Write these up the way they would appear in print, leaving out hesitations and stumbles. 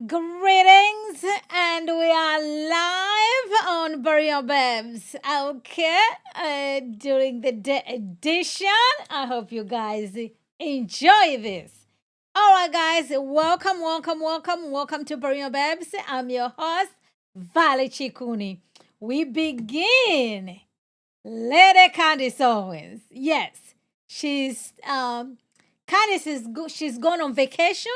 Greetings, and we are live on Burial Babes. Okay, during the edition, I hope you guys enjoy this. All right, guys, welcome to Burial Babes. I'm your host, Vale Chikuni. We begin. Lady Candace Owens. Yes, she's Candace is good. She's gone on vacation.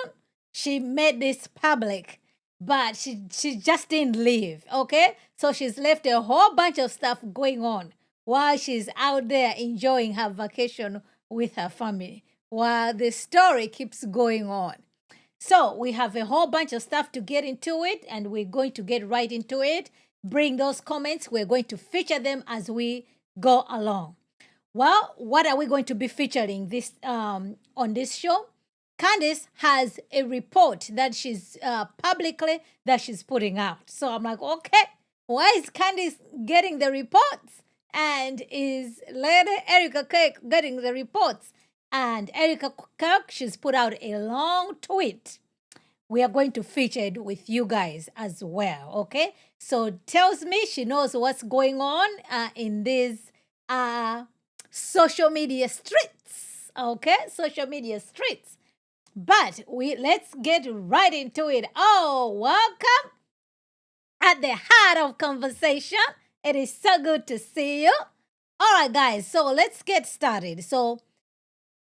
She made this public, but she just didn't leave. Okay, so she's left a whole bunch of stuff going on while she's out there enjoying her vacation with her family. While the story keeps going on. So we have a whole bunch of stuff to get into it, and we're going to get right into it. Bring those comments. We're going to feature them as we go along. Well, what are we going to be featuring this on this show? Candace has a report that she's publicly that she's putting out. So I'm like, okay, why is Candace getting the reports? And is Lady Erika Kirk getting the reports? And Erika Kirk, she's put out a long tweet. We are going to feature it with you guys as well, okay? So tells me she knows what's going on in these social media streets, okay? Social media streets. But let's get right into it. Oh, welcome at the heart of conversation. It is so good to see you. All right, guys, so let's get started. So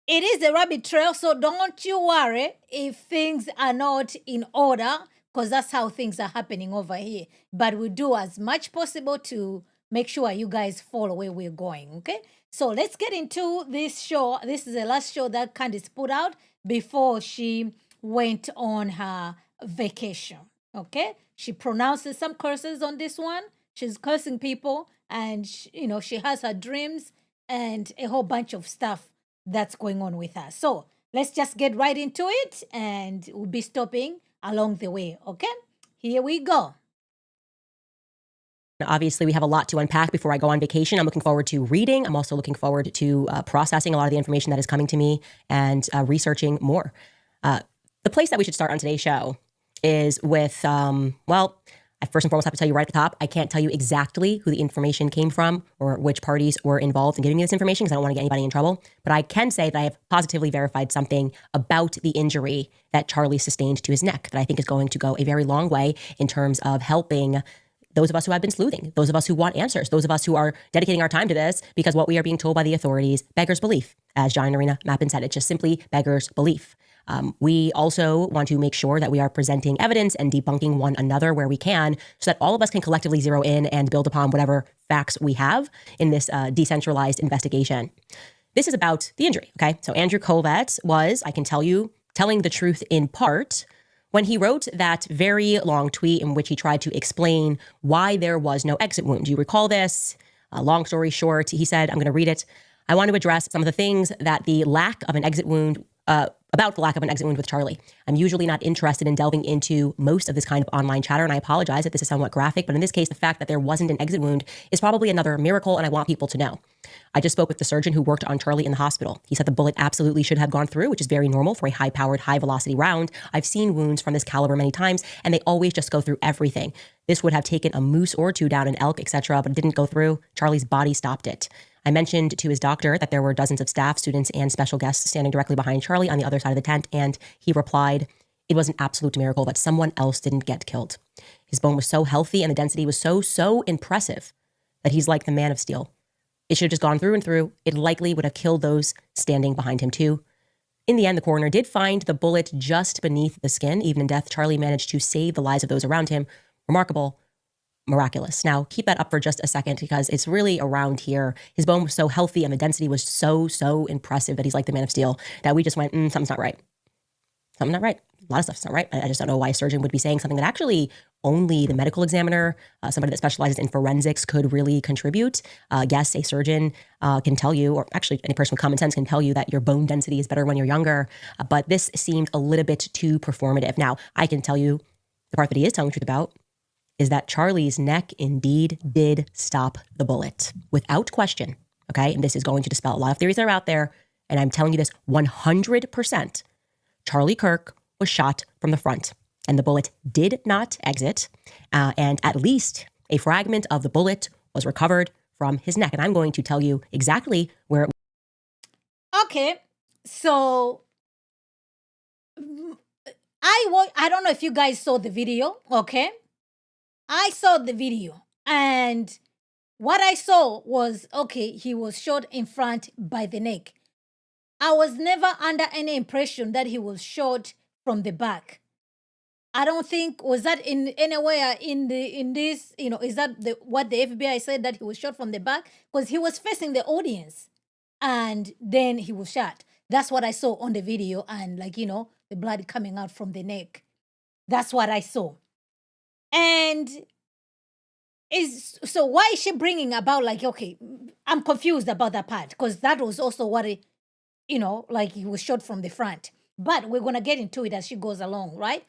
it is a rabbit trail, so don't you worry if things are not in order, because that's how things are happening over here. But we do as much possible to make sure you guys follow where we're going, okay? So let's get into this show. This is the last show that Candace put out before she went on her vacation, okay? She pronounces some curses on this one. She's cursing people, and she has her dreams and a whole bunch of stuff that's going on with us. So let's just get right into it, and we'll be stopping along the way, okay? Here we go. Obviously, we have a lot to unpack before I go on vacation. I'm looking forward to reading. I'm also looking forward to processing a lot of the information that is coming to me and researching more. The place that we should start on today's show is with, I first and foremost have to tell you right at the top, I can't tell you exactly who the information came from or which parties were involved in giving me this information because I don't want to get anybody in trouble. But I can say that I have positively verified something about the injury that Charlie sustained to his neck that I think is going to go a very long way in terms of helping those of us who have been sleuthing, those of us who want answers, those of us who are dedicating our time to this because what we are being told by the authorities beggars belief. As John and Arena Mappin said, it just simply beggars belief. We also want to make sure that we are presenting evidence and debunking one another where we can so that all of us can collectively zero in and build upon whatever facts we have in this decentralized investigation. This is about the injury, okay? So Andrew Kovats was, I can tell you, telling the truth in part when he wrote that very long tweet in which he tried to explain why there was no exit wound. Do you recall this? Long story short, he said, I'm going to read it. I want to address some of the things that the lack of an exit wound about the lack of an exit wound with Charlie. I'm usually not interested in delving into most of this kind of online chatter, and I apologize that this is somewhat graphic, but in this case, the fact that there wasn't an exit wound is probably another miracle, and I want people to know. I just spoke with the surgeon who worked on Charlie in the hospital. He said the bullet absolutely should have gone through, which is very normal for a high-powered, high-velocity round. I've seen wounds from this caliber many times, and they always just go through everything. This would have taken a moose or two down, an elk, etc., but it didn't go through. Charlie's body stopped it. I mentioned to his doctor that there were dozens of staff, students, and special guests standing directly behind Charlie on the other side of the tent, and he replied, it was an absolute miracle that someone else didn't get killed. His bone was so healthy and the density was so impressive that he's like the man of steel. It should have just gone through and through. It likely would have killed those standing behind him too. In the end, the coroner did find the bullet just beneath the skin. Even in death, Charlie managed to save the lives of those around him. Remarkable. Miraculous. Now, keep that up for just a second because it's really around here. His bone was so healthy and the density was so impressive that he's like the man of steel that we just went, something's not right. Something's not right. A lot of stuff's not right. I just don't know why a surgeon would be saying something that actually only the medical examiner, somebody that specializes in forensics could really contribute. Yes, a surgeon can tell you, or actually any person with common sense can tell you that your bone density is better when you're younger. But this seemed a little bit too performative. Now, I can tell you the part that he is telling the truth about is that Charlie's neck indeed did stop the bullet without question, okay? And this is going to dispel a lot of theories that are out there, and I'm telling you this 100%. Charlie Kirk was shot from the front, and the bullet did not exit, and at least a fragment of the bullet was recovered from his neck, and I'm going to tell you exactly where it was. Okay, so I don't know if you guys saw the video, okay? I saw the video, and what I saw was, okay, he was shot in front by the neck. I was never under any impression that he was shot from the back. I don't think, was that in anywhere in this, is that what the FBI said, that he was shot from the back? Because he was facing the audience, and then he was shot. That's what I saw on the video, and the blood coming out from the neck. That's what I saw. And so why is she bringing about okay, I'm confused about that part because that was also what he was shot from the front. But we're going to get into it as she goes along, right?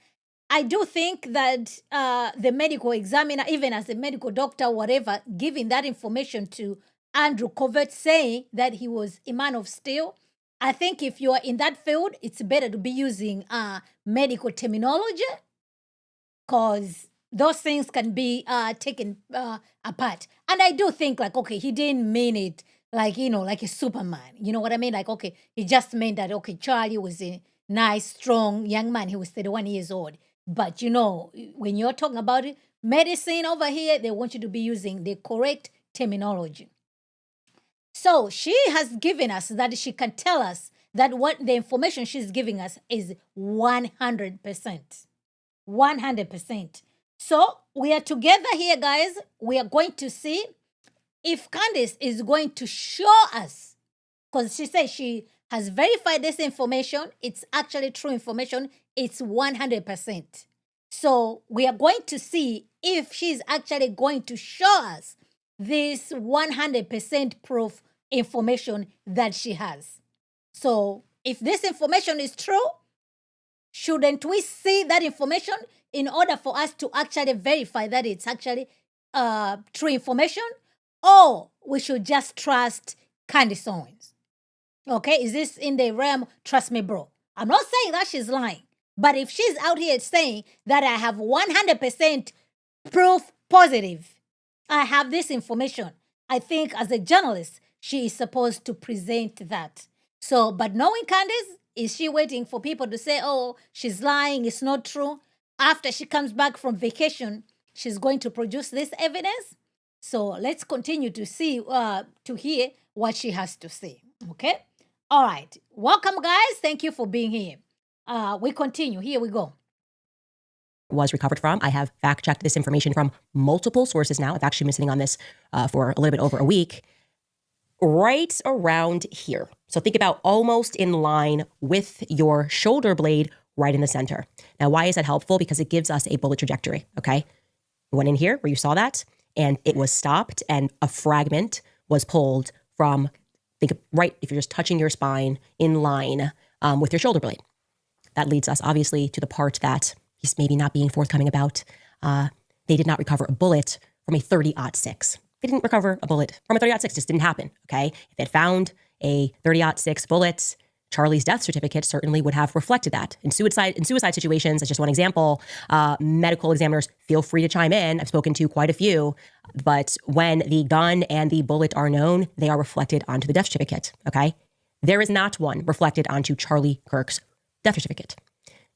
I do think that the medical examiner, even as a medical doctor, whatever, giving that information to Andrew Kovats saying that he was a man of steel, I think if you are in that field, it's better to be using medical terminology, because those things can be taken apart. And I do think, like, okay, he didn't mean it like, like a Superman. You know what I mean? Like, okay, he just meant that, okay, Charlie was a nice, strong young man. He was 31 years old. But, when you're talking about it, medicine over here, they want you to be using the correct terminology. So she has given us that she can tell us that what the information she's giving us is 100%. 100%. So we are together here, guys. We are going to see if Candace is going to show us, because she says she has verified this information. It's actually true information. It's 100%. So we are going to see if she's actually going to show us this 100% proof information that she has. So if this information is true, shouldn't we see that information in order for us to actually verify that it's actually true information? Or we should just trust Candace Owens? Okay, is this in the realm, trust me, bro? I'm not saying that she's lying, but if she's out here saying that I have 100% proof positive, I have this information, I think as a journalist, she is supposed to present that. So, but knowing Candace, is she waiting for people to say, oh, she's lying, it's not true? After she comes back from vacation, she's going to produce this evidence? So let's continue to see, to hear what she has to say. Okay? All right. Welcome, guys. Thank you for being here. We continue. Here we go. Was recovered from. I have fact-checked this information from multiple sources now. I've actually been sitting on this for a little bit over a week. Right around here. So think about almost in line with your shoulder blade right in the center. Now, why is that helpful? Because it gives us a bullet trajectory, okay? We went in here where you saw that, and it was stopped, and a fragment was pulled from, think right, if you're just touching your spine in line with your shoulder blade. That leads us, obviously, to the part that he's maybe not being forthcoming about. They did not recover a bullet from a 30-06. They didn't recover a bullet from a 30-06. Just didn't happen, okay? If they had found a 30-06 bullet, Charlie's death certificate certainly would have reflected that. In suicide situations, that's just one example, medical examiners, feel free to chime in. I've spoken to quite a few. But when the gun and the bullet are known, they are reflected onto the death certificate, okay? There is not one reflected onto Charlie Kirk's death certificate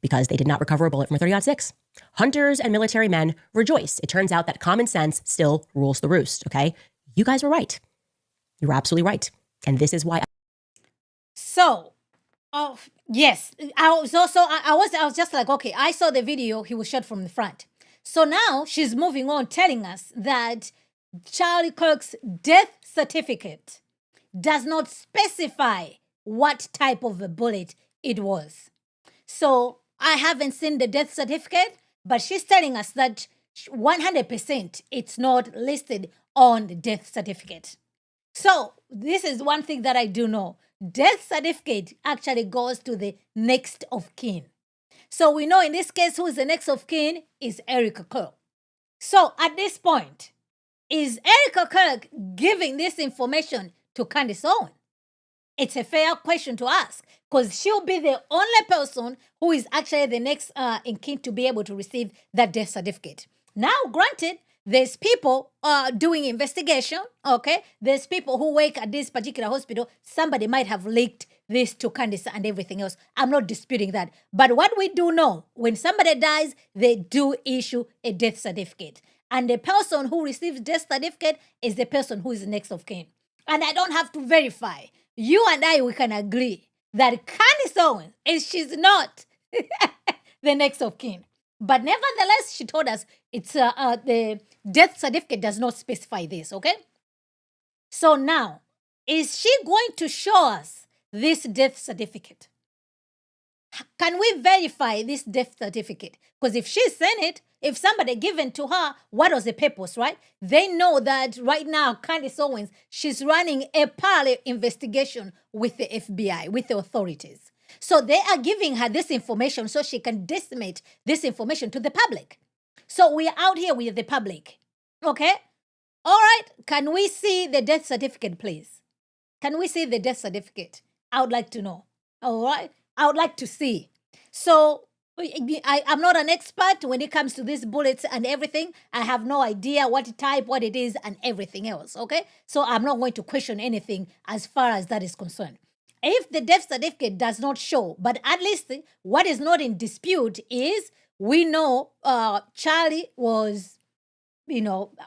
because they did not recover a bullet from a 30-06. Hunters and military men rejoice. It turns out that common sense still rules the roost, okay? You guys were right. You were absolutely right. And this is why. So, yes, I was just like, okay, I saw the video, he was shot from the front. So now she's moving on, telling us that Charlie Kirk's death certificate does not specify what type of a bullet it was. So I haven't seen the death certificate, but she's telling us that 100% it's not listed on the death certificate. So this is one thing that I do know. Death certificate actually goes to the next of kin. So we know in this case who is the next of kin is Erika Kirk. So at this point, is Erika Kirk giving this information to Candace Owens? It's a fair question to ask because she'll be the only person who is actually the next in kin to be able to receive that death certificate. Now, granted, there's people doing investigation, okay? There's people who work at this particular hospital. Somebody might have leaked this to Candace and everything else. I'm not disputing that. But what we do know, when somebody dies, they do issue a death certificate. And the person who receives death certificate is the person who is next of kin. And I don't have to verify. You and I, we can agree that Candace Owens, she's not the next of kin. But nevertheless, she told us it's the death certificate does not specify this, okay? So now, is she going to show us this death certificate? Can we verify this death certificate? Because if she's sent it, if somebody given to her, what was the purpose, right? They know that right now, Candace Owens, she's running a parallel investigation with the FBI, with the authorities. So they are giving her this information so she can disseminate this information to the public. So we are out here with the public, okay? All right, can we see the death certificate, please? Can we see the death certificate? I would like to know. All right. I would like to see. So I'm not an expert when it comes to these bullets and everything. I have no idea what type, what it is, and everything else. Okay. So I'm not going to question anything as far as that is concerned. If the death certificate does not show, but at least what is not in dispute is we know Charlie was,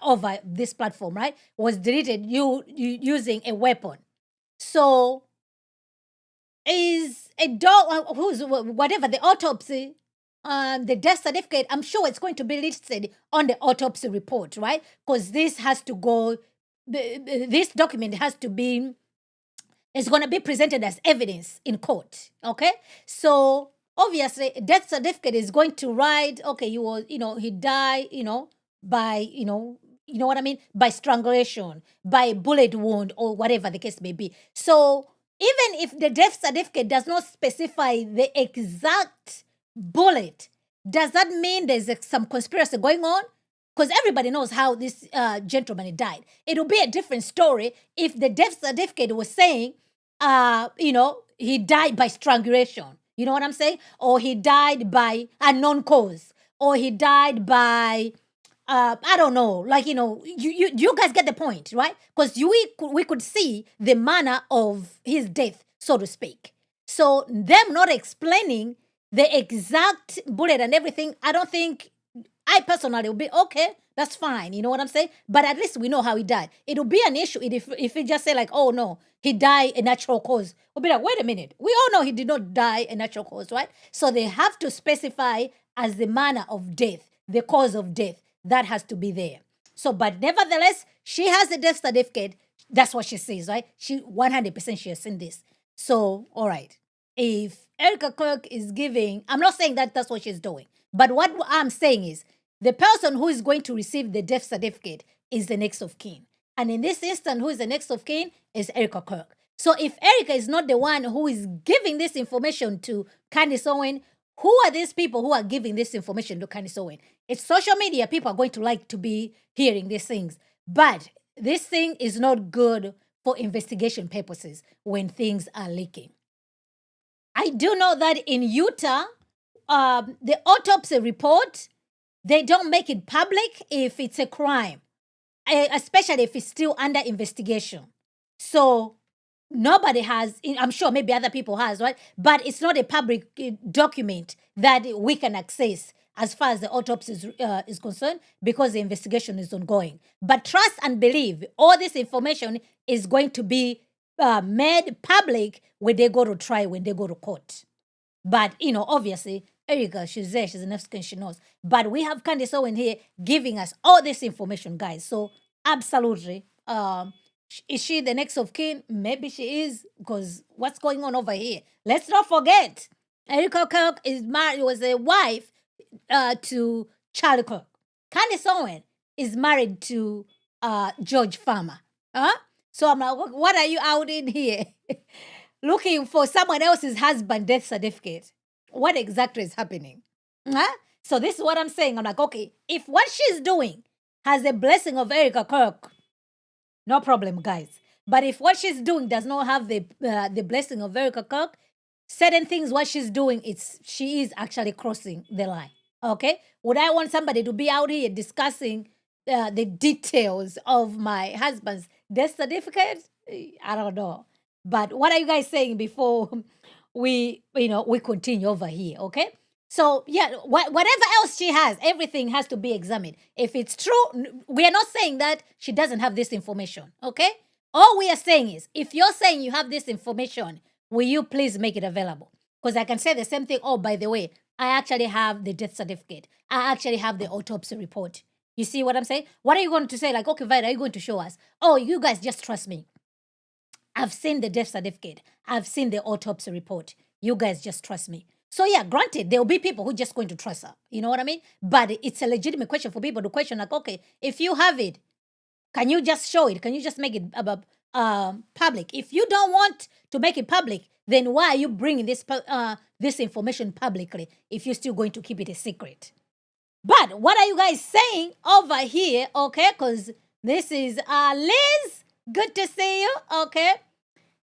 over this platform, right? Was deleted using a weapon. So is a dog who's whatever the autopsy, the death certificate, I'm sure it's going to be listed on the autopsy report, right? Because this has to go, this document has to be, it's going to be presented as evidence in court, okay? So obviously, death certificate is going to write, okay, he died, by, you know what I mean? By strangulation, by bullet wound, or whatever the case may be. So even if the death certificate does not specify the exact bullet, does that mean there's some conspiracy going on? Because everybody knows how this gentleman died. It will be a different story if the death certificate was saying, he died by strangulation. You know what I'm saying? Or he died by unknown cause. Or he died by, I don't know, like, you guys get the point, right? Because we could see the manner of his death, so to speak. So them not explaining the exact bullet and everything, I don't think, I personally will be okay. That's fine. You know what I'm saying? But at least we know how he died. It'll be an issue if we just say like, oh no, he died a natural cause. We'll be like, wait a minute. We all know he did not die a natural cause, right? So they have to specify as the manner of death, the cause of death. That has to be there. So, but nevertheless, she has a death certificate. That's what she says, right? She 100% she has seen this. So, all right. If Erika Kirk is giving, I'm not saying that that's what she's doing. But what I'm saying is the person who is going to receive the death certificate is the next of kin. And in this instance, who is the next of kin is Erika Kirk. So if Erika is not the one who is giving this information to Candace Owens, who are these people who are giving this information to Candace Owens? It's social media. People are going to like to be hearing these things. But this thing is not good for investigation purposes when things are leaking. I do know that in Utah, the autopsy report, they don't make it public if it's a crime, especially if it's still under investigation. So nobody has, I'm sure maybe other people has, right? But it's not a public document that we can access as far as the autopsy is concerned because the investigation is ongoing. But trust and believe all this information is going to be made public when they go to trial, when they go to court. But, obviously, Erika, she's there, she's an African, she knows. But we have Candace Owens here giving us all this information, guys. So, absolutely. Is she the next of kin? Maybe she is, because what's going on over here? Let's not forget, Erika Kirk is married, was a wife to Charlie Kirk. Candace Owens is married to George Farmer. Huh? So I'm like, what are you out in here? Looking for someone else's husband death certificate. What exactly is happening? Huh? So this is what I'm saying. I'm like, okay, if what she's doing has the blessing of Erika Kirk, no problem, guys. But if what she's doing does not have the blessing of Erika Kirk, certain things what she's doing, she is actually crossing the line. Okay? Would I want somebody to be out here discussing the details of my husband's death certificate? I don't know. But what are you guys saying before we continue over here? Okay? So yeah, whatever else she has, everything has to be examined. If it's true, we are not saying that she doesn't have this information. Okay? All we are saying is, if you're saying you have this information, will you please make it available? Because I can say the same thing. Oh, by the way, I actually have the death certificate. I actually have the autopsy report. You see what I'm saying? What are you going to say? Like, okay, Vida, are you going to show us? Oh, you guys just trust me. I've seen the death certificate. I've seen the autopsy report. You guys just trust me. So yeah, granted, there'll be people who are just going to trust her. You know what I mean? But it's a legitimate question for people to question, like, okay, if you have it, can you just show it? Can you just make it public? If you don't want to make it public, then why are you bringing this information publicly if you're still going to keep it a secret? But what are you guys saying over here? Okay, because this is Liz. Good to see you. Okay.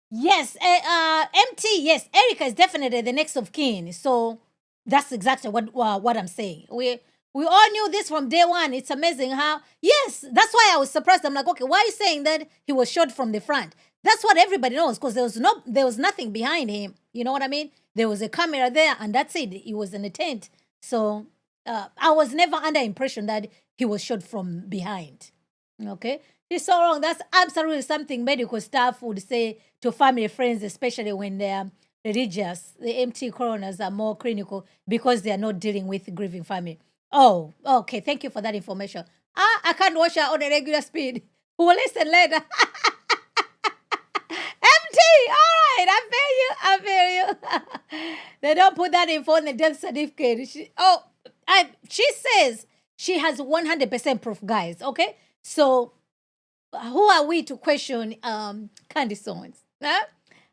Yes, MT. Yes, Erika is definitely the next of kin. So that's exactly what I'm saying. We all knew this from day one. It's amazing how. Yes, that's why I was surprised. I'm like, okay, why are you saying that he was shot from the front? That's what everybody knows because there was nothing behind him. You know what I mean? There was a camera there, and that's it. He was in a tent. So I was never under impression that he was shot from behind. Okay. It's so wrong. That's absolutely something medical staff would say to family friends, especially when they're religious. The MT coroners are more clinical because they are not dealing with grieving family. Oh, okay. Thank you for that information. I can't watch her on a regular speed. We'll listen later. MT, all right. I feel you. They don't put that info on the death certificate. She says she has 100% proof, guys. Okay. So who are we to question Candace Owens? Huh?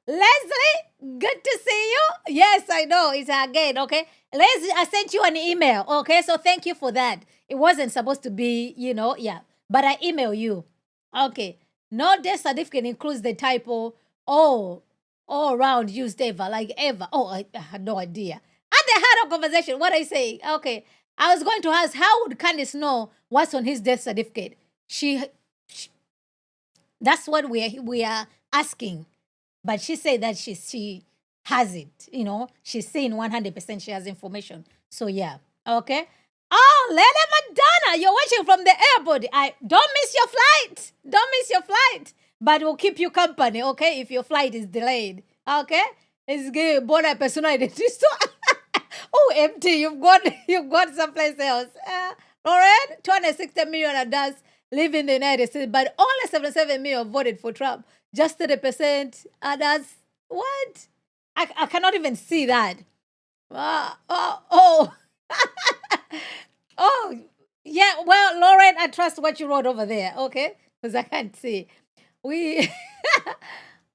Leslie, good to see you. Yes, I know. It's again, okay? Leslie, I sent you an email, okay? So thank you for that. It wasn't supposed to be, yeah. But I email you. Okay. No death certificate includes the typo, all around used ever, like ever. Oh, I had no idea. At the heart of conversation, what I say? Okay. I was going to ask, how would Candace know what's on his death certificate? That's what we are asking. But she said that she has it, she's saying 100% she has information. So yeah. Okay. Oh, Lele Madonna, you're watching from the airport. I don't miss your flight. Don't miss your flight. But we'll keep you company, okay, if your flight is delayed. Okay? It's good. Buona persona identity. Oh, MT, you've got someplace else. Lauren, 260 million adults live in the United States, but only 77 million voted for Trump. Just 30% others. What? I cannot even see that. Oh, yeah. Well, Lauren, I trust what you wrote over there, okay? Because I can't see. We.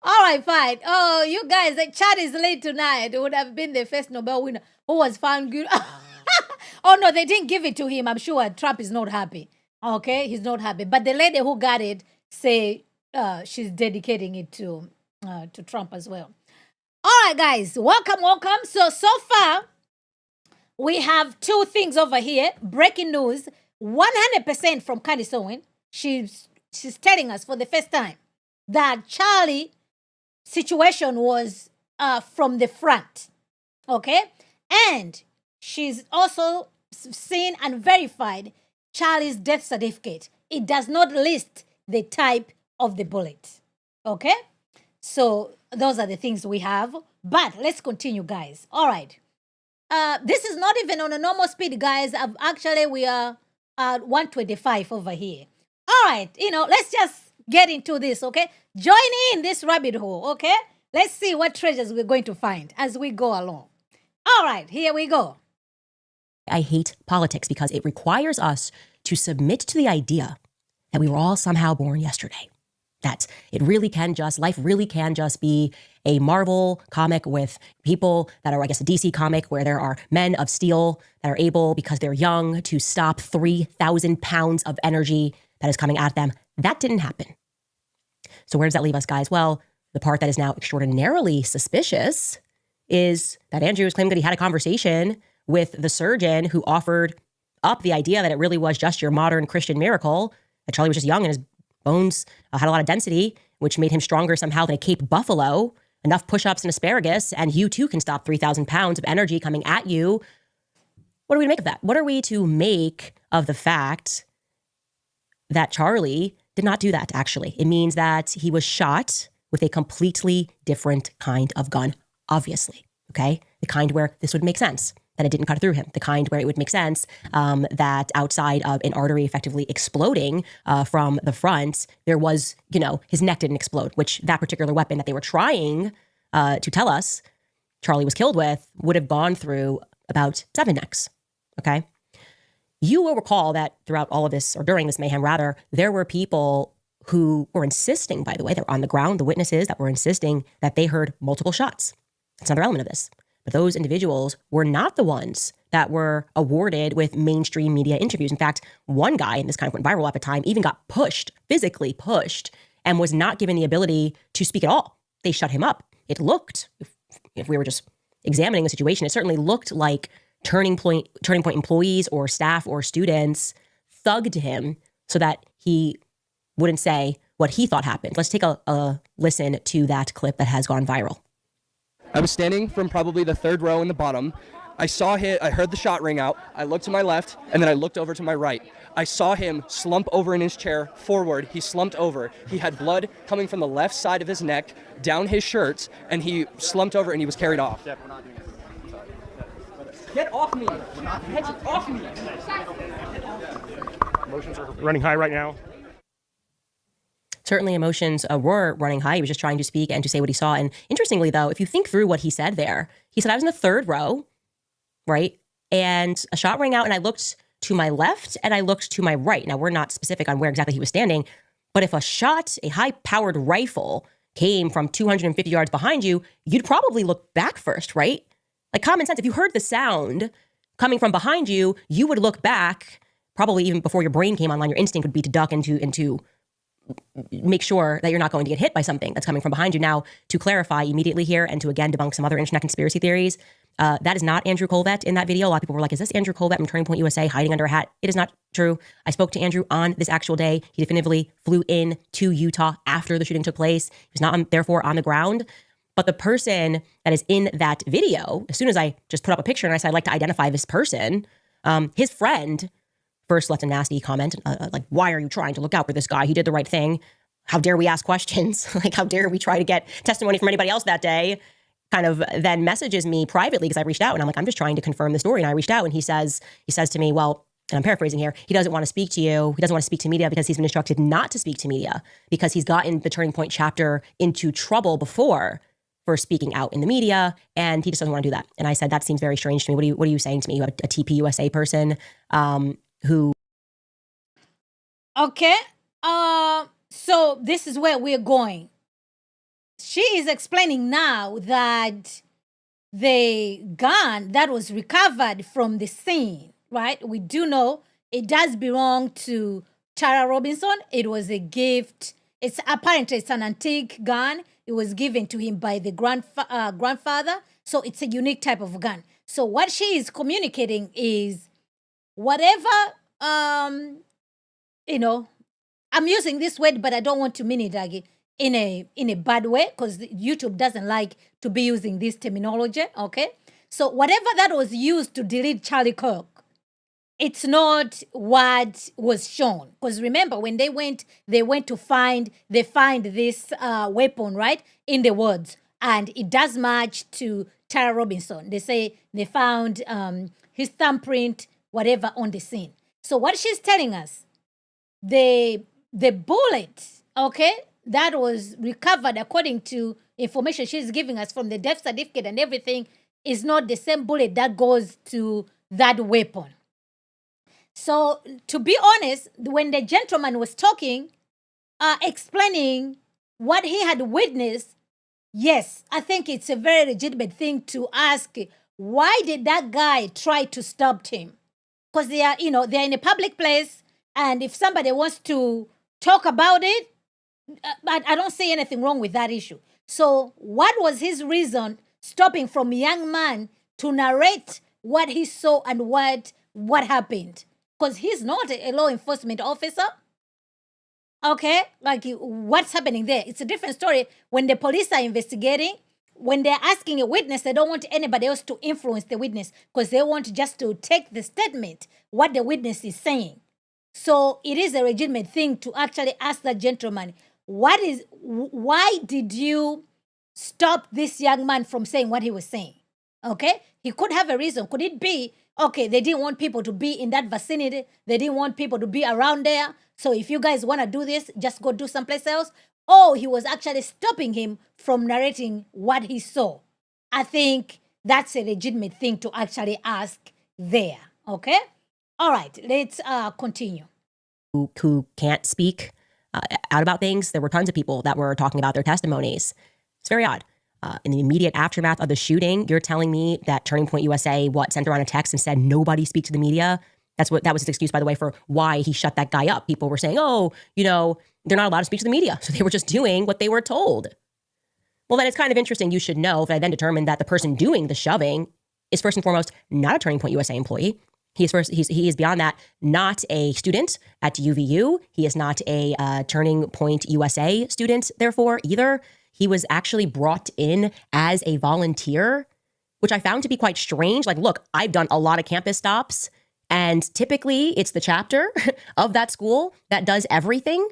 All right, fine. Oh, you guys, the chat is late tonight. It would have been the first Nobel winner who was found good. Oh, no, they didn't give it to him. I'm sure Trump is not happy. Okay, he's not happy. But the lady who got it say she's dedicating it to Trump as well. All right, guys, welcome. So far, we have two things over here. Breaking news, 100% from Candace Owens. She's telling us for the first time that Charlie situation was from the front. Okay, and she's also seen and verified Charlie's death certificate. It does not list the type of the bullet. Okay? So those are the things we have. But let's continue, guys. All right. This is not even on a normal speed, guys. We are at 125 over here. All right. Let's just get into this, okay? Join in this rabbit hole, okay? Let's see what treasures we're going to find as we go along. All right. Here we go. I hate politics because it requires us to submit to the idea that we were all somehow born yesterday. That life really can just be a Marvel comic with people that are, I guess, a DC comic where there are men of steel that are able, because they're young, to stop 3,000 pounds of energy that is coming at them. That didn't happen. So where does that leave us, guys? Well, the part that is now extraordinarily suspicious is that Andrew is claiming that he had a conversation with the surgeon who offered up the idea that it really was just your modern Christian miracle, that Charlie was just young and his bones had a lot of density, which made him stronger somehow than a Cape buffalo, enough push-ups and asparagus, and you too can stop 3,000 pounds of energy coming at you. What are we to make of that? What are we to make of the fact that Charlie did not do that, actually? It means that he was shot with a completely different kind of gun, obviously, okay? The kind where this would make sense, that it didn't cut through him. The kind where it would make sense that outside of an artery effectively exploding from the front, there was, his neck didn't explode, which that particular weapon that they were trying to tell us Charlie was killed with would have gone through about 7 necks, okay? You will recall that throughout all of this, or during this mayhem rather, there were people who were insisting, by the way, they're on the ground, the witnesses that were insisting that they heard multiple shots. That's another element of this. But those individuals were not the ones that were awarded with mainstream media interviews. In fact, one guy, and this kind of went viral at the time, even got physically pushed, and was not given the ability to speak at all. they shut him up. It looked, if we were just examining the situation, it certainly looked like Turning Point employees or staff or students thugged him so that he wouldn't say what he thought happened. Let's take a listen to that clip that has gone viral. I was standing from probably the third row in the bottom. I heard the shot ring out. I looked to my left, and then I looked over to my right. I saw him slump over in his chair forward. He slumped over. He had blood coming from the left side of his neck down his shirt, and he slumped over and he was carried off. Get off me! Get off me! Emotions are running high right now. Certainly emotions were running high. He was just trying to speak and to say what he saw. And interestingly, though, if you think through what he said there, he said, I was in the third row, right? And a shot rang out and I looked to my left and I looked to my right. Now, we're not specific on where exactly he was standing, but if a high-powered rifle came from 250 yards behind you, you'd probably look back first, right? Like common sense, if you heard the sound coming from behind you, you would look back, probably even before your brain came online. Your instinct would be to duck into make sure that you're not going to get hit by something that's coming from behind you. Now, to clarify immediately here and to again debunk some other internet conspiracy theories, that is not Andrew Colvett in that video. A lot of people were like, is this Andrew Colvett from Turning Point USA hiding under a hat? It is not true. I spoke to Andrew on this actual day. He definitively flew in to Utah after the shooting took place. He was not therefore on the ground. But the person that is in that video, as soon as I just put up a picture and I said, I'd like to identify this person, his friend first left a nasty comment, like, why are you trying to look out for this guy? He did the right thing. How dare we ask questions? Like, how dare we try to get testimony from anybody else that day? Kind of then messages me privately because I reached out and I'm like, I'm just trying to confirm the story. And I reached out and he says to me, well, and I'm paraphrasing here, he doesn't want to speak to you. He doesn't want to speak to media because he's been instructed not to speak to media because he's gotten the Turning Point chapter into trouble before for speaking out in the media, and he just doesn't want to do that. And I said, that seems very strange to me. What are you saying to me? You have a TPUSA person who... Okay. So this is where we're going. She is explaining now that the gun that was recovered from the scene, right? We do know it does belong to Tara Robinson. It was a gift. It's apparently it's an antique gun. It was given to him by the grandfather. So it's a unique type of gun. So what she is communicating is whatever, I'm using this word, but I don't want to mean it like in a bad way because YouTube doesn't like to be using this terminology, okay? So whatever that was used to delete Charlie Kirk, it's not what was shown. Because remember, when they went to find this weapon, right, in the woods. And it does match to Tara Robinson. They say they found his thumbprint, whatever, on the scene. So what she's telling us, the bullet, okay, that was recovered according to information she's giving us from the death certificate and everything, is not the same bullet that goes to that weapon. So, to be honest, when the gentleman was talking, explaining what he had witnessed, yes, I think it's a very legitimate thing to ask, why did that guy try to stop him? Because they're in a public place, and if somebody wants to talk about it, I don't see anything wrong with that issue. So, what was his reason stopping from a young man to narrate what he saw and what happened? Because he's not a law enforcement officer. Okay? Like, what's happening there? It's a different story when the police are investigating. When they're asking a witness, they don't want anybody else to influence the witness because they want just to take the statement, what the witness is saying. So it is a legitimate thing to actually ask that gentleman, why did you stop this young man from saying what he was saying? Okay? He could have a reason. Could it be, okay, they didn't want people to be in that vicinity. They didn't want people to be around there. So if you guys want to do this, just go do someplace else. Or he was actually stopping him from narrating what he saw. I think that's a legitimate thing to actually ask there. Okay? All right, let's continue. Who can't speak out about things. There were tons of people that were talking about their testimonies. It's very odd. In the immediate aftermath of the shooting, you're telling me that Turning Point USA sent around a text and said nobody speak to the media? That was his excuse, by the way, for why he shut that guy up. People were saying, they're not allowed to speak to the media. So they were just doing what they were told. Well, then it's kind of interesting. You should know if I then determined that the person doing the shoving is first and foremost not a Turning Point USA employee. He is beyond that not a student at UVU. He is not a Turning Point USA student, therefore, either. He was actually brought in as a volunteer, which I found to be quite strange. Like, look, I've done a lot of campus stops, and typically it's the chapter of that school that does everything.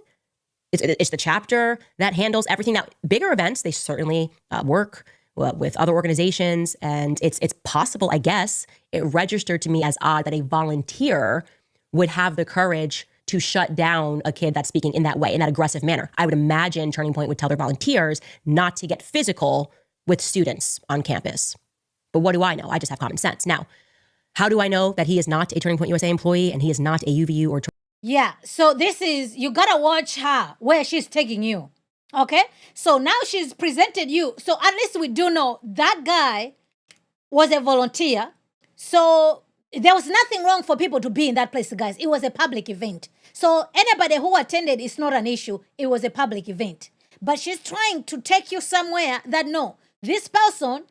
It's the chapter that handles everything. Now, bigger events, they certainly work with other organizations, and it's possible, I guess. It registered to me as odd that a volunteer would have the courage to shut down a kid that's speaking in that way, in that aggressive manner. I would imagine Turning Point would tell their volunteers not to get physical with students on campus. But what do I know? I just have common sense. Now, how do I know that he is not a Turning Point USA employee and he is not a UVU or Yeah, so this is, you gotta watch her, where she's taking you. Okay? So now she's presented you. So at least we do know that guy was a volunteer. So there was nothing wrong for people to be in that place, guys. It was a public event. So anybody who attended is not an issue. It was a public event. But she's trying to take you somewhere that no, this person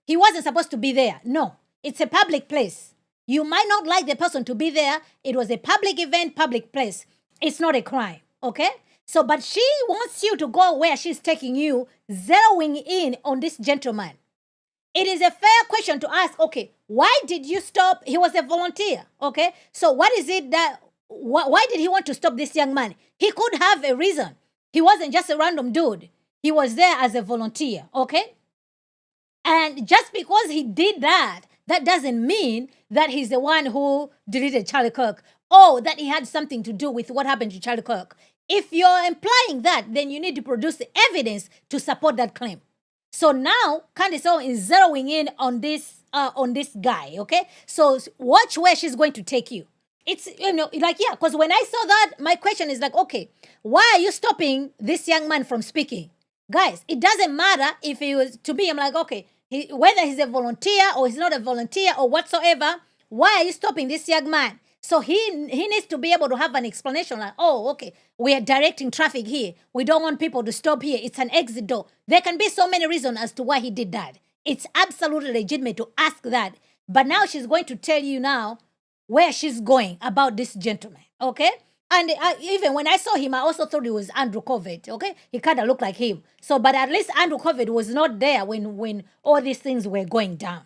he wasn't supposed to be there. No, it's a public place. You might not like the person to be there. It was a public event, public place. It's not a crime, okay? So, but she wants you to go where she's taking you, zeroing in on this gentleman. It is a fair question to ask, okay, why did you stop? He was a volunteer, okay? So what is it that, why did he want to stop this young man? He could have a reason. He wasn't just a random dude. He was there as a volunteer, okay? And just because he did that, that doesn't mean that he's the one who deleted Charlie Kirk, or that he had something to do with what happened to Charlie Kirk. If you're implying that, then you need to produce the evidence to support that claim. So now Candace Owens is zeroing in on this guy, okay? So watch where she's going to take you. It's, because when I saw that, my question is like, okay, why are you stopping this young man from speaking? Guys, it doesn't matter if he was, to me, I'm like, okay, whether he's a volunteer or he's not a volunteer or whatsoever, why are you stopping this young man? So he needs to be able to have an explanation like, oh, okay, we are directing traffic here. We don't want people to stop here. It's an exit door. There can be so many reasons as to why he did that. It's absolutely legitimate to ask that. But now she's going to tell you now where she's going about this gentleman, okay? And even when I saw him, I also thought it was Andrew Covid, okay? He kind of looked like him. So, but at least Andrew Covid was not there when all these things were going down.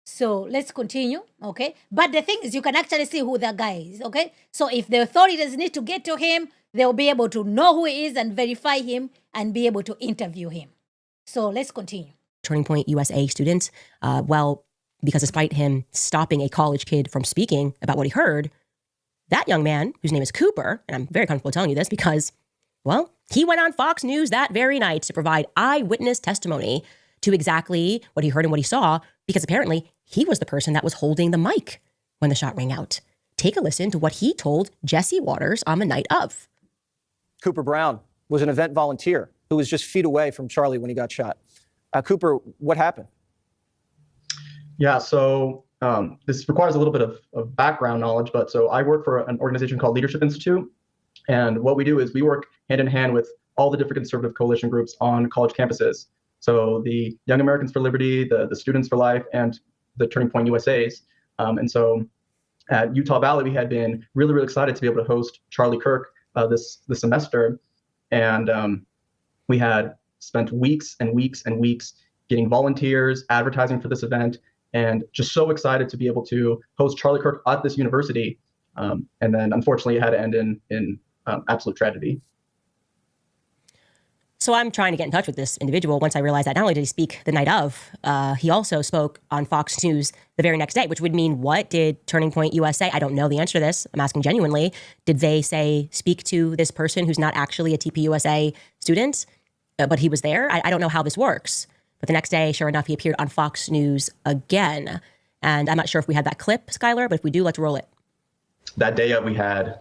So let's continue, okay? But the thing is, you can actually see who that guy is, okay? So if the authorities need to get to him, they'll be able to know who he is and verify him and be able to interview him. So let's continue. Turning Point USA student? Because despite him stopping a college kid from speaking about what he heard, that young man, whose name is Cooper, and I'm very comfortable telling you this because, well, he went on Fox News that very night to provide eyewitness testimony to exactly what he heard and what he saw, because apparently he was the person that was holding the mic when the shot rang out. Take a listen to what he told Jesse Waters on the night of. Cooper Brown was an event volunteer who was just feet away from Charlie when he got shot. Cooper, what happened? Yeah, so this requires a little bit of background knowledge, but so I work for an organization called Leadership Institute, and what we do is we work hand in hand with all the different conservative coalition groups on college campuses. So the Young Americans for Liberty, the Students for Life, and the Turning Point USAs. And so at Utah Valley, we had been really, really excited to be able to host Charlie Kirk this semester. And we had spent weeks and weeks and weeks getting volunteers, advertising for this event, and just so excited to be able to host Charlie Kirk at this university. And then unfortunately it had to end in absolute tragedy. So I'm trying to get in touch with this individual once I realized that not only did he speak the night of, he also spoke on Fox News the very next day, which would mean what did Turning Point USA? I don't know the answer to this. I'm asking genuinely. Did they say speak to this person who's not actually a TPUSA student, but he was there? I don't know how this works. But the next day, sure enough, he appeared on Fox News again. And I'm not sure if we had that clip, Skylar, but if we do, let's roll it. That day we had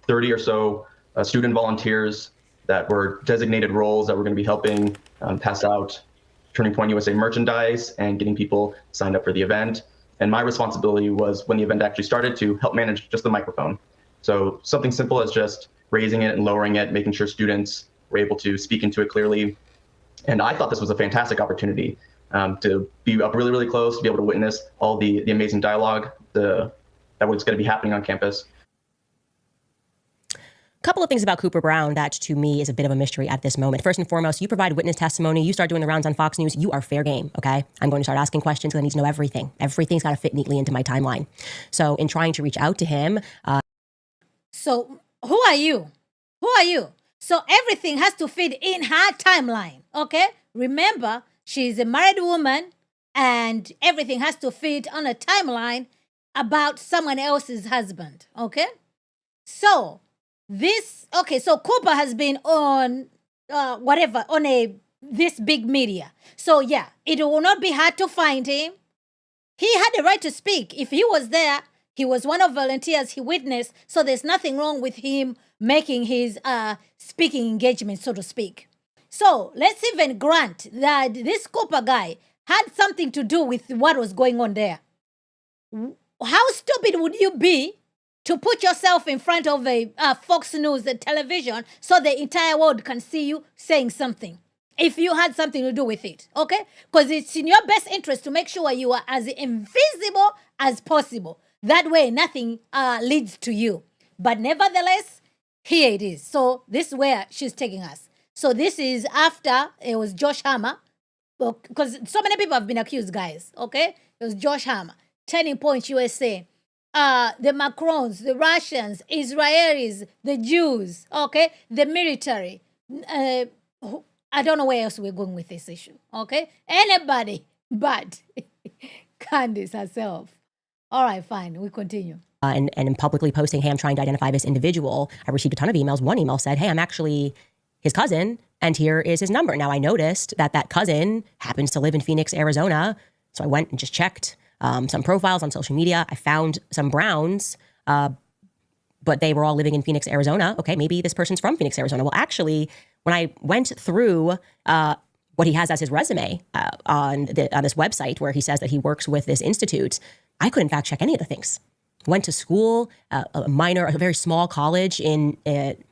30 or so student volunteers that were designated roles that were going to be helping pass out Turning Point USA merchandise and getting people signed up for the event. And my responsibility was, when the event actually started, to help manage just the microphone. So something simple as just raising it and lowering it, making sure students were able to speak into it clearly. And I thought this was a fantastic opportunity to be up really, really close, to be able to witness all the amazing dialogue that was going to be happening on campus. Couple of things about Cooper Brown that to me is a bit of a mystery at this moment. First and foremost, you provide witness testimony. You start doing the rounds on Fox News. You are fair game, okay? I'm going to start asking questions because I need to know everything. Everything's got to fit neatly into my timeline. So in trying to reach out to him. So who are you? Who are you? So everything has to fit in her timeline, okay? Remember, she's a married woman and everything has to fit on a timeline about someone else's husband, okay? So so Cooper has been on this big media. So yeah, it will not be hard to find him. He had the right to speak. If he was there, he was one of volunteers, he witnessed, so there's nothing wrong with him making his speaking engagement, so to speak. So let's even grant that this Cooper guy had something to do with what was going on there. How stupid would you be to put yourself in front of a Fox News television so the entire world can see you saying something if you had something to do with it, okay? Because it's in your best interest to make sure you are as invisible as possible. That way, nothing leads to you. But nevertheless, here it is. So this is where she's taking us. So this is after it was Josh Hammer, because so many people have been accused, guys, okay? It was Josh Hammer, Turning Point USA. The Macrons, the Russians, Israelis, the Jews, okay, the military. I don't know where else we're going with this issue, okay? Anybody but Candace herself. All right, fine, we continue. And in publicly posting, hey, I'm trying to identify this individual. I received a ton of emails. One email said, hey, I'm actually his cousin, and here is his number. Now, I noticed that cousin happens to live in Phoenix, Arizona, so I went and just checked some profiles on social media. I found some Browns, but they were all living in Phoenix, Arizona. Okay, maybe this person's from Phoenix, Arizona. Well, actually, when I went through what he has as his resume on this website where he says that he works with this institute, I couldn't fact check any of the things. Went to school, a very small college in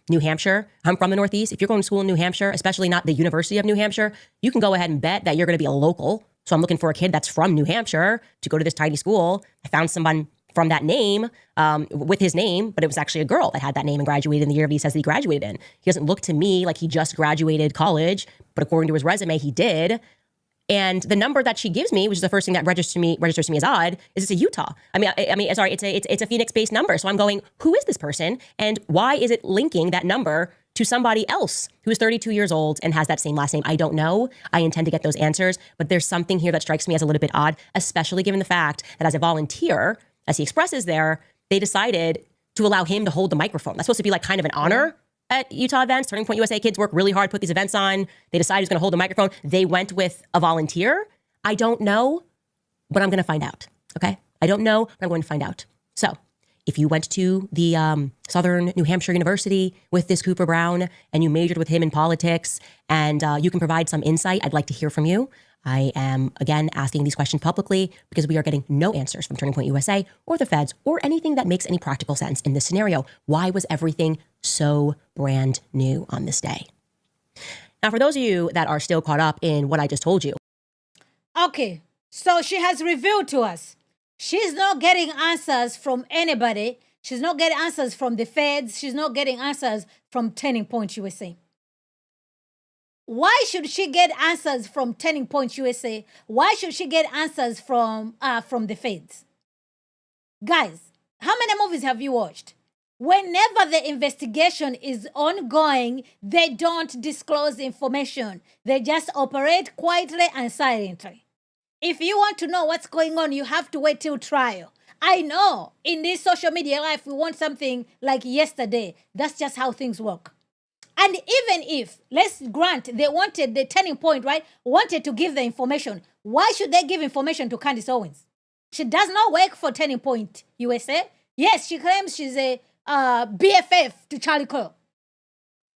New Hampshire. I'm from the Northeast. If you're going to school in New Hampshire, especially not the University of New Hampshire, you can go ahead and bet that you're going to be a local. So I'm looking for a kid that's from New Hampshire to go to this tiny school. I found someone from that name with his name, but it was actually a girl that had that name and graduated in the year he says that he graduated in. He doesn't look to me like he just graduated college, but according to his resume, he did. And the number that she gives me, which is the first thing that registers to me as odd, is it's a Utah. It's a Phoenix-based number. So I'm going, who is this person, and why is it linking that number to somebody else who is 32 years old and has that same last name? I don't know. I intend to get those answers, but there's something here that strikes me as a little bit odd, especially given the fact that as a volunteer, as he expresses there, they decided to allow him to hold the microphone. That's supposed to be like kind of an honor at Utah events. Turning Point USA kids work really hard to put these events on. They decided he's going to hold the microphone. They went with a volunteer. I don't know, but I'm going to find out. Okay? I don't know, but I'm going to find out. So if you went to the Southern New Hampshire University with this Cooper Brown and you majored with him in politics and you can provide some insight, I'd like to hear from you. I am, again, asking these questions publicly because we are getting no answers from Turning Point USA or the feds or anything that makes any practical sense in this scenario. Why was everything so brand new on this day? Now, for those of you that are still caught up in what I just told you. Okay, so she has revealed to us. She's not getting answers from anybody. She's not getting answers from the feds. She's not getting answers from Turning Point USA. Why should she get answers from Turning Point USA? Why should she get answers from the feds? Guys, how many movies have you watched? Whenever the investigation is ongoing, they don't disclose information. They just operate quietly and silently. If you want to know what's going on, you have to wait till trial. I know in this social media life, we want something like yesterday. That's just how things work. And even if, let's grant, they wanted the Turning Point, right? Wanted to give the information. Why should they give information to Candace Owens? She does not work for Turning Point USA. Yes, she claims she's a BFF to Charlie Kirk.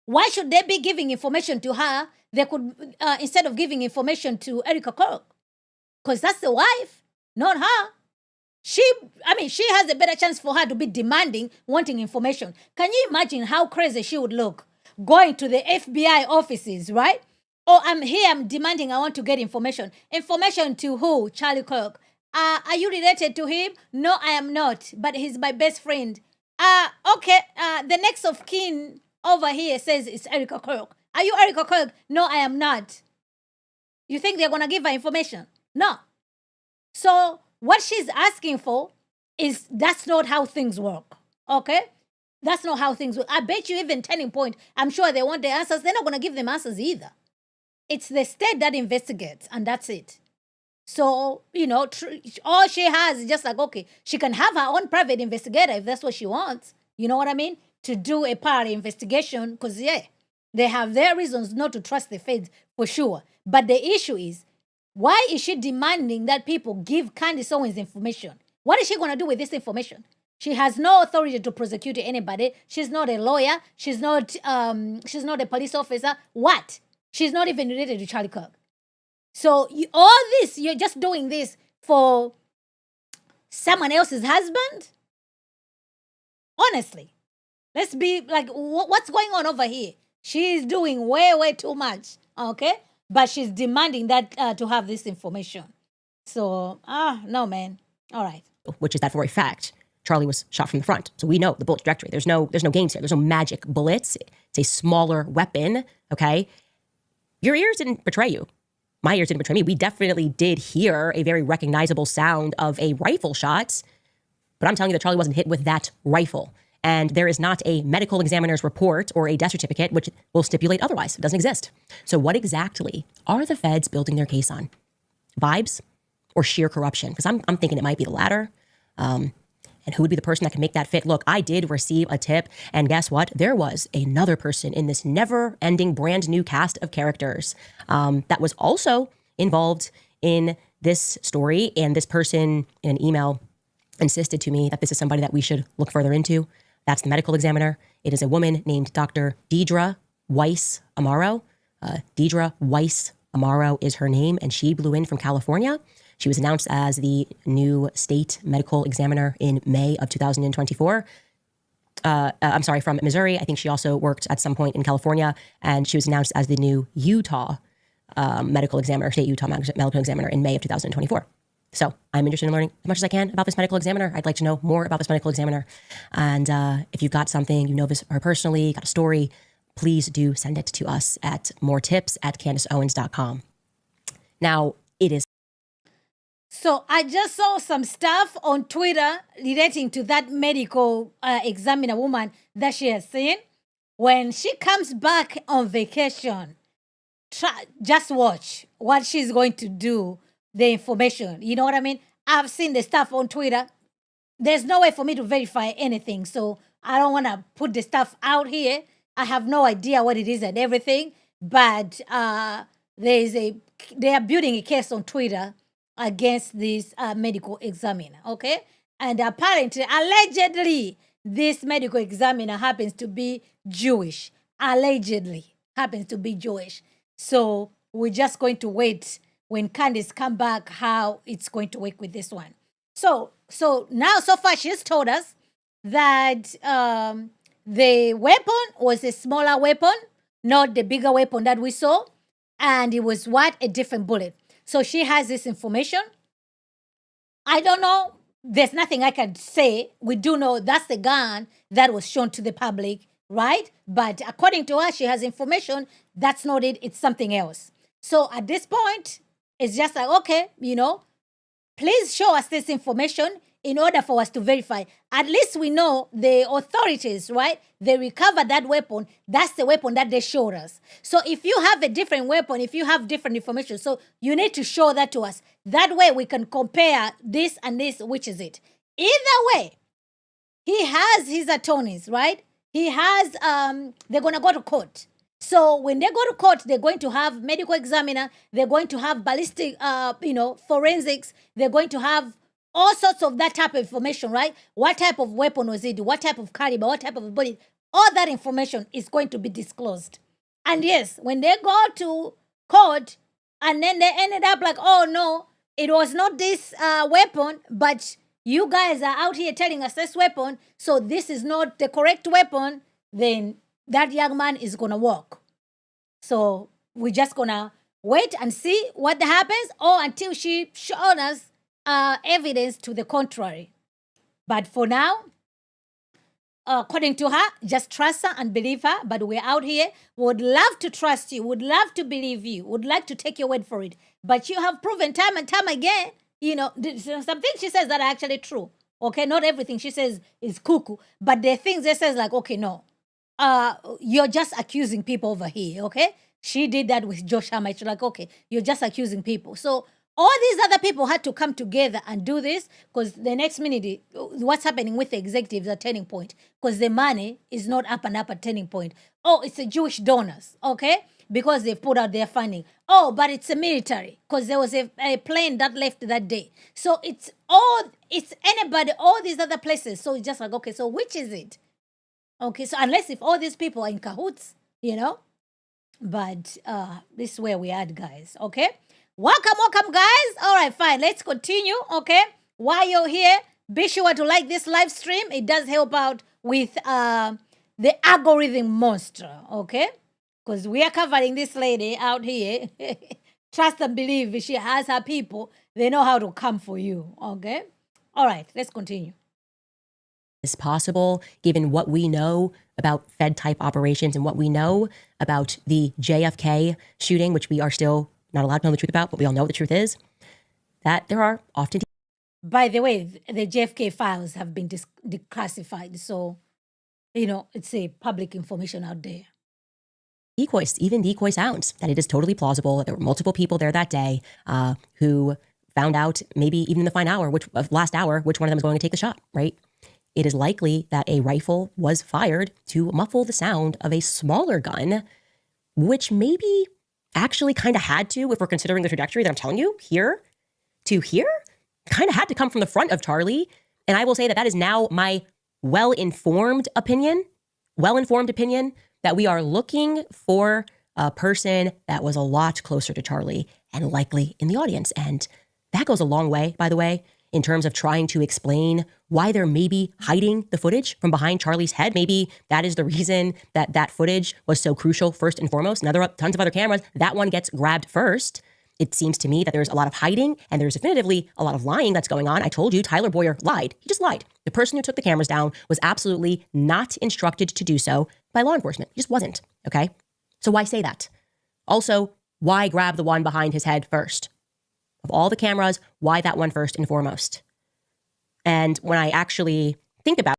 Why should they be giving information to her? They could, instead of giving information to Erika Kirk. Because that's the wife, not her. She has a better chance for her to be demanding, wanting information. Can you imagine how crazy she would look? going to the FBI offices, right? Oh, I'm demanding, I want to get information. Information to who? Charlie Kirk. Are you related to him? No, I am not, but he's my best friend. Okay, the next of kin over here says it's Erika Kirk. Are you Erika Kirk? No, I am not. You think they're going to give her information? No. So what she's asking for is that's not how things work, okay? That's not how things work. I bet you even Turning Point, I'm sure they want the answers. They're not going to give them answers either. It's the state that investigates, and that's it. So, all she has is just like, okay, she can have her own private investigator if that's what she wants. You know what I mean? To do a parallel investigation, because, they have their reasons not to trust the feds for sure. But the issue is, why is she demanding that people give Candace Owens information? What is she going to do with this information? She has no authority to prosecute anybody. She's not a lawyer. She's not a police officer. What? She's not even related to Charlie Kirk. So all this, you're just doing this for someone else's husband? Honestly, let's be like, what's going on over here? She's doing way, way too much, okay? But she's demanding that to have this information. So, no, man. All right. Which is that for a fact, Charlie was shot from the front. So we know the bullet trajectory. There's no games here. There's no magic bullets. It's a smaller weapon, okay? Your ears didn't betray you. My ears didn't betray me. We definitely did hear a very recognizable sound of a rifle shot, but I'm telling you that Charlie wasn't hit with that rifle. And there is not a medical examiner's report or a death certificate which will stipulate otherwise. It doesn't exist. So what exactly are the feds building their case on? Vibes or sheer corruption? Because I'm thinking it might be the latter. And who would be the person that can make that fit? Look, I did receive a tip, and guess what? There was another person in this never-ending brand new cast of characters that was also involved in this story, and this person in an email insisted to me that this is somebody that we should look further into. That's the medical examiner. It is a woman named Dr. Deidre Weiss Amaro. Deidre Weiss Amaro is her name, and she blew in from California. She was announced as the new state medical examiner in May of 2024. From Missouri. I think she also worked at some point in California, and she was announced as the new Utah medical examiner, state Utah medical examiner in May of 2024. So I'm interested in learning as much as I can about this medical examiner. I'd like to know more about this medical examiner. And if you've got something, you know her personally, got a story, please do send it to us at moretips@candaceowens.com. Now, it is. So I just saw some stuff on Twitter relating to that medical examiner woman that she has seen. When she comes back on vacation, just watch what she's going to do, the information. You know what I mean? I've seen the stuff on Twitter. There's no way for me to verify anything, so I don't want to put the stuff out here. I have no idea what it is and everything, but they are building a case on Twitter against this medical examiner, okay? And apparently, allegedly, this medical examiner happens to be Jewish. Allegedly happens to be Jewish. So we're just going to wait when Candace come back how it's going to work with this one. So now so far she's told us that the weapon was a smaller weapon, not the bigger weapon that we saw, and it was a different bullet. So she has this information. I don't know. There's nothing I can say. We do know that's the gun that was shown to the public, right? But according to her, she has information. That's not it. It's something else. So at this point, it's just like, okay, please show us this information in order for us to verify. At least we know the authorities, right? They recovered that weapon. That's the weapon that they showed us. So if you have a different weapon, if you have different information, so you need to show that to us. That way we can compare this and this, which is it. Either way, he has his attorneys, right? He has, they're going to go to court. So when they go to court, they're going to have medical examiner. They're going to have ballistic, forensics. They're going to have all sorts of that type of information, right? What type of weapon was it? What type of caliber? What type of bullet? All that information is going to be disclosed. And yes, when they go to court and then they ended up like, oh no, it was not this weapon, but you guys are out here telling us this weapon, so this is not the correct weapon, then that young man is going to walk. So we're just going to wait and see what happens, or until she shows us evidence to the contrary. But for now, according to her, just trust her and believe her. But we're out here, would love to trust you, would love to believe you, would like to take your word for it. But you have proven time and time again, some things she says that are actually true. Okay, not everything she says is cuckoo, but there are things that says like, okay, no, you're just accusing people over here, okay? She did that with Josh Hammer. It's like, okay, you're just accusing people. So all these other people had to come together and do this, because the next minute, what's happening with the executives at Turning Point, because the money is not up and up at Turning Point. Oh, it's the Jewish donors, okay? Because they've put out their funding. Oh, but it's a military, because there was a plane that left that day. So it's anybody, all these other places. So it's just like, okay, so which is it? Okay, so unless if all these people are in cahoots, But this is where we are, guys, okay? Welcome, guys. All right, fine. Let's continue, okay? While you're here, be sure to like this live stream. It does help out with the algorithm monster, okay? Because we are covering this lady out here. Trust and believe she has her people. They know how to come for you, okay? All right, let's continue. Is possible given what we know about Fed type operations and what we know about the JFK shooting, which we are still not allowed to know the truth about, but we all know what the truth is, that there are often... By the way, the JFK files have been declassified, so, it's a public information out there. Decoys, even decoy sounds, that it is totally plausible that there were multiple people there that day who found out, maybe even in the last hour, which one of them was going to take the shot, right? It is likely that a rifle was fired to muffle the sound of a smaller gun, which maybe actually kind of had to, if we're considering the trajectory that I'm telling you, here to here, kind of had to come from the front of Charlie. And I will say that is now my well-informed opinion that we are looking for a person that was a lot closer to Charlie and likely in the audience. And that goes a long way, by the way, in terms of trying to explain why they're maybe hiding the footage from behind Charlie's head. Maybe that is the reason that footage was so crucial first and foremost. Now, there are tons of other cameras. That one gets grabbed first. It seems to me that there's a lot of hiding and there's definitively a lot of lying that's going on. I told you, Tyler Boyer lied. He just lied. The person who took the cameras down was absolutely not instructed to do so by law enforcement. He just wasn't, okay? So why say that? Also, why grab the one behind his head first? Of all the cameras, why that one first and foremost? And when I actually think about...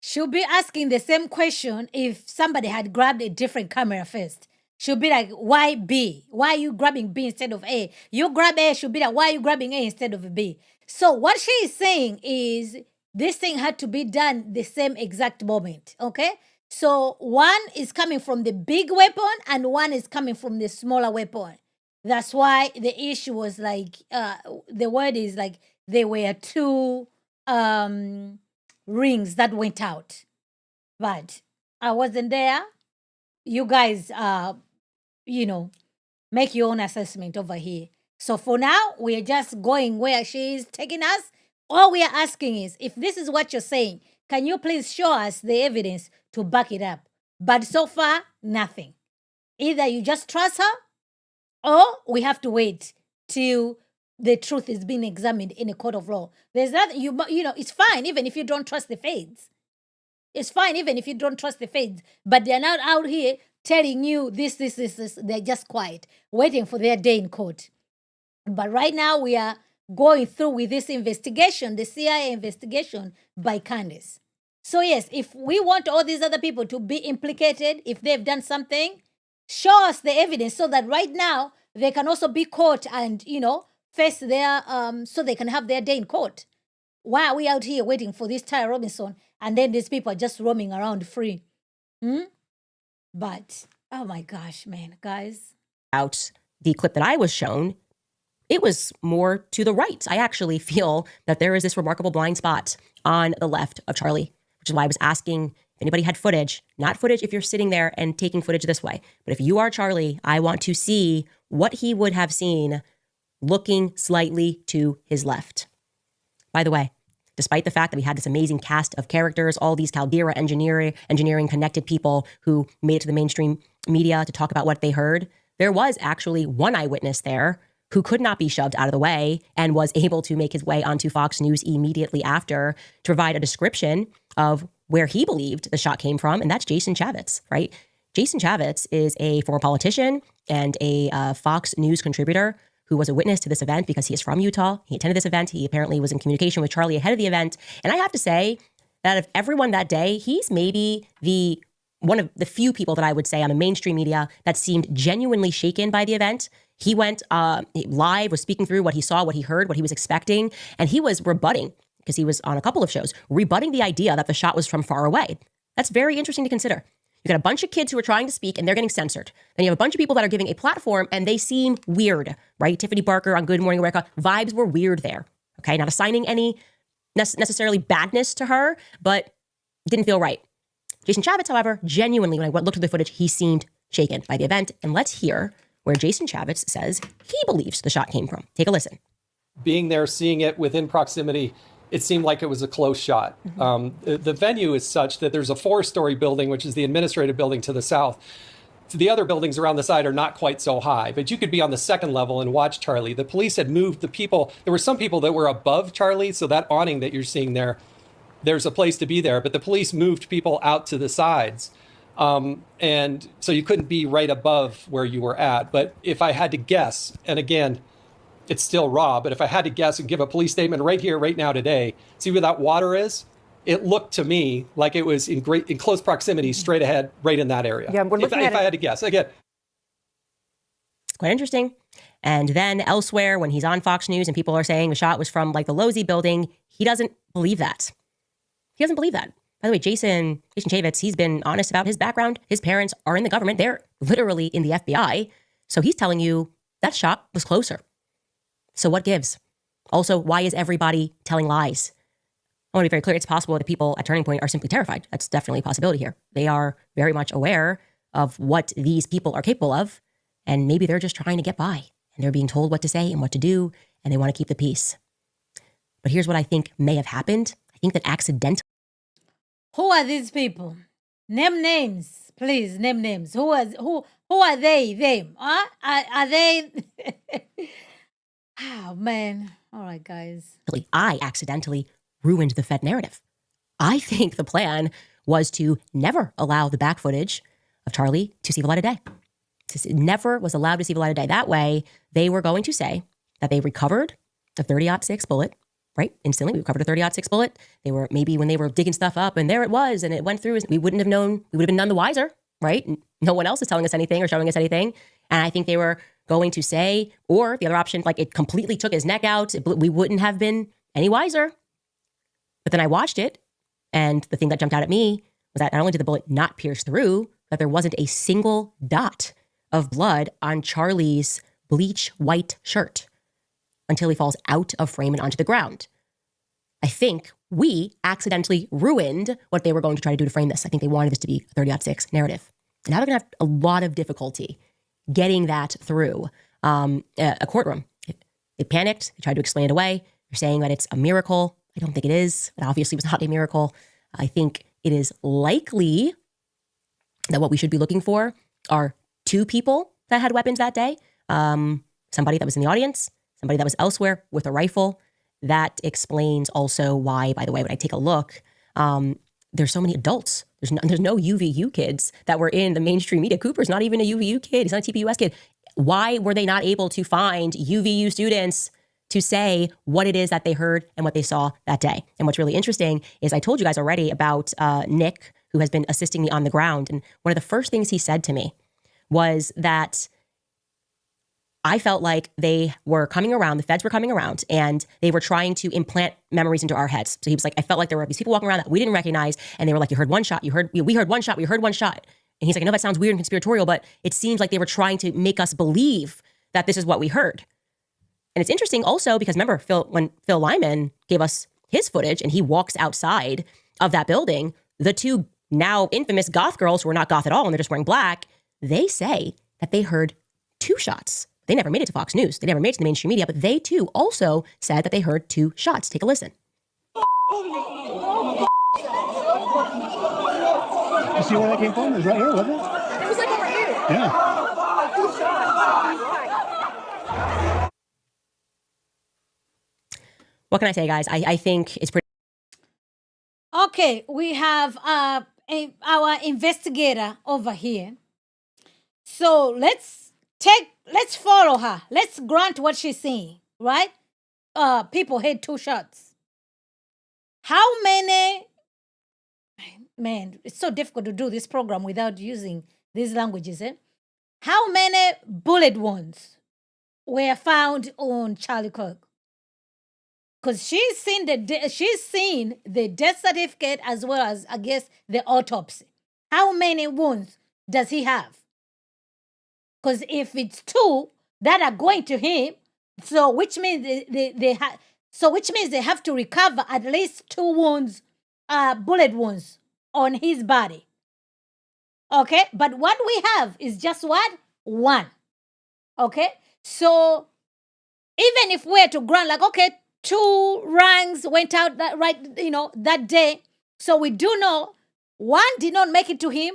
She'll be asking the same question if somebody had grabbed a different camera first. She'll be like, why B? Why are you grabbing B instead of A? You grab A, she'll be like, why are you grabbing A instead of B? So what she is saying is this thing had to be done the same exact moment, okay? So one is coming from the big weapon and one is coming from the smaller weapon. That's why the issue was like, the word is like, there were two rings that went out. But I wasn't there. You guys, make your own assessment over here. So for now, we are just going where she is taking us. All we are asking is, if this is what you're saying, can you please show us the evidence to back it up? But so far, nothing. Either you just trust her, or we have to wait till the truth is being examined in a court of law. There's nothing, it's fine even if you don't trust the feds. It's fine even if you don't trust the feds. But they're not out here telling you this. They're just quiet, waiting for their day in court. But right now we are going through with this investigation, the CIA investigation by Candace. So yes, if we want all these other people to be implicated, if they've done something, show us the evidence so that right now they can also be caught and, face their, so they can have their day in court. Why are we out here waiting for this Tyler Robinson and then these people are just roaming around free? But, oh my gosh, man, guys. Out the clip that I was shown, it was more to the right. I actually feel that there is this remarkable blind spot on the left of Charlie, which is why I was asking if anybody had footage, not footage if you're sitting there and taking footage this way, but if you are Charlie, I want to see what he would have seen looking slightly to his left. By the way, despite the fact that we had this amazing cast of characters, all these Caldera engineering connected people who made it to the mainstream media to talk about what they heard, there was actually one eyewitness there who could not be shoved out of the way and was able to make his way onto Fox News immediately after to provide a description of where he believed the shot came from, and that's Jason Chaffetz, right? Jason Chaffetz is a former politician and a Fox News contributor who was a witness to this event because he is from Utah. He attended this event. He apparently was in communication with Charlie ahead of the event. And I have to say that of everyone that day, he's maybe one of the few people that I would say on the mainstream media that seemed genuinely shaken by the event. He went live, was speaking through what he saw, what he heard, what he was expecting, and he was rebutting, because he was on a couple of shows, rebutting the idea that the shot was from far away. That's very interesting to consider. You got a bunch of kids who are trying to speak and they're getting censored. Then you have a bunch of people that are giving a platform and they seem weird, right? Tiffany Barker on Good Morning America, vibes were weird there, okay? Not assigning any necessarily badness to her, but didn't feel right. Jason Chaffetz, however, genuinely, when I looked at the footage, he seemed shaken by the event. And let's hear where Jason Chaffetz says he believes the shot came from. Take a listen. Being there, seeing it within proximity, it seemed like it was a close shot. The venue is such that there's a 4-story building, which is the administrative building to the south. The other buildings around the side are not quite so high, but you could be on the second level and watch Charlie. The police had moved the people. There were some people that were above Charlie, so that awning that you're seeing there, there's a place to be there, but the police moved people out to the sides. And so you couldn't be right above where you were at. But if I had to guess, and again, it's still raw, but if I had to guess and give a police statement right here, right now, today, see where that water is? It looked to me like it was in close proximity, straight ahead, right in that area. Yeah, we're looking if I had to guess. Again, it's quite interesting. And then elsewhere, when he's on Fox News and people are saying the shot was from like the Losey building, he doesn't believe that. He doesn't believe that. By the way, Jason Chaffetz, he's been honest about his background. His parents are in the government. They're literally in the FBI. So he's telling you that shot was closer. So what gives? Also, why is everybody telling lies? I want to be very clear. It's possible that people at Turning Point are simply terrified. That's definitely a possibility here. They are very much aware of what these people are capable of. And maybe they're just trying to get by. And they're being told what to say and what to do. And they want to keep the peace. But here's what I think may have happened. I think that accidentally. Who are these people? Name names, please. Name names. Who are they? Them? Huh? Are they? Oh man! All right, guys. I accidentally ruined the Fed narrative. I think the plan was to never allow the back footage of Charlie to see the light of day. It never was allowed to see the light of day. That way, they were going to say that they recovered the 30-06 bullet. Right? Instantly, we recovered a 30-06 bullet. They were maybe when they were digging stuff up and there it was and it went through, we wouldn't have known, we would have been none the wiser, right? No one else is telling us anything or showing us anything. And I think they were going to say, or the other option, like it completely took his neck out. We wouldn't have been any wiser. But then I watched it. And the thing that jumped out at me was that not only did the bullet not pierce through, but there wasn't a single dot of blood on Charlie's bleach white shirt until he falls out of frame and onto the ground. I think we accidentally ruined what they were going to try to do to frame this. I think they wanted this to be a 30-06 narrative. And now they're going to have a lot of difficulty getting that through a courtroom. They panicked. They tried to explain it away. They're saying that it's a miracle. I don't think it is. It obviously was not a miracle. I think it is likely that what we should be looking for are 2 people that had weapons that day. Somebody that was in the audience, somebody that was elsewhere with a rifle. That explains also why, by the way, when I take a look, there's so many adults. There's no UVU kids that were in the mainstream media. Cooper's not even a UVU kid. He's not a TPUS kid. Why were they not able to find UVU students to say what it is that they heard and what they saw that day? And what's really interesting is I told you guys already about Nick, who has been assisting me on the ground. And one of the first things he said to me was that I felt like they were coming around, the feds were coming around, and they were trying to implant memories into our heads. So he was like, I felt like there were these people walking around that we didn't recognize, and they were like, you heard one shot, we heard one shot, we heard one shot. And he's like, I know that sounds weird and conspiratorial, but it seems like they were trying to make us believe that this is what we heard. And it's interesting also because remember, when Phil Lyman gave us his footage and he walks outside of that building, the 2 now infamous goth girls who are not goth at all and they're just wearing black, they say that they heard 2 shots. They never made it to Fox News. They never made it to the mainstream media, but they too also said that they heard 2 shots. Take a listen. You see where that came from? It was right here, wasn't it? It was like over here. Yeah. What can I say, guys? I think it's pretty. Okay, we have our investigator over here. So let's follow her. Let's grant what she's saying, right? People had 2 shots. How many? Man, it's so difficult to do this program without using these languages. How many bullet wounds were found on Charlie Kirk? Because she's seen the death certificate as well as, I guess, the autopsy. How many wounds does he have? Because if it's 2 that are going to him, so which means they have to recover at least 2 wounds, bullet wounds on his body. Okay, but what we have is just what? 1. Okay, so even if we're to grant, like, okay, 2 ranks went out that day. So we do know 1 did not make it to him,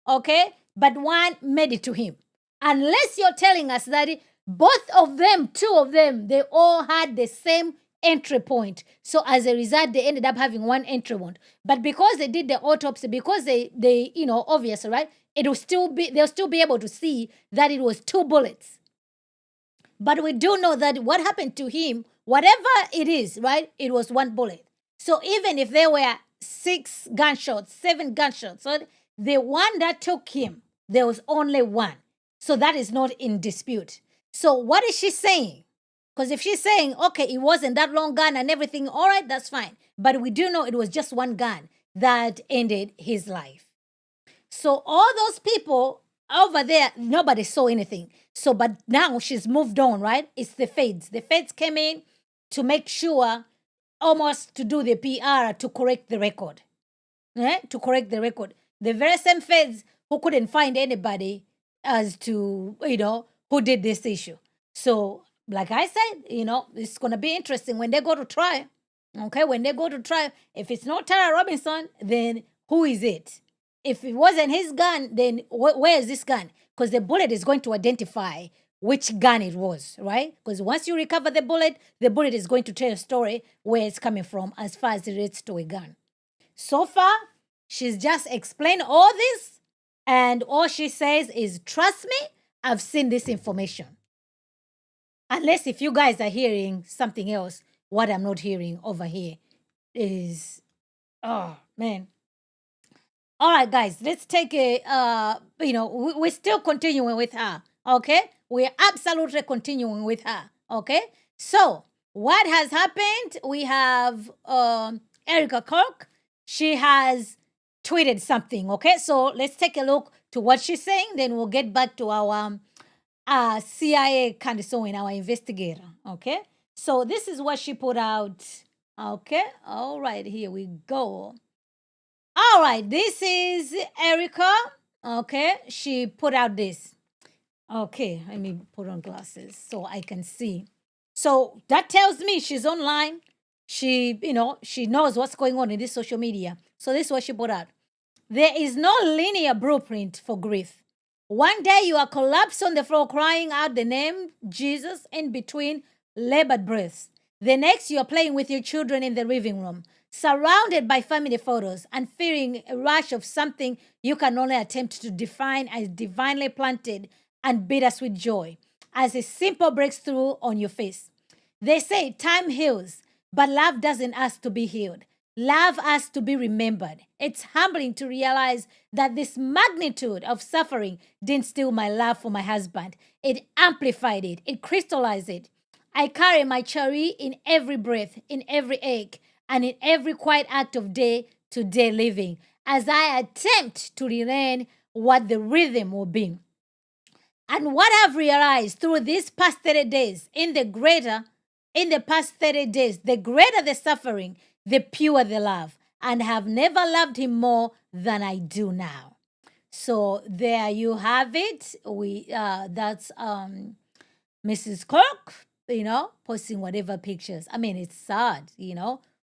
okay, but 1 made it to him. Unless you're telling us that both of them, 2 of them, they all had the same entry point. So as a result, they ended up having 1 entry wound. But because they did the autopsy, because they obviously, right, they'll still be able to see that it was 2 bullets. But we do know that what happened to him, whatever it is, right, it was 1 bullet. So even if there were 6 gunshots, 7 gunshots, so the one that took him, there was only 1. So that is not in dispute. So what is she saying? Because if she's saying, okay, it wasn't that long gun and everything, all right, that's fine. But we do know it was just 1 gun that ended his life. So all those people over there, nobody saw anything. So, but now she's moved on, right? It's the feds. The feds came in to make sure, almost to do the PR to correct the record. To correct the record. The very same feds who couldn't find anybody as to, who did this issue. So, like I said, it's going to be interesting when they go to trial. Okay, when they go to trial, if it's not Tara Robinson, then who is it? If it wasn't his gun, then where is this gun? Because the bullet is going to identify which gun it was, right? Because once you recover the bullet is going to tell a story where it's coming from as far as it relates to a gun. So far, she's just explained all this, and all she says is, trust me, I've seen this information. Unless if you guys are hearing something else, what I'm not hearing over here is, oh, man. All right, guys, let's take we're still continuing with her, okay? We're absolutely continuing with her, okay? So, what has happened? We have Erika Kirk. She has tweeted something, okay? So, let's take a look to what she's saying. Then we'll get back to our CIA Candace Owens, our investigator, okay? So, this is what she put out, okay? All right, here we go. All right, this is Erika. Okay, she put out this. Okay, let me put on glasses so I can see. So that tells me she's online. She knows what's going on in this social media. So this is what she put out. There is no linear blueprint for grief. One day you are collapsed on the floor crying out the name Jesus in between labored breaths. The next you are playing with your children in the living room, surrounded by family photos and feeling a rush of something you can only attempt to define as divinely planted and bittersweet joy, as a simple breaks through on your face. They say time heals, but love doesn't ask to be healed. Love asks to be remembered. It's humbling to realize that this magnitude of suffering didn't steal my love for my husband. It amplified it. It crystallized it. I carry my Charlie in every breath, in every ache, and in every quiet act of day-to-day living, as I attempt to relearn what the rhythm will be. And what I've realized through these past 30 days, in the past 30 days, the greater the suffering, the purer the love, and have never loved him more than I do now. So there you have it. That's Mrs. Kirk, posting whatever pictures. I mean, it's sad,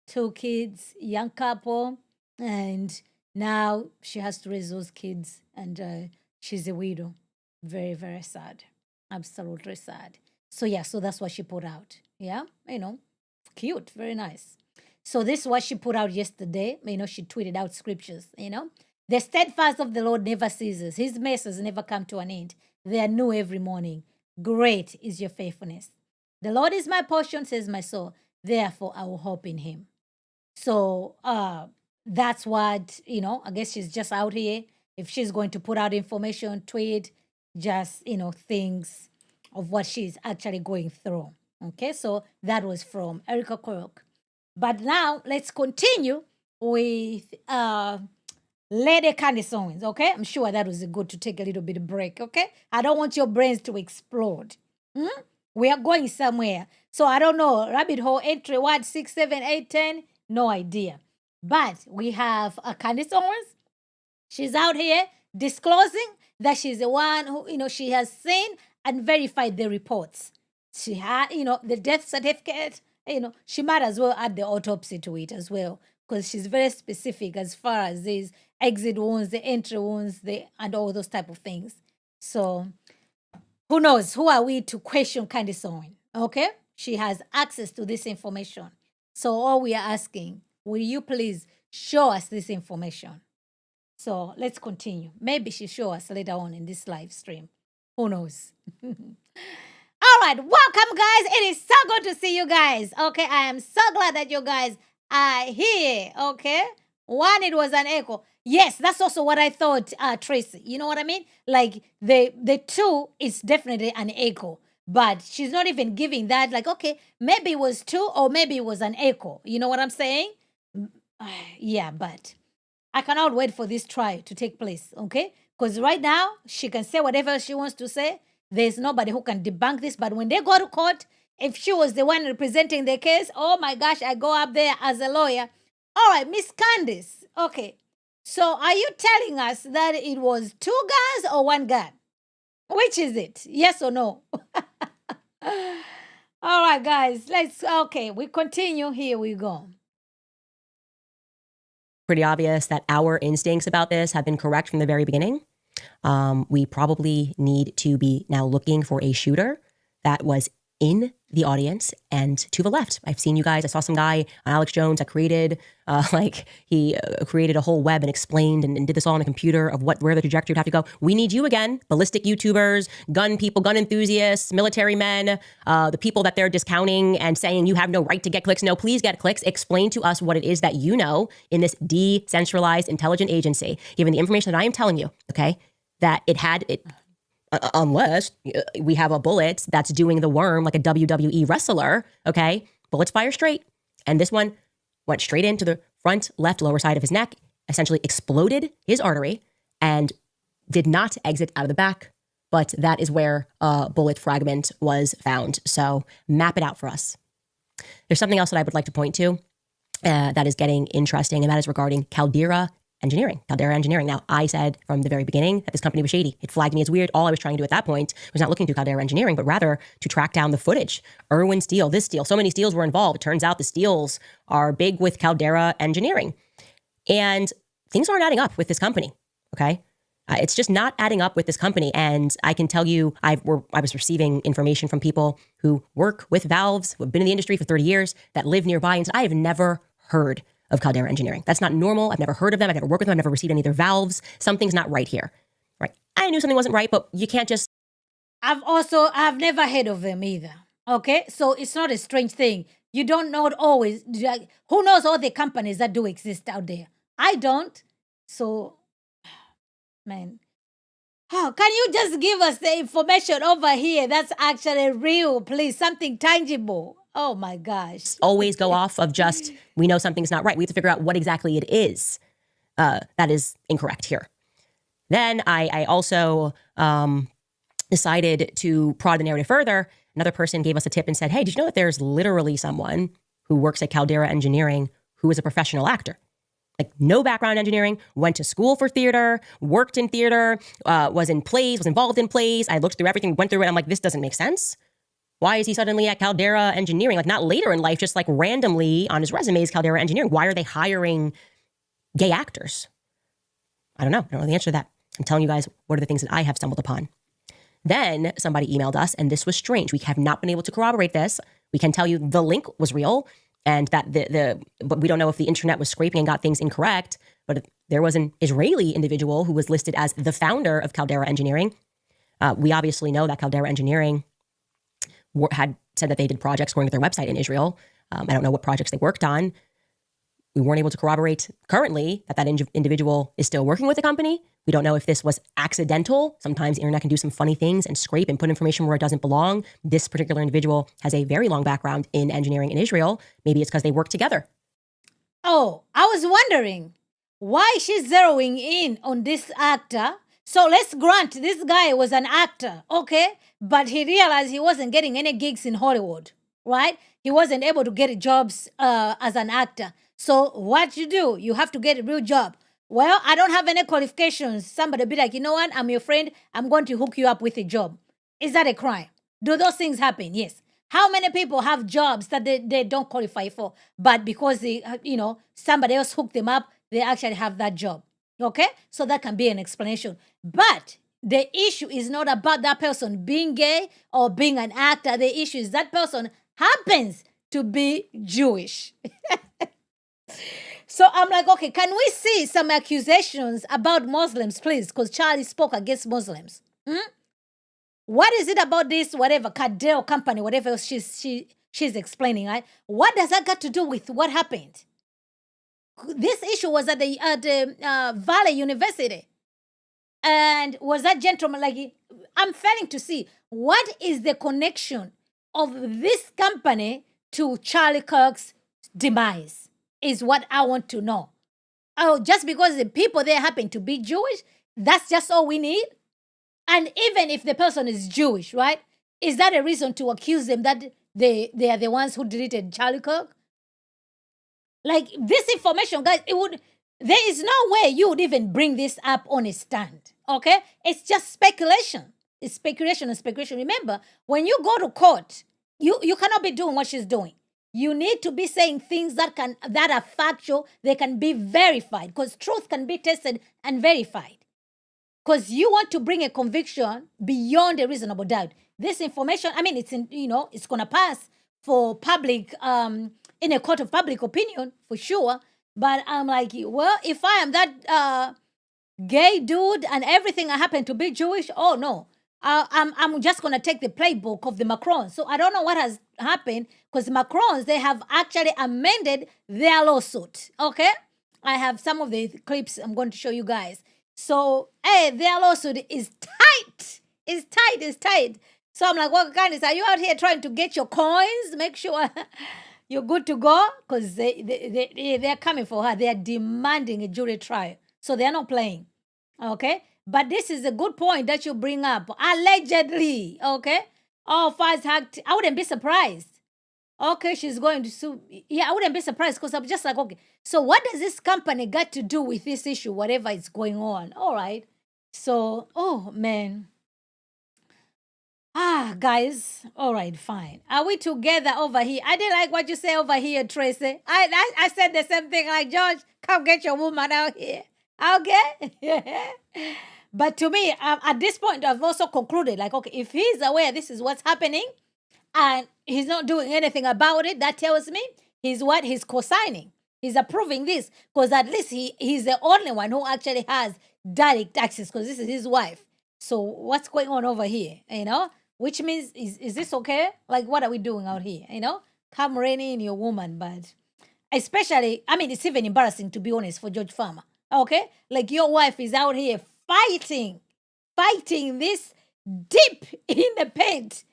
2 kids, young couple, and now she has to raise those kids, and she's a widow. Very, very sad. Absolutely sad. So yeah, so that's what she put out. Yeah, cute, very nice. So this is what she put out yesterday. She tweeted out scriptures. The steadfast of the Lord never ceases. His mercies never come to an end. They are new every morning. Great is your faithfulness. The Lord is my portion, says my soul. Therefore, I will hope in him. So that's what, I guess she's just out here. If she's going to put out information, tweet, just, things of what she's actually going through. Okay, so that was from Erika Kirk. But now let's continue with Lady Candace Owens, okay? I'm sure that was good to take a little bit of break, okay? I don't want your brains to explode. We are going somewhere. So I don't know, rabbit hole entry, 1, 6, 7, 8, 10, no idea. But we have Candace Owens. She's out here disclosing that she's the one who, she has seen and verified the reports. She had, the death certificate, she might as well add the autopsy to it as well, because she's very specific as far as these exit wounds, the entry wounds, and all those type of things. So who knows? Who are we to question Candace Owens? Okay? She has access to this information. So all we are asking, will you please show us this information? So let's continue. Maybe she'll show us later on in this live stream. Who knows? All right, welcome, guys. It is so good to see you guys. Okay, I am so glad that you guys are here. Okay, one, it was an echo. Yes, that's also what I thought, Tracy. You know what I mean? Like the 2 is definitely an echo, but she's not even giving that. Like, okay, maybe it was 2 or maybe it was an echo. You know what I'm saying? Yeah, but I cannot wait for this trial to take place. Okay, because right now she can say whatever she wants to say. There's nobody who can debunk this. But when they go to court, if she was the one representing the case, oh my gosh, I go up there as a lawyer. All right, Miss Candace. Okay. So are you telling us that it was 2 guns or 1 gun? Which is it? Yes or no? All right, guys. We continue. Here we go. Pretty obvious that our instincts about this have been correct from the very beginning. We probably need to be now looking for a shooter that was in the audience and to the left. I've seen you guys. I saw some guy, Alex Jones, that created, he created a whole web and explained and did this all on a computer of where the trajectory would have to go. We need you again, ballistic YouTubers, gun people, gun enthusiasts, military men, the people that they're discounting and saying you have no right to get clicks. No, please get clicks. Explain to us what it is that you know in this decentralized intelligent agency, given the information that I am telling you, okay, that unless we have a bullet that's doing the worm like a WWE wrestler, okay? Bullets fire straight. And this one went straight into the front left lower side of his neck, essentially exploded his artery and did not exit out of the back. But that is where a bullet fragment was found. So map it out for us. There's something else that I would like to point to that is getting interesting, and that is regarding Caldera Engineering. Now, I said from the very beginning that this company was shady. It flagged me as weird. All I was trying to do at that point was not looking to Caldera Engineering, but rather to track down the footage. Irwin Steel, this steel, so many steels were involved. It turns out the steels are big with Caldera Engineering. And things aren't adding up with this company, okay? It's just not adding up with this company. And I can tell you, I was receiving information from people who work with valves, who have been in the industry for 30 years, that live nearby, and said, I have never heard of Caldera Engineering. That's not normal. I've never heard of them. I've never worked with them. I've never received any of their valves. Something's not right here, right? I knew something wasn't right, but you can't just... I've never heard of them either, okay? So it's not a strange thing. You don't know always. Who knows all the companies that do exist out there? I don't. So, man. Oh, can you just give us the information over here that's actually real, please? Something tangible. Oh, my gosh. Always go off of just, we know something's not right. We have to figure out what exactly it is that is incorrect here. Then I also decided to prod the narrative further. Another person gave us a tip and said, hey, did you know that there's literally someone who works at Caldera Engineering who is a professional actor? Like, no background in engineering, went to school for theater, worked in theater, was in plays, was involved in plays. I looked through everything, went through it. I'm like, this doesn't make sense. Why is he suddenly at Caldera Engineering? Like, not later in life, just like randomly on his resume is Caldera Engineering. Why are they hiring gay actors? I don't know. I don't know the answer to that. I'm telling you guys what are the things that I have stumbled upon. Then somebody emailed us, and this was strange. We have not been able to corroborate this. We can tell you the link was real, and that but we don't know if the internet was scraping and got things incorrect. But there was an Israeli individual who was listed as the founder of Caldera Engineering. We obviously know that Caldera Engineering had said that they did projects according to their website in Israel. I don't know what projects they worked on. We weren't able to corroborate currently that individual is still working with the company. We don't know if this was accidental. Sometimes the internet can do some funny things and scrape and put information where it doesn't belong. This particular individual has a very long background in engineering in Israel. Maybe it's because they work together. Oh, I was wondering why she's zeroing in on this actor. So let's grant this guy was an actor, okay? But he realized he wasn't getting any gigs in Hollywood, right? He wasn't able to get jobs as an actor. So what you do? You have to get a real job. Well, I don't have any qualifications. Somebody be like, you know what? I'm your friend. I'm going to hook you up with a job. Is that a crime? Do those things happen? Yes. How many people have jobs that they don't qualify for, but because somebody else hooked them up, they actually have that job? Okay? So that can be an explanation. But the issue is not about that person being gay or being an actor. The issue is that person happens to be Jewish. So I'm like, okay, can we see some accusations about Muslims, please? Because Charlie spoke against Muslims. What is it about this, whatever, Cadell company, whatever else she's explaining, right? What does that got to do with what happened? This issue was at the Valley University. And was that gentleman, like, I'm failing to see what is the connection of this company to Charlie Kirk's demise is what I want to know. Oh, just because the people there happen to be Jewish, that's just all we need? And even if the person is Jewish, right? Is that a reason to accuse them that they are the ones who deleted Charlie Kirk? Like, this information, guys, there is no way you would even bring this up on a stand, okay? It's just speculation. It's speculation and speculation. Remember, when you go to court, you cannot be doing what she's doing. You need to be saying things that are factual, they can be verified, because truth can be tested and verified. Because you want to bring a conviction beyond a reasonable doubt. This information, I mean, it's going to pass for public, in a court of public opinion, for sure. But I'm like, well, if I am that gay dude and everything I happen to be Jewish, oh no. I'm just going to take the playbook of the Macrons. So I don't know what has happened, because Macrons, they have actually amended their lawsuit, okay? I have some of the clips I'm going to show you guys. So, their lawsuit is tight. It's tight. So I'm like, well, Candace, are you out here trying to get your coins? Make sure you're good to go? Because they're coming for her. They are demanding a jury trial. So they're not playing, okay? But this is a good point that you bring up. Allegedly, okay? Oh, Faz hacked. I wouldn't be surprised. Okay, she's going to sue. Yeah, I wouldn't be surprised, because I'm just like, okay, so what does this company got to do with this issue, whatever is going on? All right. So, oh, man. Guys. All right, fine. Are we together over here? I didn't like what you say over here, Tracy. I said the same thing, like, George, come get your woman out here. Okay? But to me, at this point, I've also concluded, like, okay, if he's aware this is what's happening and he's not doing anything about it, that tells me he's co-signing. He's approving this, because at least he's the only one who actually has direct access, because this is his wife. So what's going on over here, Which means, is this okay? Like, what are we doing out here, Come rein in your woman, but especially, I mean, it's even embarrassing, to be honest, for George Farmer. Okay? Like, your wife is out here fighting this deep in the paint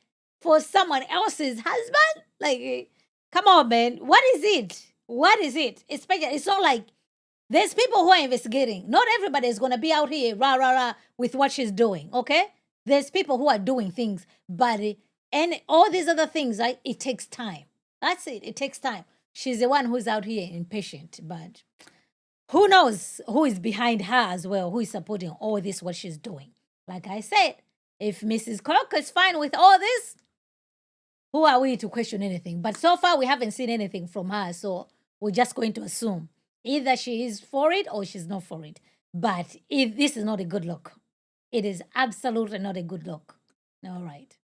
for someone else's husband. Like, come on, man. What is it? Especially, it's not like there's people who are investigating. Not everybody is going to be out here rah with what she's doing, okay? There's people who are doing things, but and all these other things, right? It takes time. That's it. It takes time. She's the one who's out here impatient, but who knows who is behind her as well, who is supporting all this, what she's doing. Like I said, if Mrs. Kirk is fine with all this, who are we to question anything? But so far, we haven't seen anything from her. So we're just going to assume either she is for it or she's not for it. But this is not a good look. It is absolutely not a good look. All right.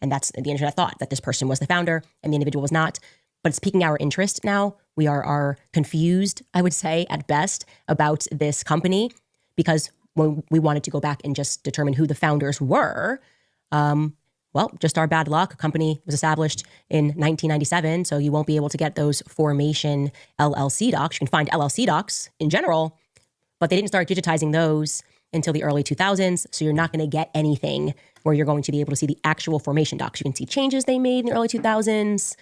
And that's the internet thought that this person was the founder and the individual was not. But it's piquing our interest now. We are confused, I would say, at best, about this company because when we wanted to go back and just determine who the founders were, well, just our bad luck. A company was established in 1997, so you won't be able to get those formation LLC docs. You can find LLC docs in general, but they didn't start digitizing those until the early 2000s, so you're not going to get anything where you're going to be able to see the actual formation docs. You can see changes they made in the early 2000s.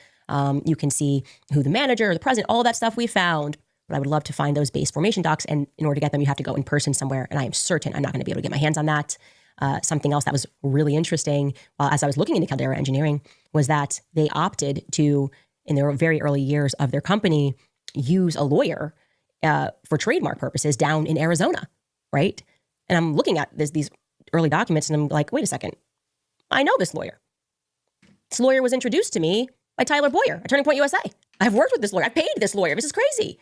You can see who the manager or the president, all of that stuff we found. But I would love to find those base formation docs, and in order to get them, you have to go in person somewhere, and I am certain I'm not going to be able to get my hands on that. Something else that was really interesting as I was looking into Caldera Engineering was that they opted to, in their very early years of their company, use a lawyer for trademark purposes down in Arizona, right? And I'm looking at these early documents and I'm like, wait a second, I know this lawyer. This lawyer was introduced to me by Tyler Boyer at Turning Point USA. I've worked with this lawyer. I paid this lawyer. This is crazy.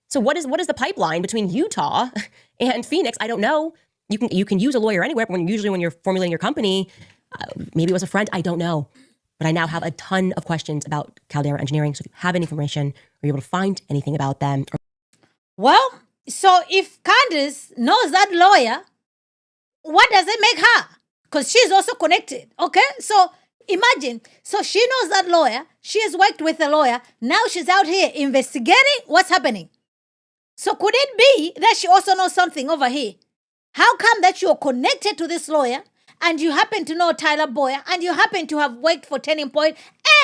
So what is the pipeline between Utah and Phoenix? I don't know. You can use a lawyer anywhere, but when you're formulating your company, maybe it was a friend, I don't know. But I now have a ton of questions about Caldera Engineering. So if you have any information or you're able to find anything about them. Well, so if Candace knows that lawyer, what does it make her? Because she's also connected, okay? So imagine, so she knows that lawyer. She has worked with a lawyer. Now she's out here investigating what's happening. So could it be that she also knows something over here? How come that you're connected to this lawyer and you happen to know Tyler Boyer and you happen to have worked for Turning Point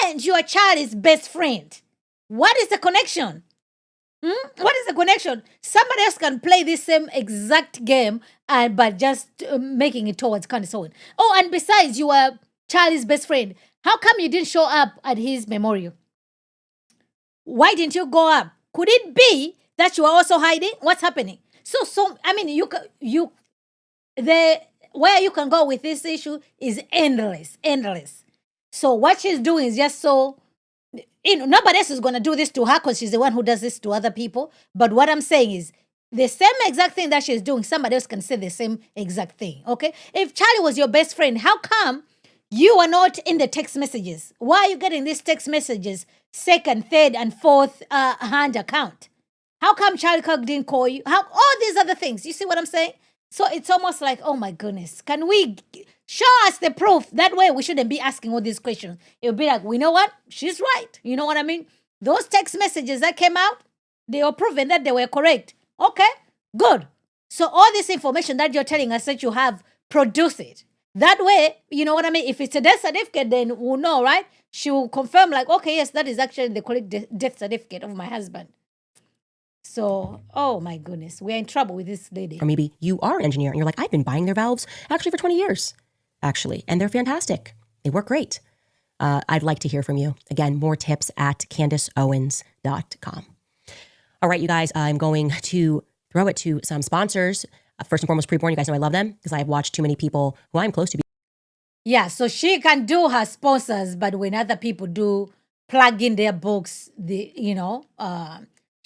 and you are Charlie's best friend? What is the connection? What is the connection? Somebody else can play this same exact game, but just making it towards Candace Owens. Oh, and besides, you are Charlie's best friend. How come you didn't show up at his memorial? Why didn't you go up? Could it be that you are also hiding? What's happening? So I mean, where you can go with this issue is endless. So what she's doing is just so, nobody else is going to do this to her because she's the one who does this to other people. But what I'm saying is the same exact thing that she's doing, somebody else can say the same exact thing, okay? If Charlie was your best friend, how come you are not in the text messages? Why are you getting these text messages, second, third, and fourth hand account? How come Charlie Kirk didn't call you? How all these other things? You see what I'm saying? So it's almost like, oh my goodness, can we show us the proof? That way we shouldn't be asking all these questions. It would be like, we know what? She's right. You know what I mean? Those text messages that came out, they were proven that they were correct. Okay, good. So all this information that you're telling us that you have, produce it. That way, you know what I mean? If it's a death certificate, then we'll know, right? She will confirm like, okay, yes, that is actually the correct death certificate of my husband. So, oh my goodness, we're in trouble with this lady. Or maybe you are an engineer and you're like, I've been buying their valves actually for 20 years, actually. And they're fantastic. They work great. I'd like to hear from you. Again, more tips at CandaceOwens.com. All right, you guys, I'm going to throw it to some sponsors. First and foremost, Preborn. You guys know I love them because I've watched too many people who I'm close to. Yeah, so she can do her sponsors, but when other people do plug in their books,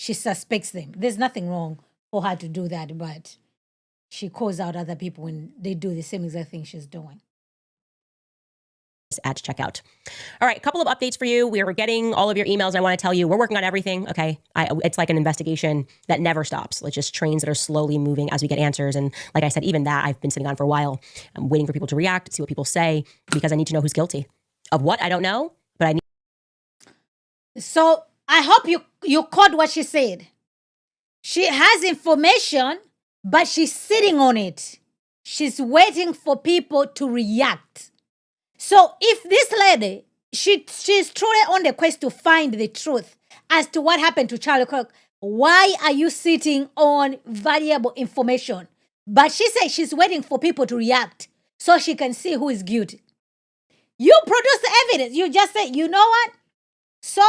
she suspects them. There's nothing wrong for her to do that, but she calls out other people when they do the same exact thing she's doing. At checkout. All right, a couple of updates for you. We are getting all of your emails. I want to tell you, we're working on everything, okay? It's like an investigation that never stops. It's just trains that are slowly moving as we get answers. And like I said, even that I've been sitting on for a while. I'm waiting for people to react, see what people say, because I need to know who's guilty. Of what? I don't know, but I need. So I hope you caught what she said. She has information, but she's sitting on it. She's waiting for people to react. So if this lady, she's truly on the quest to find the truth as to what happened to Charlie Kirk, why are you sitting on valuable information? But she says she's waiting for people to react so she can see who is guilty. You produce the evidence. You just say, you know what? So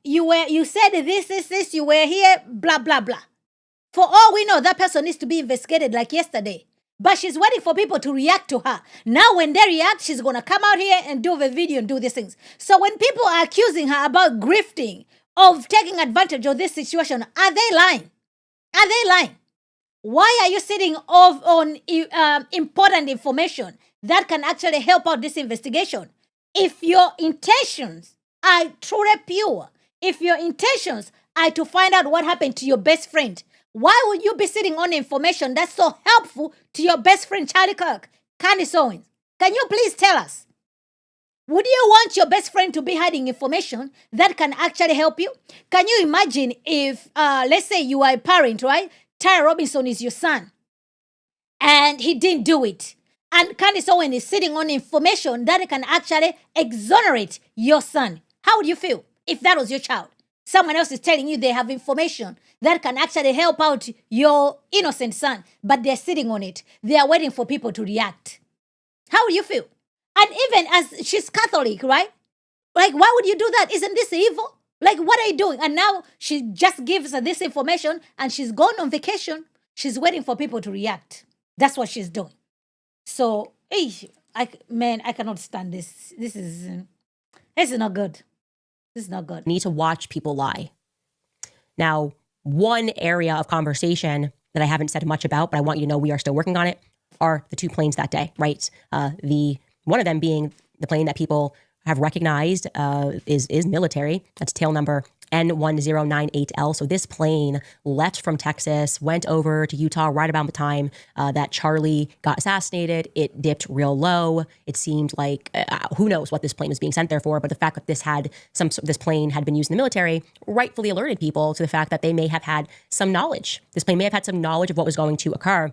you said this, you were here, blah, blah, blah. For all we know, that person needs to be investigated like yesterday. but she's waiting for people to react to her. Now, when they react, she's going to come out here and do the video and do these things. So when people are accusing her about grifting, of taking advantage of this situation, are they lying? Are they lying? Why are you sitting off on important information that can actually help out this investigation? If your intentions are truly pure, if your intentions are to find out what happened to your best friend, why would you be sitting on information that's so helpful to your best friend, Charlie Kirk, Candace Owens? Can you please tell us? Would you want your best friend to be hiding information that can actually help you? Can you imagine if, let's say you are a parent, right? Tyra Robinson is your son, and he didn't do it. And Candace Owens is sitting on information that can actually exonerate your son. How would you feel if that was your child? Someone else is telling you they have information that can actually help out your innocent son, but they're sitting on it. They are waiting for people to react. How would you feel? And even as she's Catholic, right? Like, why would you do that? Isn't this evil? Like, what are you doing? And now she just gives her this information and she's gone on vacation. She's waiting for people to react. That's what she's doing. So, I cannot stand this. This is not good. This is not good. Need to watch people lie. Now, one area of conversation that I haven't said much about, but I want you to know we are still working on it, are the two planes that day, right? One of them being the plane that people have recognized is military. That's tail number N1098L. So this plane left from Texas, went over to Utah right about the time that Charlie got assassinated. It dipped real low. It seemed like, who knows what this plane was being sent there for, but the fact that this plane had been used in the military rightfully alerted people to the fact that they may have had some knowledge. This plane may have had some knowledge of what was going to occur.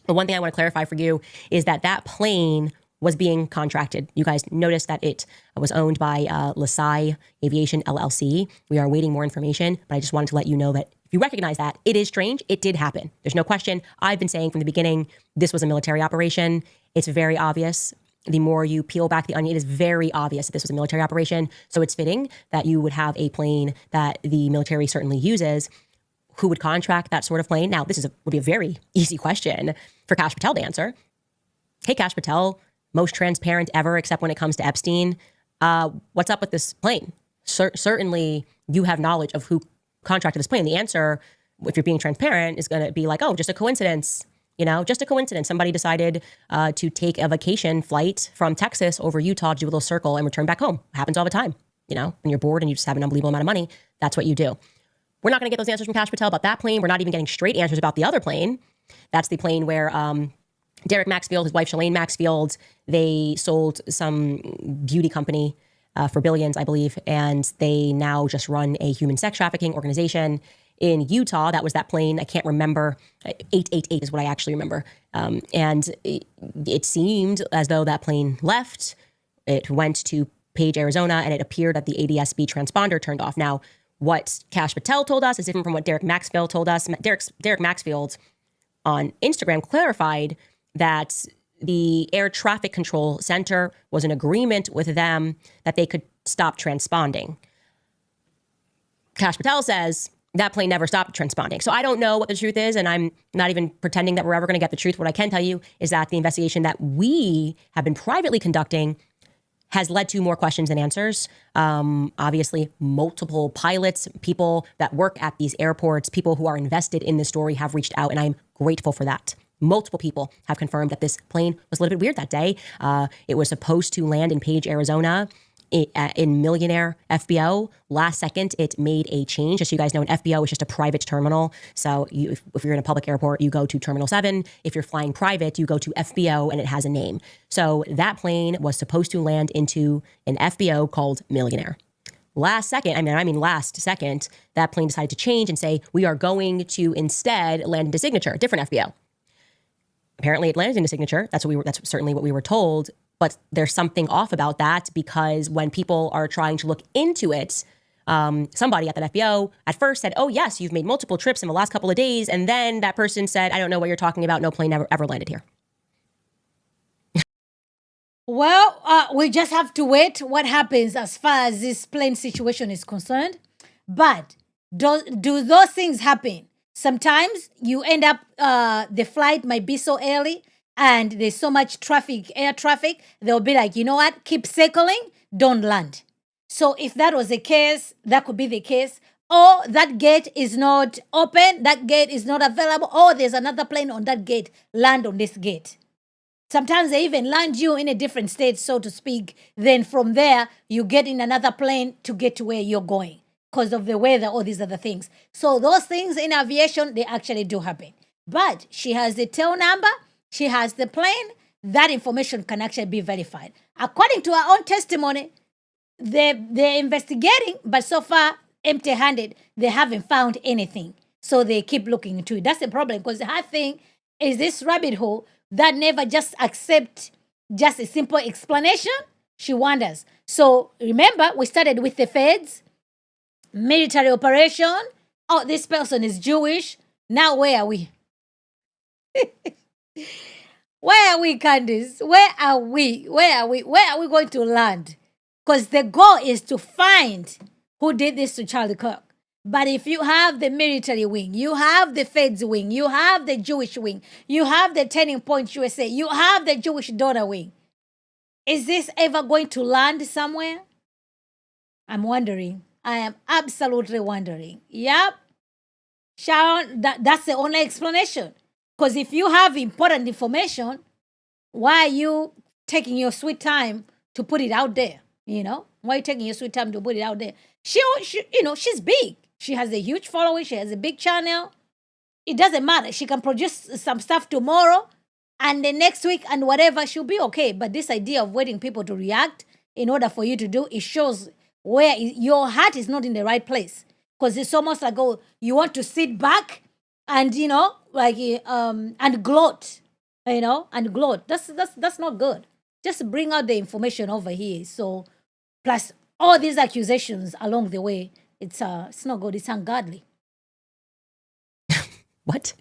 But one thing I want to clarify for you is that plane was being contracted. You guys noticed that it was owned by LaSalle Aviation LLC. We are awaiting more information, but I just wanted to let you know that if you recognize that, it is strange. It did happen. There's no question. I've been saying from the beginning, this was a military operation. It's very obvious. The more you peel back the onion, it is very obvious that this was a military operation. So it's fitting that you would have a plane that the military certainly uses. Who would contract that sort of plane? Now, this would be a very easy question for Kash Patel to answer. Hey, Kash Patel, most transparent ever, except when it comes to Epstein. What's up with this plane? Certainly, you have knowledge of who contracted this plane. The answer, if you're being transparent, is going to be like, oh, just a coincidence. Just a coincidence. Somebody decided to take a vacation flight from Texas over Utah, do a little circle, and return back home. It happens all the time. When you're bored and you just have an unbelievable amount of money, that's what you do. We're not going to get those answers from Kash Patel about that plane. We're not even getting straight answers about the other plane. That's the plane where Derek Maxfield, his wife Shalane Maxfield, they sold some beauty company for billions, I believe, and they now just run a human sex trafficking organization in Utah. That was that plane. I can't remember. 888 is what I actually remember. And it seemed as though that plane left. It went to Page, Arizona, and it appeared that the ADS-B transponder turned off. Now, what Kash Patel told us is different from what Derek Maxfield told us. Derek Maxfield on Instagram clarified that the Air Traffic Control Center was in agreement with them that they could stop transponding. Kash Patel says that plane never stopped transponding. So I don't know what the truth is, and I'm not even pretending that we're ever going to get the truth. What I can tell you is that the investigation that we have been privately conducting has led to more questions than answers. Obviously, multiple pilots, people that work at these airports, people who are invested in this story have reached out, and I'm grateful for that. Multiple people have confirmed that this plane was a little bit weird that day. It was supposed to land in Page, Arizona, in Millionaire FBO. Last second, it made a change. Just so you guys know, an FBO is just a private terminal. So if you're in a public airport, you go to Terminal 7. If you're flying private, you go to FBO, and it has a name. So that plane was supposed to land into an FBO called Millionaire. Last second, that plane decided to change and say, we are going to instead land into Signature, a different FBO. Apparently, it landed into Signature. That's certainly what we were told. But there's something off about that, because when people are trying to look into it, somebody at that FBO at first said, oh, yes, you've made multiple trips in the last couple of days. And then that person said, I don't know what you're talking about. No plane ever landed here. Well, we just have to wait what happens as far as this plane situation is concerned. But do those things happen? Sometimes you end up, the flight might be so early and there's so much traffic, air traffic, they'll be like, you know what, keep circling, don't land. So if that was the case, that could be the case. Or that gate is not open, that gate is not available, or there's another plane on that gate, land on this gate. Sometimes they even land you in a different state, so to speak. Then from there, you get in another plane to get to where you're going because of the weather, all these other things. So those things in aviation, they actually do happen. But she has the tail number, she has the plane, that information can actually be verified. According to her own testimony, they're investigating, but so far, empty-handed, they haven't found anything. So they keep looking into it. That's the problem, because the hard thing is this rabbit hole that never just accept just a simple explanation. She wonders. So remember, we started with the feds, military operation. Oh, this person is Jewish. Now where are we? Where are we, Candace? Where are we? Where are we going to land? Because the goal is to find who did this to Charlie Kirk. But if you have the military wing, you have the feds wing, you have the Jewish wing, you have the Turning Point USA, you have the Jewish donor wing, is this ever going to land somewhere? I'm wondering. I am absolutely wondering. Yep. Sharon, that's the only explanation. Because if you have important information, why are you taking your sweet time to put it out there? You know, why are you taking your sweet time to put it out there? She she's big. She has a huge following. She has a big channel. It doesn't matter. She can produce some stuff tomorrow and the next week and whatever, she'll be okay. But this idea of waiting people to react in order for you to do, it shows where your heart is not in the right place. Because it's almost like, oh, you want to sit back and, and gloat, and gloat. That's not good. Just bring out the information over here. So, plus all these accusations along the way, it's not good. It's ungodly. What?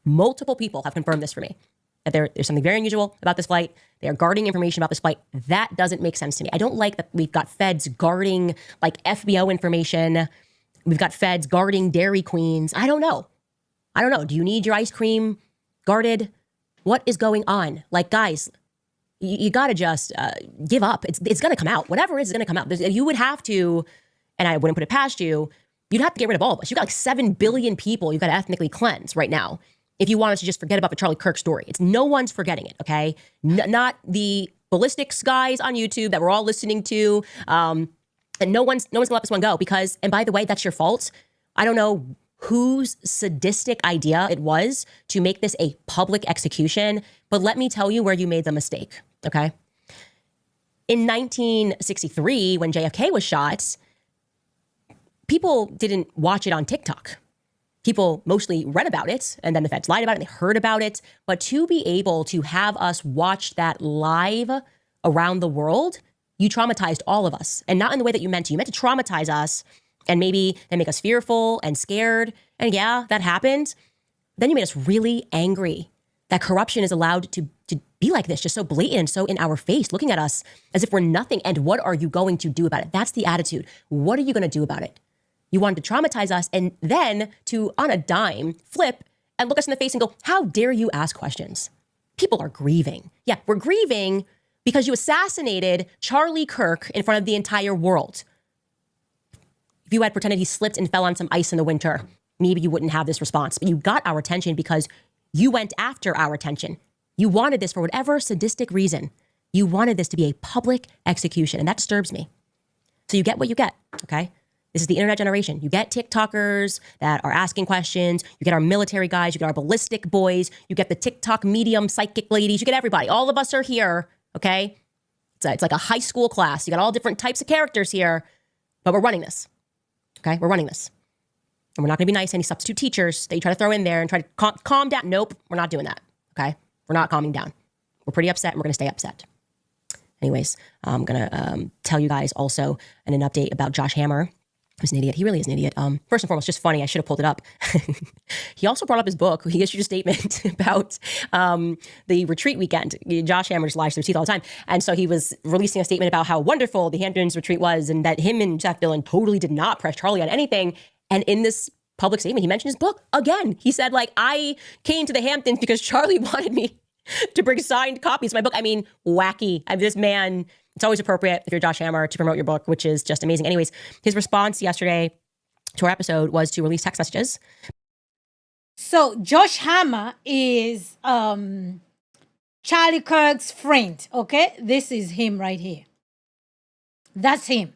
Multiple people have confirmed this for me. That there's something very unusual about this flight. They are guarding information about this flight. That doesn't make sense to me. I don't like that we've got feds guarding like FBO information. We've got feds guarding Dairy Queens. I don't know. Do you need your ice cream guarded? What is going on? Like, guys, you got to just give up. It's going to come out. Whatever it is going to come out. You would have to, and I wouldn't put it past you, you'd have to get rid of all of us. You've got like 7 billion people you've got to ethnically cleanse right now. If you wanted to just forget about the Charlie Kirk story. No one's forgetting it, okay? Not the ballistics guys on YouTube that we're all listening to. And no one's gonna let this one go because, and by the way, that's your fault. I don't know whose sadistic idea it was to make this a public execution, but let me tell you where you made the mistake, okay? In 1963, when JFK was shot, people didn't watch it on TikTok. People mostly read about it, and then the feds lied about it, and they heard about it. But to be able to have us watch that live around the world, you traumatized all of us. And not in the way that you meant to. You meant to traumatize us, and maybe then make us fearful and scared. And yeah, that happened. Then you made us really angry that corruption is allowed to be like this, just so blatant, so in our face, looking at us as if we're nothing. And what are you going to do about it? That's the attitude. What are you going to do about it? You wanted to traumatize us and then to, on a dime, flip and look us in the face and go, how dare you ask questions? People are grieving. Yeah, we're grieving because you assassinated Charlie Kirk in front of the entire world. If you had pretended he slipped and fell on some ice in the winter, maybe you wouldn't have this response. But you got our attention because you went after our attention. You wanted this for whatever sadistic reason. You wanted this to be a public execution, and that disturbs me. So you get what you get, okay? This is the internet generation. You get TikTokers that are asking questions. You get our military guys. You get our ballistic boys. You get the TikTok medium psychic ladies. You get everybody. All of us are here, okay? It's like a high school class. You got all different types of characters here, but we're running this, okay? We're running this. And we're not going to be nice to any substitute teachers that you try to throw in there and try to calm down. Nope, we're not doing that, okay? We're not calming down. We're pretty upset, and we're going to stay upset. Anyways, I'm going to tell you guys also an update about Josh Hammer, who's an idiot. He really is an idiot. First and foremost, just funny. I should have pulled it up. He also brought up his book. He issued a statement about the retreat weekend. Josh Hammer just lies through his teeth all the time. And so he was releasing a statement about how wonderful the Hamptons retreat was and that him and Jeff Dillon totally did not press Charlie on anything. And in this public statement, he mentioned his book again. He said, like, I came to the Hamptons because Charlie wanted me to bring signed copies of my book. I mean, wacky. This man, it's always appropriate if you're Josh Hammer to promote your book, which is just amazing. Anyways, his response yesterday to our episode was to release text messages. So Josh Hammer is Charlie Kirk's friend, okay? This is him right here. That's him.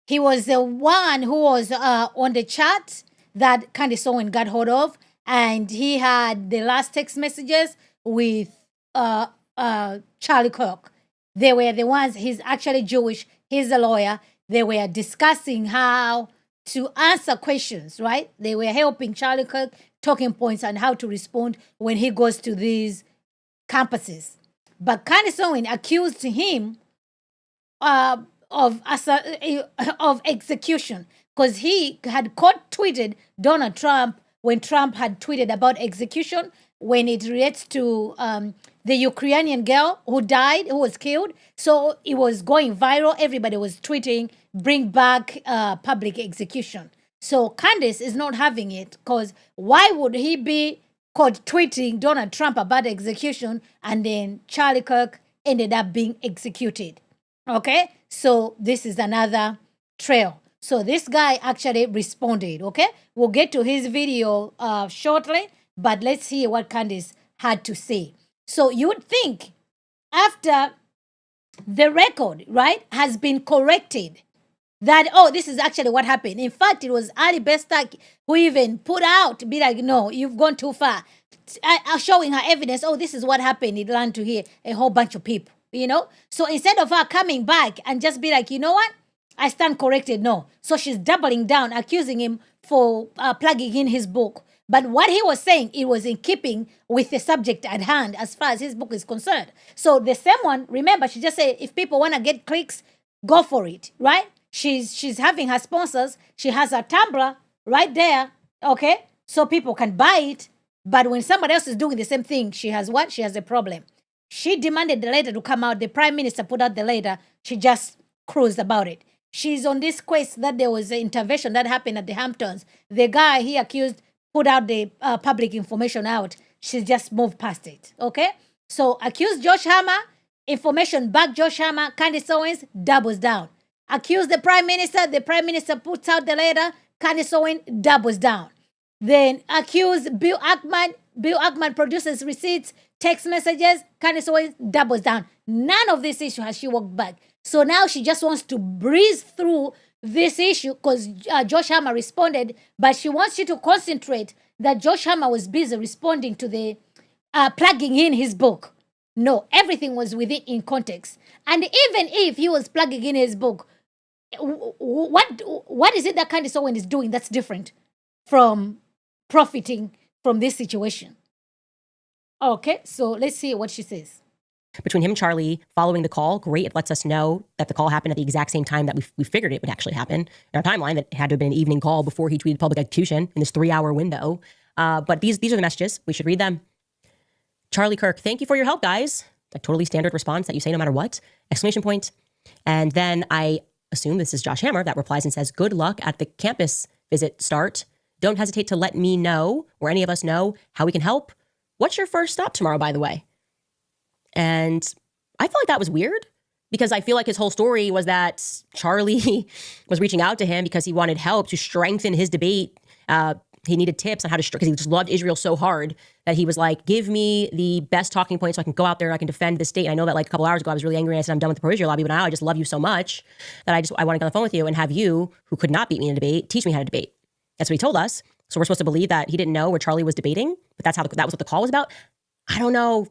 He was the one who was on the chat that Candace Owens got hold of, and he had the last text messages with Charlie Kirk. They were the ones, he's actually Jewish, he's a lawyer. They were discussing how to answer questions, right? They were helping Charlie Kirk talking points on how to respond when he goes to these campuses. But Candace Owens accused him of execution because he had tweeted Donald Trump when Trump had tweeted about execution when it relates to the Ukrainian girl who died, who was killed. So it was going viral. Everybody was tweeting, bring back public execution. So Candace is not having it because why would he be caught tweeting Donald Trump about execution and then Charlie Kirk ended up being executed? Okay, so this is another trail. So this guy actually responded, okay? We'll get to his video shortly, but let's hear what Candace had to say. So you would think after the record, right, has been corrected, that, oh, this is actually what happened. In fact, it was Ali Bestak who even put out, be like, no, you've gone too far. Showing her evidence, oh, this is what happened. It landed to here, a whole bunch of people, you know? So instead of her coming back and just be like, you know what? I stand corrected, no. So she's doubling down, accusing him for plugging in his book. But what he was saying, it was in keeping with the subject at hand as far as his book is concerned. So the same one, remember, she just said, if people want to get clicks, go for it, right? She's having her sponsors. She has her Tumblr right there, okay? So people can buy it. But when somebody else is doing the same thing, she has what? She has a problem. She demanded the letter to come out. The prime minister put out the letter. She just cruised about it. She's on this quest that there was an intervention that happened at the Hamptons. The guy he accused put out the public information out. She just moved past it, okay? So accused Josh Hammer, information back Josh Hammer, Candace Owens doubles down. Accuse the prime minister puts out the letter, Candace Owens doubles down. Then accuse Bill Ackman produces receipts, text messages, Candace Owens doubles down. None of this issue has she walked back. So now she just wants to breeze through this issue because Josh Hammer responded, but she wants you to concentrate that Josh Hammer was busy responding to the plugging in his book. No, everything was within in context. And even if he was plugging in his book, what is it that Candace Owens is doing that's different from profiting from this situation? Okay, so let's see what she says. Between him and Charlie following the call, great. It lets us know that the call happened at the exact same time that we figured it would actually happen in our timeline, that it had to have been an evening call before he tweeted public execution in this 3-hour window. But these are the messages. We should read them. Charlie Kirk, thank you for your help, guys. A totally standard response that you say no matter what. Exclamation point. And then I assume this is Josh Hammer that replies and says, good luck at the campus visit start. Don't hesitate to let me know or any of us know how we can help. What's your first stop tomorrow, by the way? And I felt like that was weird because I feel like his whole story was that Charlie was reaching out to him because he wanted help to strengthen his debate. He needed tips on how to, because he just loved Israel so hard that he was like, give me the best talking points so I can go out there and I can defend the state. And I know that like a couple hours ago, I was really angry and I said, I'm done with the pro-Israel lobby, but now I just love you so much that I want to get on the phone with you and have you, who could not beat me in a debate, teach me how to debate. That's what he told us. So we're supposed to believe that he didn't know where Charlie was debating, but that was what the call was about. I don't know.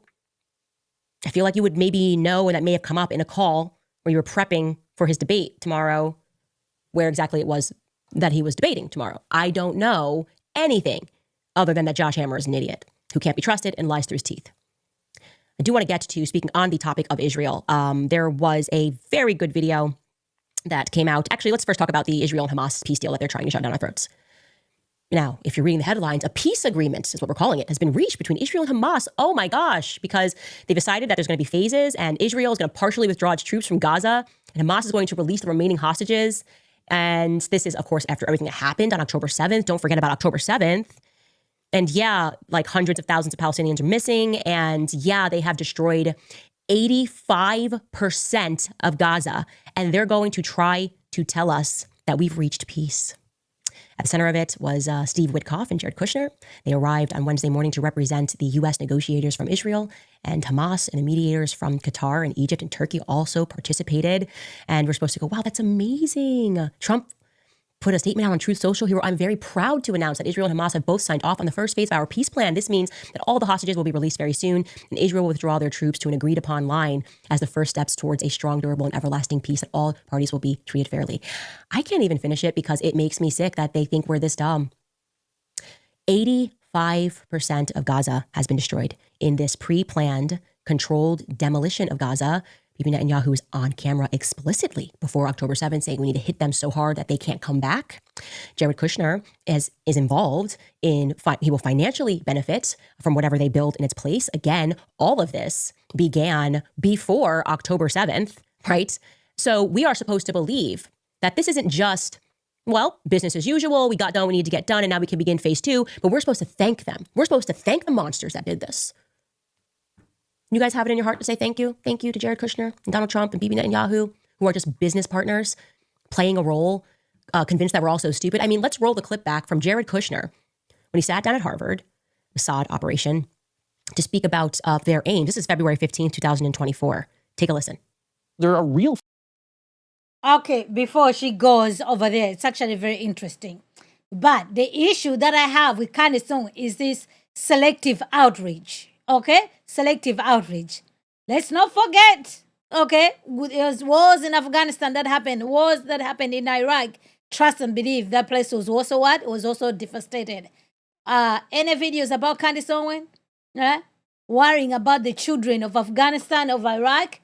I feel like you would maybe know, and that may have come up in a call where you were prepping for his debate tomorrow, where exactly it was that he was debating tomorrow. I don't know anything other than that Josh Hammer is an idiot who can't be trusted and lies through his teeth. I do want to get to, speaking on the topic of Israel, there was a very good video that came out. Actually, let's first talk about the Israel and Hamas peace deal that they're trying to shove down our throats. Now, if you're reading the headlines, a peace agreement is what we're calling it, has been reached between Israel and Hamas. Oh my gosh, because they decided that there's going to be phases and Israel is going to partially withdraw its troops from Gaza and Hamas is going to release the remaining hostages. And this is, of course, after everything that happened on October 7th. Don't forget about October 7th. And yeah, like hundreds of thousands of Palestinians are missing. And yeah, they have destroyed 85% of Gaza. And they're going to try to tell us that we've reached peace. At the center of it was Steve Witkoff and Jared Kushner. They arrived on Wednesday morning to represent the U.S. negotiators from Israel, and Hamas and the mediators from Qatar and Egypt and Turkey also participated. And we're supposed to go, wow, that's amazing. Trump put a statement out on Truth Social. He wrote, I'm very proud to announce that Israel and Hamas have both signed off on the first phase of our peace plan. This means that all the hostages will be released very soon, and Israel will withdraw their troops to an agreed upon line as the first steps towards a strong, durable, and everlasting peace, that all parties will be treated fairly. I can't even finish it because it makes me sick that they think we're this dumb. 85% of Gaza has been destroyed in this pre-planned, controlled demolition of Gaza. Bibi Netanyahu is on camera explicitly before October 7th saying we need to hit them so hard that they can't come back. Jared Kushner is involved in, he will financially benefit from whatever they build in its place. Again, all of this began before October 7th, right? So we are supposed to believe that this isn't just, well, business as usual, we got done, we need to get done, and now we can begin phase two, but we're supposed to thank them. We're supposed to thank the monsters that did this. You guys have it in your heart to say thank you? Thank you to Jared Kushner and Donald Trump and Bibi Netanyahu, who are just business partners playing a role, convinced that we're all so stupid. I mean, let's roll the clip back from Jared Kushner when he sat down at Harvard, Mossad operation, to speak about their aim. This is February 15th, 2024. Take a listen. There are real. Okay, before she goes over there, it's actually very interesting. But the issue that I have with Candace Owens is this selective outreach. Okay? Selective outreach. Let's not forget, okay, there was wars in Afghanistan that happened, wars that happened in Iraq. Trust and believe that place was also what? It was also devastated. Any videos about Candace Owens? Worrying about the children of Afghanistan, of Iraq?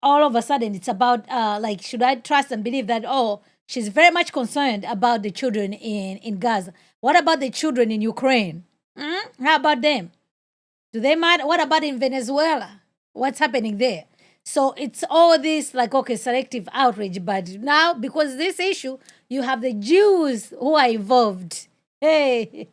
All of a sudden, it's about, like, should I trust and believe that, oh, she's very much concerned about the children in Gaza. What about the children in Ukraine? How about them? Do they matter? What about in Venezuela? What's happening there? So it's all this like, okay, selective outrage. But now, because this issue, you have the Jews who are involved. Hey,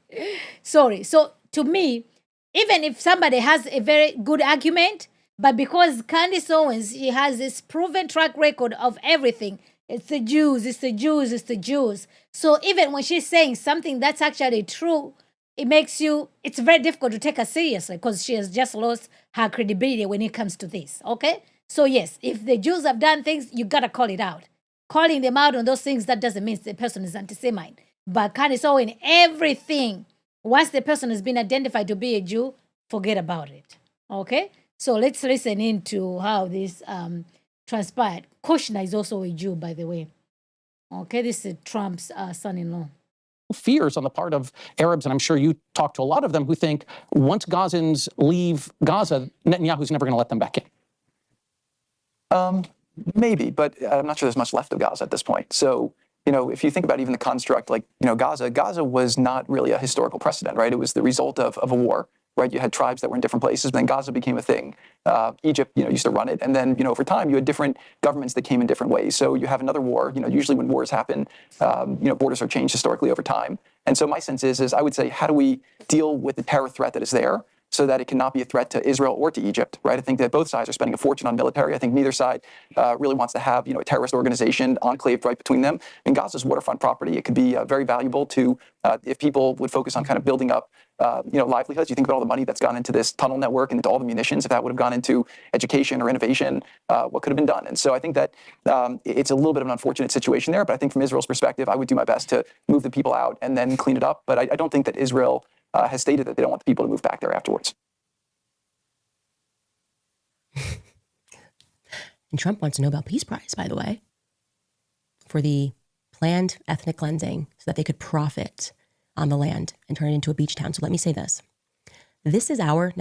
sorry. So to me, even if somebody has a very good argument, but because Candace Owens, she has this proven track record of everything. It's the Jews, it's the Jews, it's the Jews. So even when she's saying something that's actually true, it makes you, it's very difficult to take her seriously because she has just lost her credibility when it comes to this, okay? So yes, if the Jews have done things, you got to call it out. Calling them out on those things, that doesn't mean the person is anti-Semite. But Candace Owens, everything, once the person has been identified to be a Jew, forget about it, okay? So let's listen into how this transpired. Kushner is also a Jew, by the way. Okay, this is Trump's son-in-law. Fears on the part of Arabs, and I'm sure you talk to a lot of them, who think once Gazans leave Gaza, Netanyahu's never going to let them back in. Maybe, but I'm not sure there's much left of Gaza at this point. So, you know, if you think about even the construct, like, you know, Gaza was not really a historical precedent, right? It was the result of a war, right? You had tribes that were in different places, but then Gaza became a thing. Egypt, you know, used to run it. And then, you know, over time, you had different governments that came in different ways. So you have another war, you know, usually when wars happen, you know, borders are changed historically over time. And so my sense is I would say, how do we deal with the terror threat that is there so that it cannot be a threat to Israel or to Egypt, right? I think that both sides are spending a fortune on military. I think neither side really wants to have, you know, a terrorist organization enclaved right between them. And Gaza's waterfront property, it could be very valuable to, if people would focus on kind of building up, you know, livelihoods. You think about all the money that's gone into this tunnel network and into all the munitions. If that would have gone into education or innovation, what could have been done? And so I think that it's a little bit of an unfortunate situation there. But I think from Israel's perspective, I would do my best to move the people out and then clean it up. But I don't think that Israel has stated that they don't want the people to move back there afterwards. And Trump wants a Nobel Peace Prize, by the way, for the planned ethnic cleansing so that they could profit on the land and turn it into a beach town. So let me say this. This is our...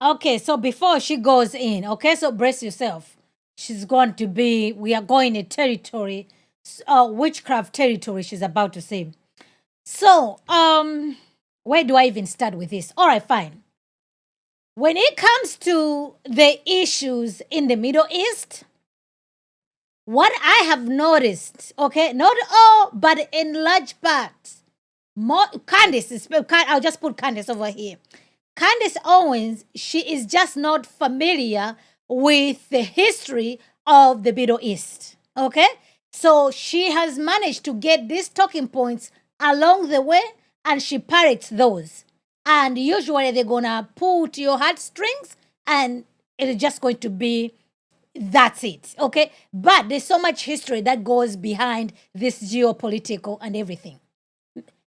Okay, so before she goes in, okay, so brace yourself. She's going to be, we are going in territory, witchcraft territory, she's about to say. So, where do I even start with this? All right, fine. When it comes to the issues in the Middle East, what I have noticed, okay, not all, but in large parts, Candace, I'll just put Candace over here. Candace Owens, she is just not familiar with the history of the Middle East. Okay? So she has managed to get these talking points along the way, and she parrots those. And usually they're gonna pull to your heartstrings, and it's just going to be that's it. Okay? But there's so much history that goes behind this geopolitical and everything.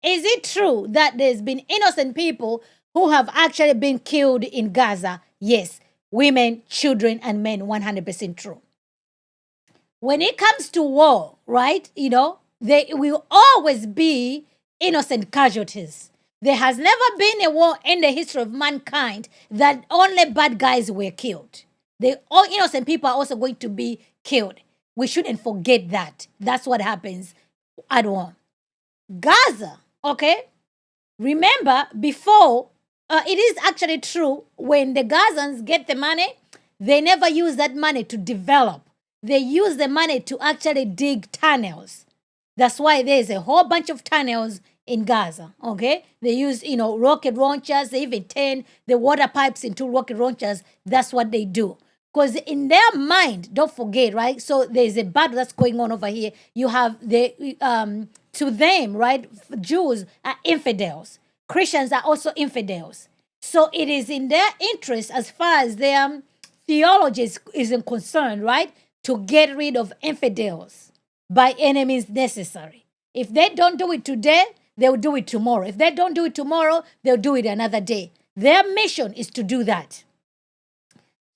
Is it true that there's been innocent people who have actually been killed in Gaza? Yes. Women, children, and men, 100% true. When it comes to war, right, there will always be innocent casualties. There has never been a war in the history of mankind that only bad guys were killed. All innocent people are also going to be killed. We shouldn't forget that. That's what happens at war. Gaza, okay? Remember, before, it is actually true, when the Gazans get the money, they never use that money to develop. They use the money to actually dig tunnels. That's why there's a whole bunch of tunnels in Gaza, okay? They use, rocket launchers. They even turn the water pipes into rocket launchers. That's what they do. Because in their mind, don't forget, right? So there's a battle that's going on over here. You have to them, right? Jews are infidels. Christians are also infidels. So it is in their interest, as far as their theology is concerned, right? To get rid of infidels by any means necessary. If they don't do it today, they'll do it tomorrow. If they don't do it tomorrow, they'll do it another day. Their mission is to do that.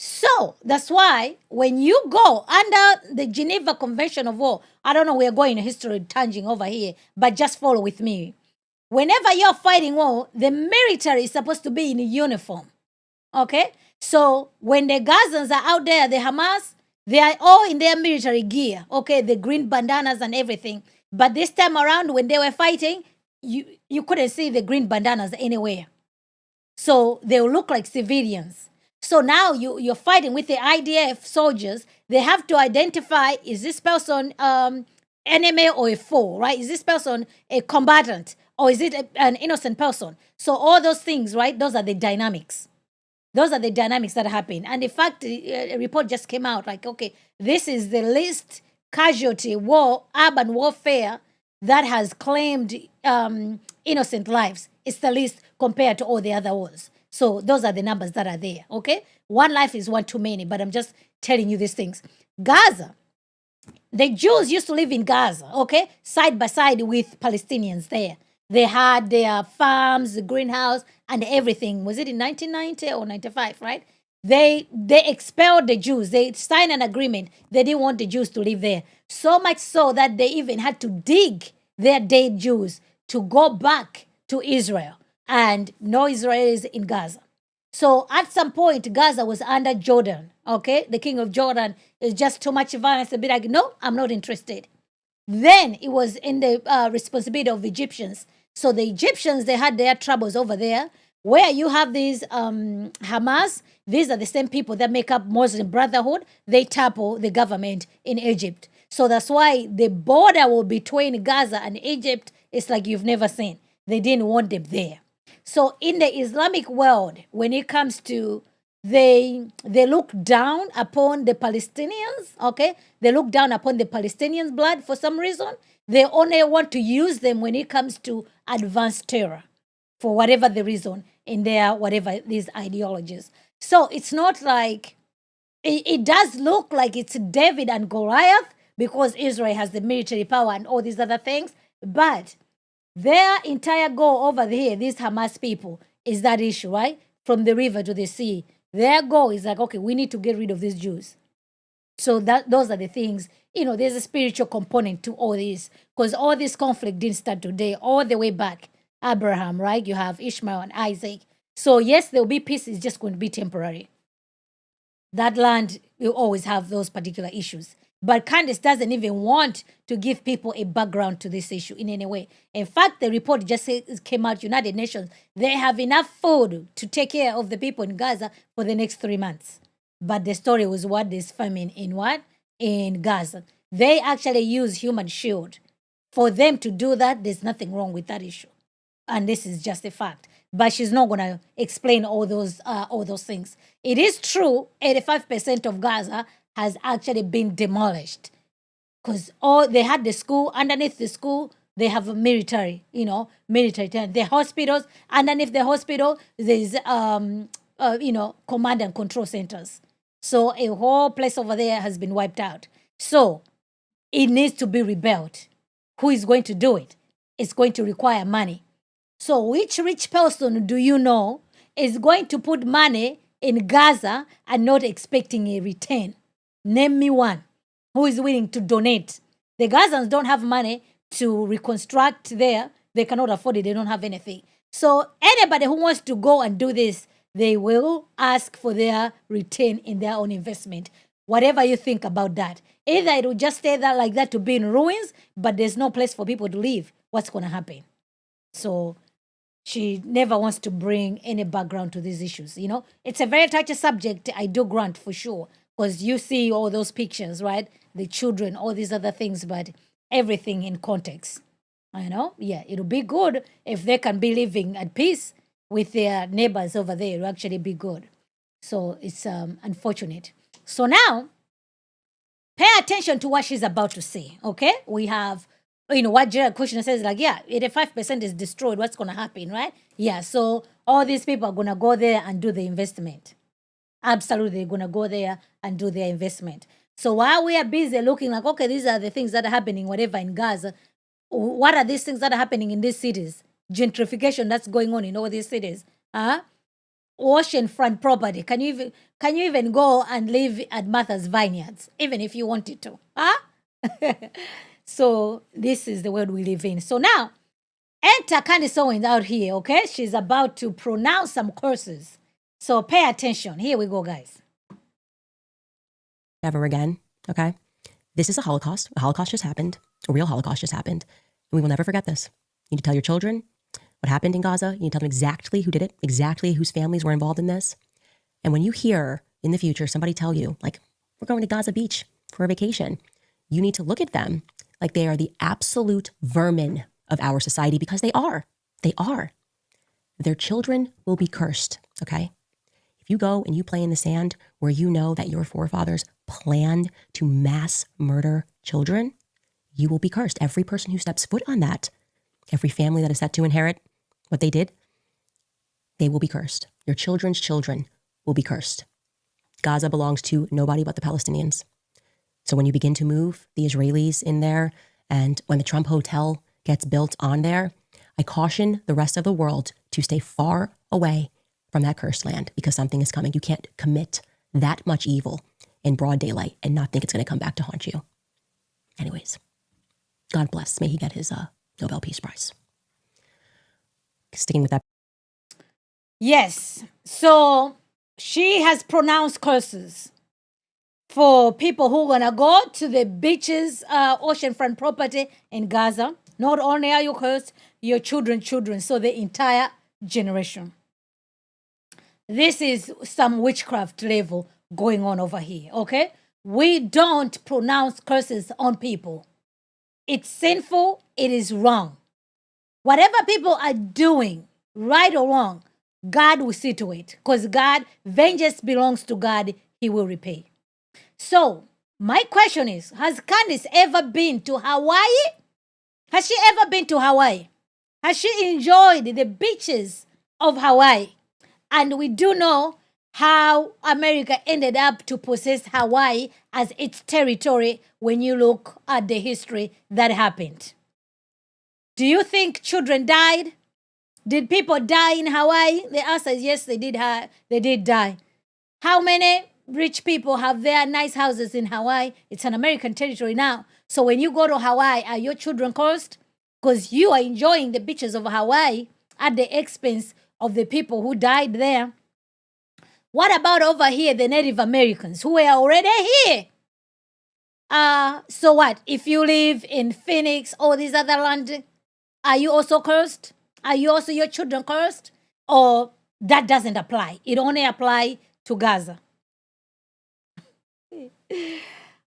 So that's why when you go under the Geneva Convention of War, I don't know, we're going history tangent over here, but just follow with me. Whenever you're fighting war, the military is supposed to be in uniform. Okay? So when the Gazans are out there, the Hamas, they are all in their military gear. Okay? The green bandanas and everything. But this time around, when they were fighting, you couldn't see the green bandanas anywhere. So they look like civilians. So now you're fighting with the IDF soldiers. They have to identify, is this person enemy or a foe, right? Is this person a combatant or is it an innocent person? So all those things, right? Those are the dynamics. Those are the dynamics that happen. And in fact, a report just came out like, okay, this is the least casualty war, urban warfare that has claimed innocent lives. It's the least compared to all the other wars. So those are the numbers that are there, okay? One life is one too many, but I'm just telling you these things. Gaza, the Jews used to live in Gaza, okay? Side by side with Palestinians there. They had their farms, the greenhouse, and everything. Was it in 1990 or 95, right? They expelled the Jews. They signed an agreement. They didn't want the Jews to live there. So much so that they even had to dig their dead Jews to go back to Israel. And no Israelis in Gaza. So at some point, Gaza was under Jordan, okay? The king of Jordan is just too much violence to be like, no, I'm not interested. Then it was in the responsibility of Egyptians. So the Egyptians, they had their troubles over there, where you have these Hamas. These are the same people that make up Muslim Brotherhood. They topple the government in Egypt. So that's why the border between Gaza and Egypt is like you've never seen. They didn't want them there. So in the Islamic world, when it comes to, they look down upon the Palestinians, okay? They look down upon the Palestinians' blood for some reason. They only want to use them when it comes to advanced terror, for whatever the reason in their, whatever these ideologies. So it's not like, it does look like it's David and Goliath because Israel has the military power and all these other things, but their entire goal over here, these Hamas people, is that issue, right? From the river to the sea. Their goal is like, okay, we need to get rid of these Jews. So those are the things, there's a spiritual component to all this. Because all this conflict didn't start today, all the way back. Abraham, right? You have Ishmael and Isaac. So yes, there will be peace, it's just going to be temporary. That land will always have those particular issues. But Candace doesn't even want to give people a background to this issue in any way. In fact, the report just came out, United Nations, they have enough food to take care of the people in Gaza for the next 3 months. But the story was what? There's famine in what? In Gaza. They actually use human shield. For them to do that, there's nothing wrong with that issue. and this is just a fact. But she's not gonna explain all those things. It is true, 85% of Gaza has actually been demolished, because they had the school. Underneath the school, they have a military, military tent. The hospitals, underneath the hospital, there's command and control centers. So a whole place over there has been wiped out. So it needs to be rebuilt. Who is going to do it? It's going to require money. So which rich person do you know is going to put money in Gaza and not expecting a return? Name me one who is willing to donate. The Gazans don't have money to reconstruct there. They cannot afford it. They don't have anything. So anybody who wants to go and do this, they will ask for their return in their own investment. Whatever you think about that. Either it will just stay there like that to be in ruins, but there's no place for people to live. What's going to happen? So she never wants to bring any background to these issues. It's a very touchy subject, I do grant for sure, because you see all those pictures, right? The children, all these other things, but everything in context. Yeah, it'll be good if they can be living at peace with their neighbors over there. It'll actually be good. So it's unfortunate. So now, pay attention to what she's about to say, okay? We have, what Jared Kushner says, 85% is destroyed. What's going to happen, right? Yeah, so all these people are going to go there and do the investment. Absolutely, they're going to go there and do their investment. So while we are busy looking like, okay, these are the things that are happening, whatever, in Gaza, what are these things that are happening in these cities? Gentrification that's going on in all these cities. Oceanfront property. Can you even go and live at Martha's Vineyards, even if you wanted to? So this is the world we live in. So now, enter Candace Owens out here, okay? She's about to pronounce some curses. So pay attention. Here we go, guys. Ever again, okay? This is a Holocaust. A Holocaust just happened. A real Holocaust just happened. And we will never forget this. You need to tell your children what happened in Gaza. You need to tell them exactly who did it, exactly whose families were involved in this. And when you hear in the future somebody tell you, like, we're going to Gaza Beach for a vacation, you need to look at them like they are the absolute vermin of our society, because they are. They are. Their children will be cursed, okay? If you go and you play in the sand where you know that your forefathers planned to mass murder children, you will be cursed. Every person who steps foot on that, every family that is set to inherit what they did, they will be cursed. Your children's children will be cursed. Gaza belongs to nobody but the Palestinians. So when you begin to move the Israelis in there, and when the Trump Hotel gets built on there, I caution the rest of the world to stay far away from that cursed land, because something is coming. You can't commit that much evil in broad daylight and not think it's going to come back to haunt you. Anyways, God bless. May he get his Nobel Peace Prize. Sticking with that. Yes. So she has pronounced curses for people who are going to go to the beaches, oceanfront property in Gaza. Not only are you cursed, your children, so the entire generation. This is some witchcraft level going on over here, okay? We don't pronounce curses on people. It's sinful. It is wrong. Whatever people are doing, right or wrong, God will see to it, because vengeance belongs to God. He will repay. So my question is, has Candace ever been to Hawaii? Has she ever been to Hawaii? Has she enjoyed the beaches of Hawaii? And we do know how America ended up to possess Hawaii as its territory when you look at the history that happened. Do you think children died? Did people die in Hawaii? The answer is yes, they did die. How many rich people have their nice houses in Hawaii? It's an American territory now. So when you go to Hawaii, are your children cursed? Because you are enjoying the beaches of Hawaii at the expense of the people who died there. What about over here, the Native Americans who were already here? So what? If you live in Phoenix or this other land, are you also cursed? Are you also your children cursed? Or that doesn't apply? It only applies to Gaza.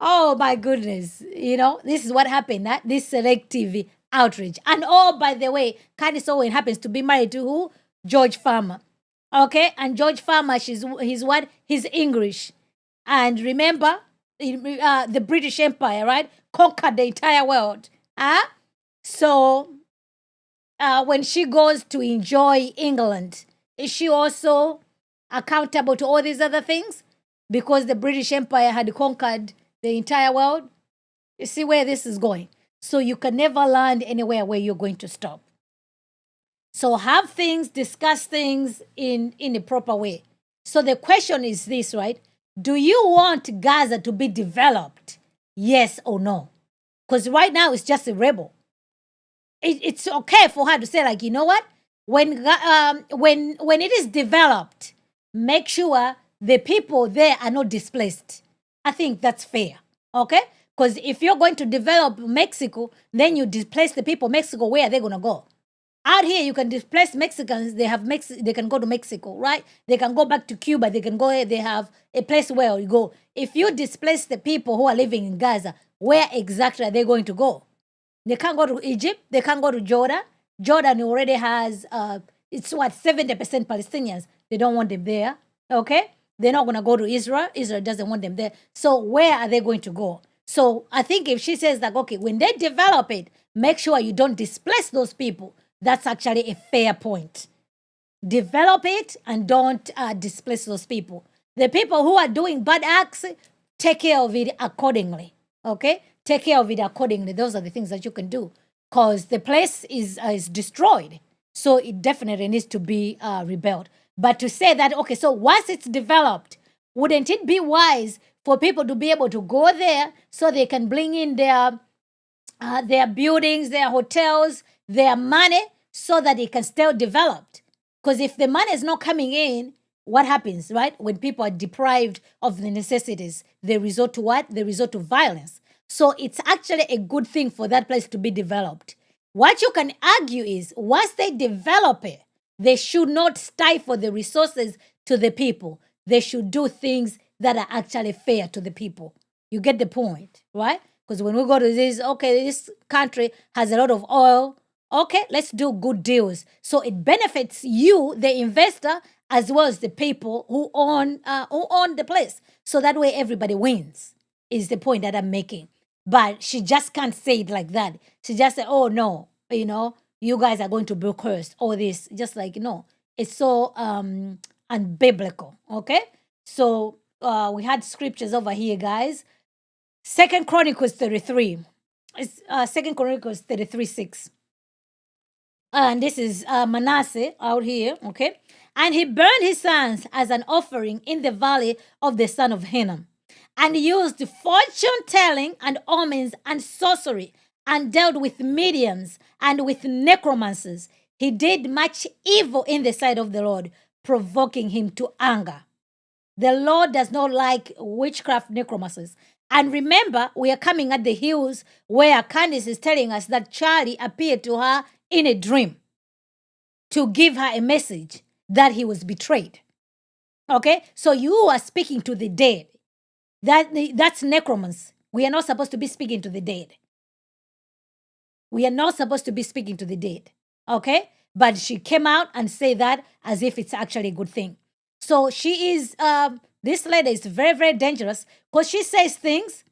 Oh my goodness. This is what happened. This selective outrage. And oh, by the way, Candace Owens happens to be married to who? George Farmer. Okay, and George Farmer, he's what? He's English. And remember, the British Empire, right, conquered the entire world. So when she goes to enjoy England, is she also accountable to all these other things? Because the British Empire had conquered the entire world? You see where this is going? So you can never land anywhere where you're going to stop. So have things, discuss things in a proper way. So the question is this, right? Do you want Gaza to be developed? Yes or no? Because right now it's just a rebel. It's okay for her to say, like, you know what? When it is developed, make sure the people there are not displaced. I think that's fair. Okay? Because if you're going to develop Mexico, then you displace the people. Mexico, where are they going to go? Out here, you can displace Mexicans. They can go to Mexico, right? They can go back to Cuba. They can go here. They have a place where you go. If you displace the people who are living in Gaza, where exactly are they going to go? They can't go to Egypt. They can't go to Jordan. Jordan already has, 70% Palestinians. They don't want them there, okay? They're not going to go to Israel. Israel doesn't want them there. So where are they going to go? So I think if she says that, okay, when they develop it, make sure you don't displace those people. That's actually a fair point. Develop it and don't displace those people. The people who are doing bad acts, take care of it accordingly, okay? Take care of it accordingly. Those are the things that you can do because the place is destroyed. So it definitely needs to be rebuilt. But to say that, okay, so once it's developed, wouldn't it be wise for people to be able to go there so they can bring in their buildings, their hotels, their money so that it can stay developed? Because if the money is not coming in, what happens, right? When people are deprived of the necessities, they resort to what? They resort to violence. So it's actually a good thing for that place to be developed. What you can argue is once they develop it, they should not stifle the resources to the people. They should do things that are actually fair to the people. You get the point, right? Because when we go to this country has a lot of oil. Okay, let's do good deals. So it benefits you, the investor, as well as the people who own the place. So that way everybody wins, is the point that I'm making. But she just can't say it like that. She just said, oh, no, you guys are going to be cursed, all this. Just like, no, it's so unbiblical, okay? So we had scriptures over here, guys. 2 Chronicles 33. It's 2 Chronicles 33:6. And this is Manasseh out here, okay? And he burned his sons as an offering in the valley of the son of Hinnom, and used fortune-telling and omens and sorcery, and dealt with mediums and with necromancers. He did much evil in the sight of the Lord, provoking him to anger. The Lord does not like witchcraft necromancers. And remember, we are coming at the hills where Candace is telling us that Charlie appeared to her in a dream to give her a message that he was betrayed. Okay? So you are speaking to the dead. That's necromancy. We are not supposed to be speaking to the dead. We are not supposed to be speaking to the dead. Okay? But she came out and said that as if it's actually a good thing. So she is, this lady is very, very dangerous because she says things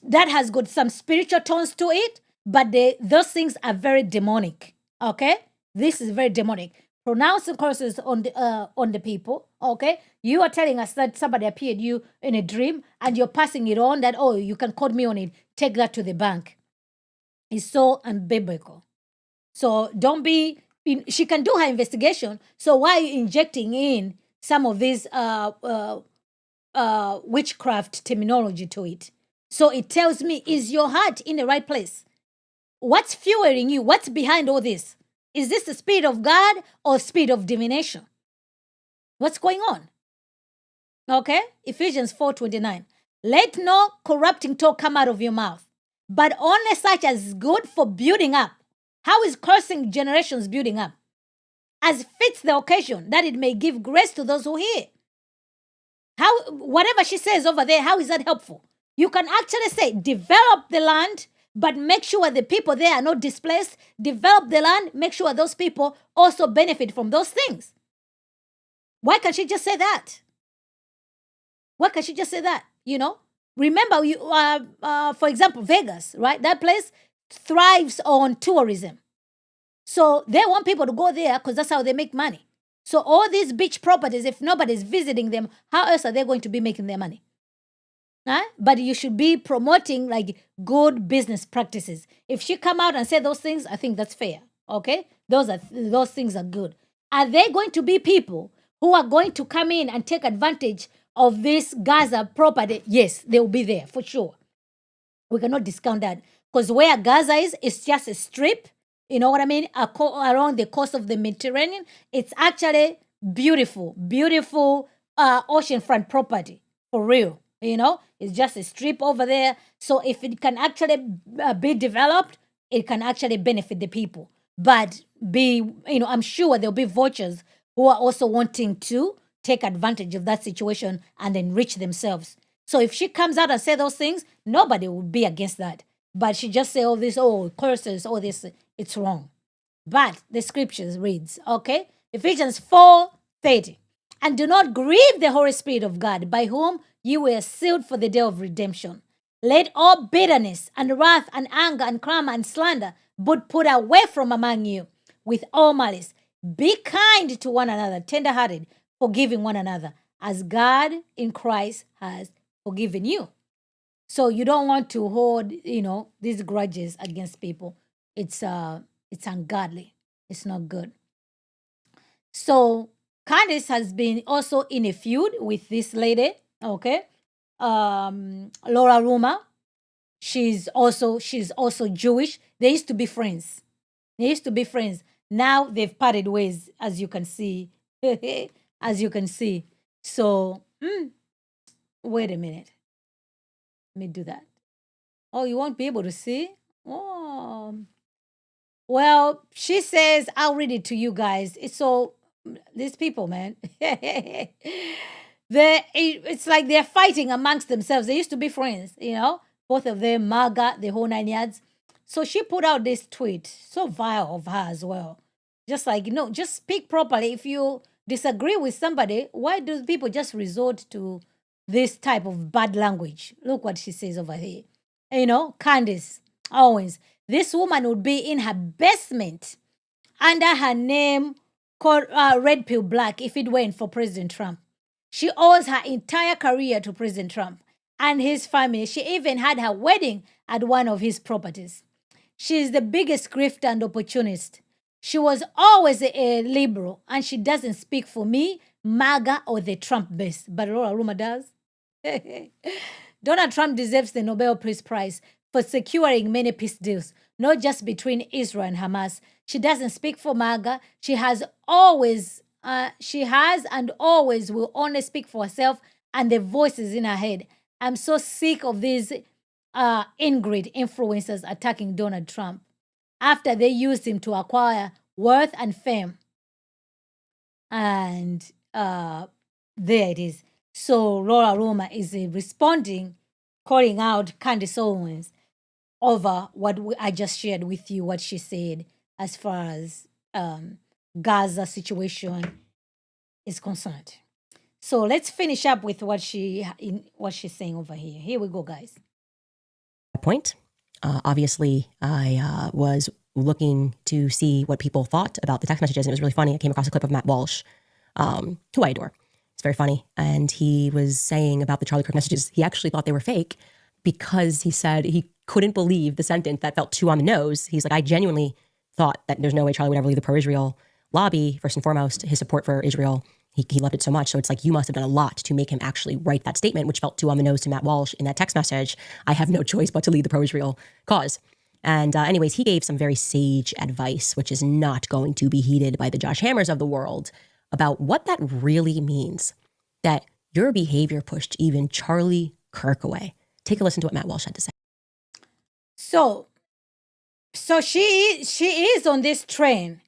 that has got some spiritual tones to it, but those things are very demonic. Okay? This is very demonic. Pronouncing curses on the people. Okay? You are telling us that somebody appeared you in a dream and you're passing it on that, oh, you can quote me on it. Take that to the bank. It's so unbiblical. So don't be, she can do her investigation. So why are you injecting in some of this witchcraft terminology to it? So it tells me, is your heart in the right place? What's fueling you? What's behind all this? Is this the spirit of God or spirit of divination? What's going on? Okay? Ephesians 4:29. Let no corrupting talk come out of your mouth, but only such as is good for building up. How is cursing generations building up? As fits the occasion, that it may give grace to those who hear. How, whatever she says over there, how is that helpful? You can actually say, develop the land, but make sure the people there are not displaced, develop the land, make sure those people also benefit from those things. Why can't she just say that? Why can't she just say that? You know, remember, for example, Vegas, right? That place thrives on tourism. So they want people to go there because that's how they make money. So all these beach properties, if nobody's visiting them, how else are they going to be making their money? Huh? But you should be promoting like good business practices. If she come out and say those things, I think that's fair. Okay, those things are good. Are they going to be people who are going to come in and take advantage of this Gaza property? Yes, they will be there for sure. We cannot discount that, because where Gaza is, it's just a strip. You know what I mean? Around the coast of the Mediterranean, it's actually beautiful, beautiful oceanfront property for real. You know, it's just a strip over there. So if it can actually be developed, it can actually benefit the people. But I'm sure there'll be vultures who are also wanting to take advantage of that situation and enrich themselves. So if she comes out and say those things, nobody would be against that. But she just say all this, curses, all this, it's wrong. But the scriptures reads, okay, Ephesians 4:30, and do not grieve the Holy Spirit of God, by whom you were sealed for the day of redemption. Let all bitterness and wrath and anger and clamor and slander be put away from among you with all malice. Be kind to one another, tenderhearted, forgiving one another, as God in Christ has forgiven you. So you don't want to hold, these grudges against people. It's ungodly. It's not good. So Candace has been also in a feud with this lady, okay? Laura Ruma. She's also Jewish. They used to be friends. Now they've parted ways, as you can see. So, wait a minute. Let me do that. Oh, you won't be able to see? Oh. Well, she says, I'll read it to you guys. It's so, these people, man. It's like they're fighting amongst themselves. They used to be friends, both of them, MAGA, the whole 9 yards. So she put out this tweet, so vile of her as well. Just like, just speak properly. If you disagree with somebody, why do people just resort to this type of bad language? Look what she says over here. Candace Owens. This woman would be in her basement under her name called Red Pill Black if it weren't for President Trump. She owes her entire career to President Trump and his family. She even had her wedding at one of his properties. She is the biggest grifter and opportunist. She was always a liberal, and she doesn't speak for me, MAGA, or the Trump base. But Laura Ruma does. Donald Trump deserves the Nobel Peace Prize for securing many peace deals, not just between Israel and Hamas. She doesn't speak for MAGA. She has and always will only speak for herself and the voices in her head. I'm so sick of these Ingrid influencers attacking Donald Trump after they used him to acquire wealth and fame. And there it is. So Laura Roma is responding, calling out Candace Owens over what I just shared with you, what she said as far as Gaza situation is concerned. So let's finish up with what she's saying over here. Here we go, guys. Point. Obviously, I was looking to see what people thought about the text messages. And it was really funny. I came across a clip of Matt Walsh, who I adore. It's very funny. And he was saying about the Charlie Kirk messages, he actually thought they were fake because he said he couldn't believe the sentence that felt too on the nose. He's like, I genuinely thought that there's no way Charlie would ever leave the pro-Israel lobby. First and foremost, his support for Israel, he loved it so much. So it's like, you must have done a lot to make him actually write that statement, which felt too on the nose to Matt Walsh in that text message. I have no choice but to lead the pro-Israel cause. And anyways, he gave some very sage advice, which is not going to be heeded by the Josh Hammers of the world, about what that really means, that your behavior pushed even Charlie Kirk away. Take a listen to what Matt Walsh had to say. So she is on this train.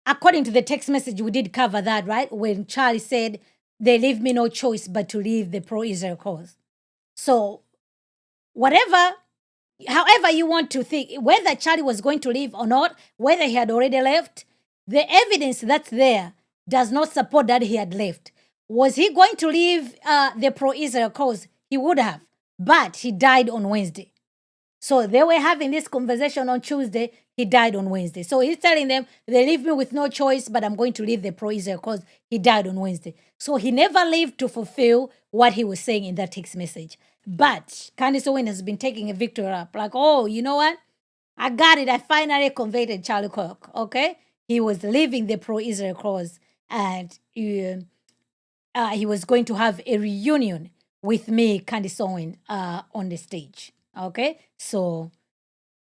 According to the text message, we did cover that, right? When Charlie said, they leave me no choice but to leave the pro-Israel cause. So whatever however you want to think, whether Charlie was going to leave or not, whether he had already left, the evidence that's there does not support that he had left. Was he going to leave the pro-Israel cause? He would have, but he died on Wednesday. So they were having this conversation on Tuesday. He died on Wednesday. So he's telling them, they leave me with no choice, but I'm going to leave the pro-Israel cause. He died on Wednesday. So he never lived to fulfill what he was saying in that text message. But Candace Owens has been taking a victory up. Like, oh, you know what? I got it. I finally convicted Charlie Kirk. Okay? He was leaving the pro-Israel cause. And he was going to have a reunion with me, Candace Owens, on the stage. Okay? So,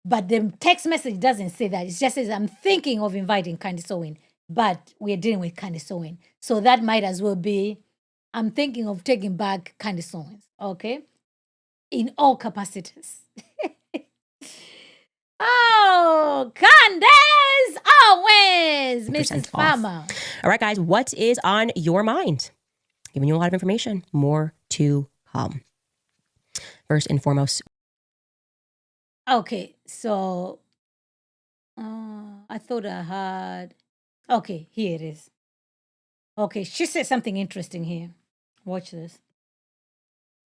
but the text message doesn't say that. It just says, I'm thinking of inviting Candace Owens, but we're dealing with Candace Owens. So that might as well be, I'm thinking of taking back Candace Owens. Okay? In all capacities. Oh, Candace Owens, Mrs. Farmer. All right, guys, what is on your mind? Giving you a lot of information. More to come. First and foremost. Okay, so I thought I had. Okay, here it is. Okay, she said something interesting here. Watch this.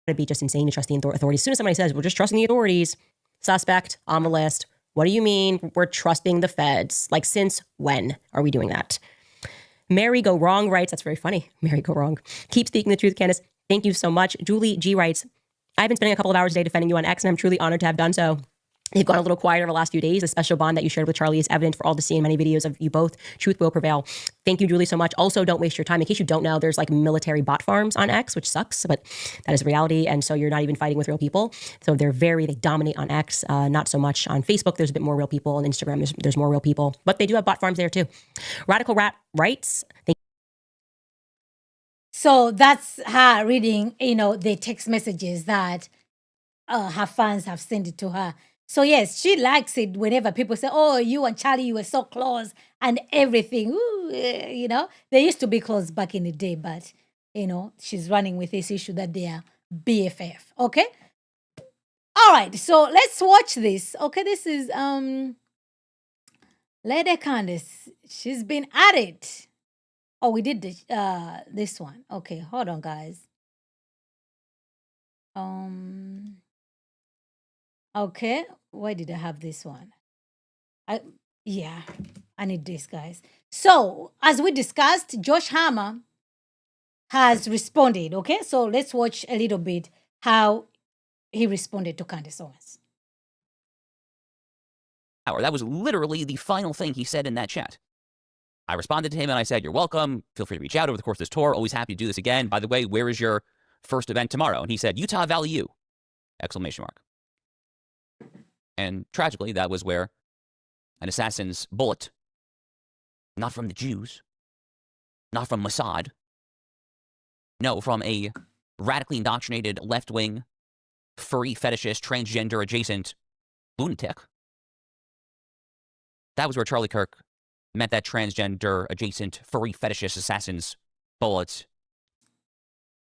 It'd be just insane to trust the authorities. As soon as somebody says, we're just trusting the authorities, suspect on the list. What do you mean we're trusting the feds? Like, since when are we doing that? Mary Go Wrong writes, that's very funny. Mary Go Wrong. Keep speaking the truth, Candace. Thank you so much. Julie G writes, I've been spending a couple of hours a day defending you on X, and I'm truly honored to have done so. They've gone a little quieter over the last few days. The special bond that you shared with Charlie is evident for all to see in many videos of you both. Truth will prevail. Thank you, Julie, so much. Also, don't waste your time. In case you don't know, there's like military bot farms on X, which sucks, but that is reality. And so you're not even fighting with real people. So they dominate on X, not so much on Facebook. There's a bit more real people. On Instagram, there's more real people. But they do have bot farms there too. Radical Rat writes, so that's her reading, the text messages that her fans have sent it to her. So yes, she likes it whenever people say, oh, you and Charlie, you were so close and everything. Ooh, they used to be close back in the day, but, she's running with this issue that they are BFF. Okay? All right, so let's watch this. Okay, this is Lady Candace. She's been at it. Oh, we did this one. Okay, hold on, guys. Okay, why did I have this one? I need this, guys. So, as we discussed, Josh Hammer has responded. Okay, so let's watch a little bit how he responded to Candace Owens. That was literally the final thing he said in that chat. I responded to him and I said, you're welcome. Feel free to reach out over the course of this tour. Always happy to do this again. By the way, where is your first event tomorrow? And he said, Utah Valley U! ! And tragically, that was where an assassin's bullet, not from the Jews, not from Mossad, no, from a radically indoctrinated left-wing, furry fetishist, transgender-adjacent lunatic. That was where Charlie Kirk met that transgender-adjacent, furry fetishist assassin's bullet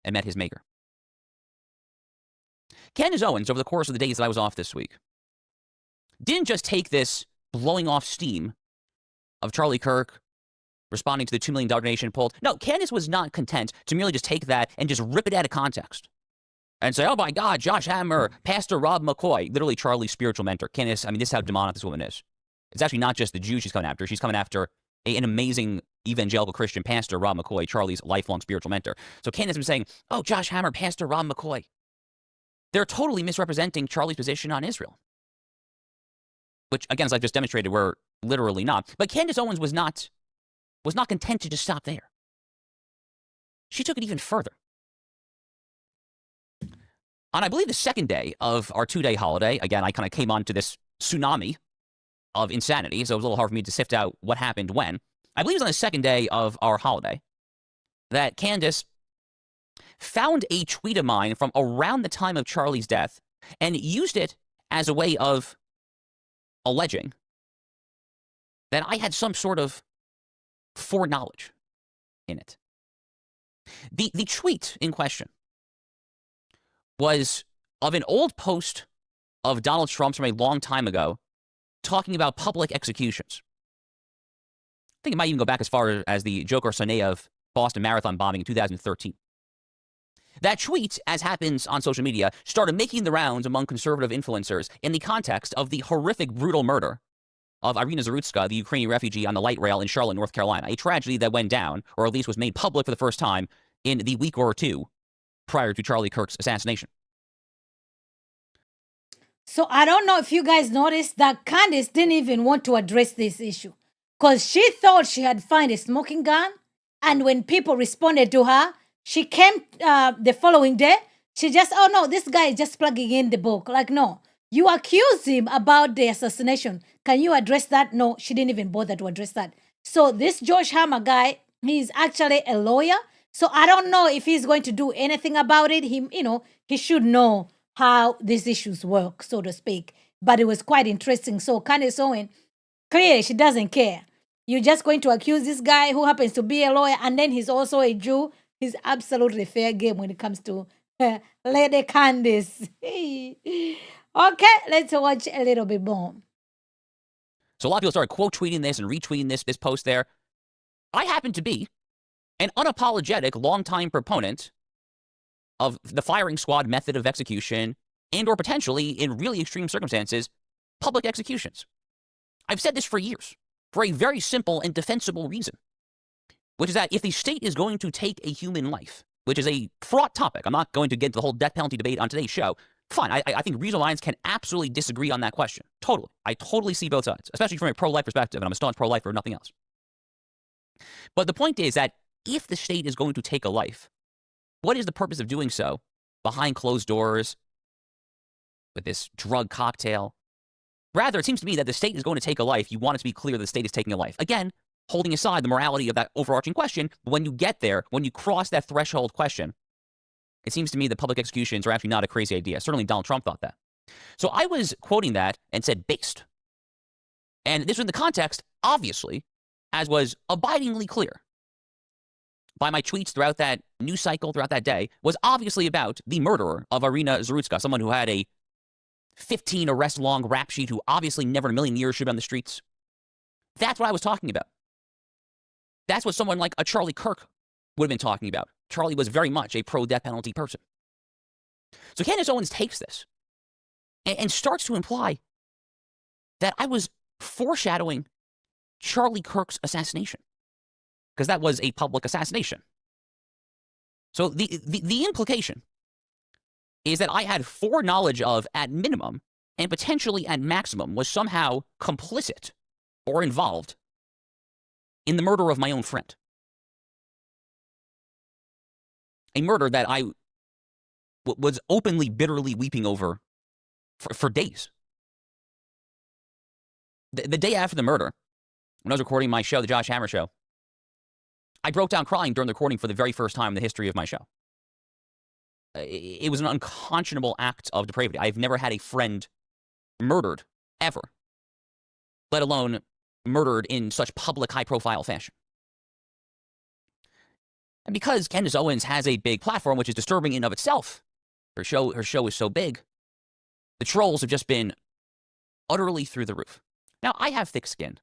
and met his maker. Candace Owens, over the course of the days that I was off this week, didn't just take this blowing off steam of Charlie Kirk responding to the $2 million donation pulled. No, Candace was not content to merely just take that and just rip it out of context and say, oh my God, Josh Hammer, Pastor Rob McCoy, literally Charlie's spiritual mentor. Candace, this is how demonic this woman is. It's actually not just the Jews she's coming after. She's coming after an amazing evangelical Christian pastor, Rob McCoy, Charlie's lifelong spiritual mentor. So Candace was saying, oh, Josh Hammer, Pastor Rob McCoy. They're totally misrepresenting Charlie's position on Israel. Which, again, as I've just demonstrated, we're literally not. But Candace Owens was not content to just stop there. She took it even further. On, I believe, the second day of our 2-day holiday, again, I kind of came onto this tsunami of insanity, so it was a little hard for me to sift out what happened when. I believe it was on the second day of our holiday that Candace found a tweet of mine from around the time of Charlie's death and used it as a way of alleging that I had some sort of foreknowledge in it. The tweet in question was of an old post of Donald Trump's from a long time ago talking about public executions. I think it might even go back as far as the Joker Soneyev Boston Marathon bombing in 2013. That tweet, as happens on social media, started making the rounds among conservative influencers in the context of the horrific, brutal murder of Irina Zarutska, the Ukrainian refugee on the light rail in Charlotte, North Carolina, a tragedy that went down, or at least was made public for the first time in the week or two prior to Charlie Kirk's assassination. So I don't know if you guys noticed that Candace didn't even want to address this issue because she thought she had found a smoking gun. And when people responded to her, she came the following day. She just, oh no, this guy is just plugging in the book. Like, no, you accused him about the assassination. Can you address that? No, she didn't even bother to address that. So this Josh Hammer guy, he's actually a lawyer. So I don't know if he's going to do anything about it. He should know how these issues work, so to speak. But it was quite interesting. So Candace Owens, clearly she doesn't care. You're just going to accuse this guy who happens to be a lawyer, and then he's also a Jew. He's absolutely fair game when it comes to Lady Candace. Okay, let's watch a little bit more. So a lot of people started quote tweeting this and retweeting this post there. I happen to be an unapologetic, longtime proponent of the firing squad method of execution and or potentially, in really extreme circumstances, public executions. I've said this for years for a very simple and defensible reason, which is that if the state is going to take a human life, which is a fraught topic, I'm not going to get into the whole death penalty debate on today's show. Fine, I think reasonable minds can absolutely disagree on that question. Totally. I totally see both sides, especially from a pro-life perspective, and I'm a staunch pro-lifer, nothing else. But the point is that if the state is going to take a life, what is the purpose of doing so behind closed doors with this drug cocktail? Rather, it seems to me that the state is going to take a life. You want it to be clear that the state is taking a life. Again, holding aside the morality of that overarching question, when you get there, when you cross that threshold question, it seems to me that public executions are actually not a crazy idea. Certainly Donald Trump thought that. So I was quoting that and said based. And this was in the context, obviously, as was abidingly clear by my tweets throughout that news cycle, throughout that day, was obviously about the murderer of Irina Zarutska, someone who had a 15 arrest long rap sheet who obviously never in a million years should be on the streets. That's what I was talking about. That's what someone like a Charlie Kirk would have been talking about. Charlie was very much a pro-death penalty person. So Candace Owens takes this and starts to imply that I was foreshadowing Charlie Kirk's assassination, because that was a public assassination. So the implication is that I had foreknowledge of, at minimum, and potentially at maximum, was somehow complicit or involved in the murder of my own friend. A murder that I was openly, bitterly weeping over for days. The day after the murder, when I was recording my show, The Josh Hammer Show, I broke down crying during the recording for the very first time in the history of my show. It was an unconscionable act of depravity. I've never had a friend murdered, ever, let alone murdered in such public, high-profile fashion. And because Candace Owens has a big platform, which is disturbing in and of itself, her show is so big, the trolls have just been utterly through the roof. Now, I have thick skin.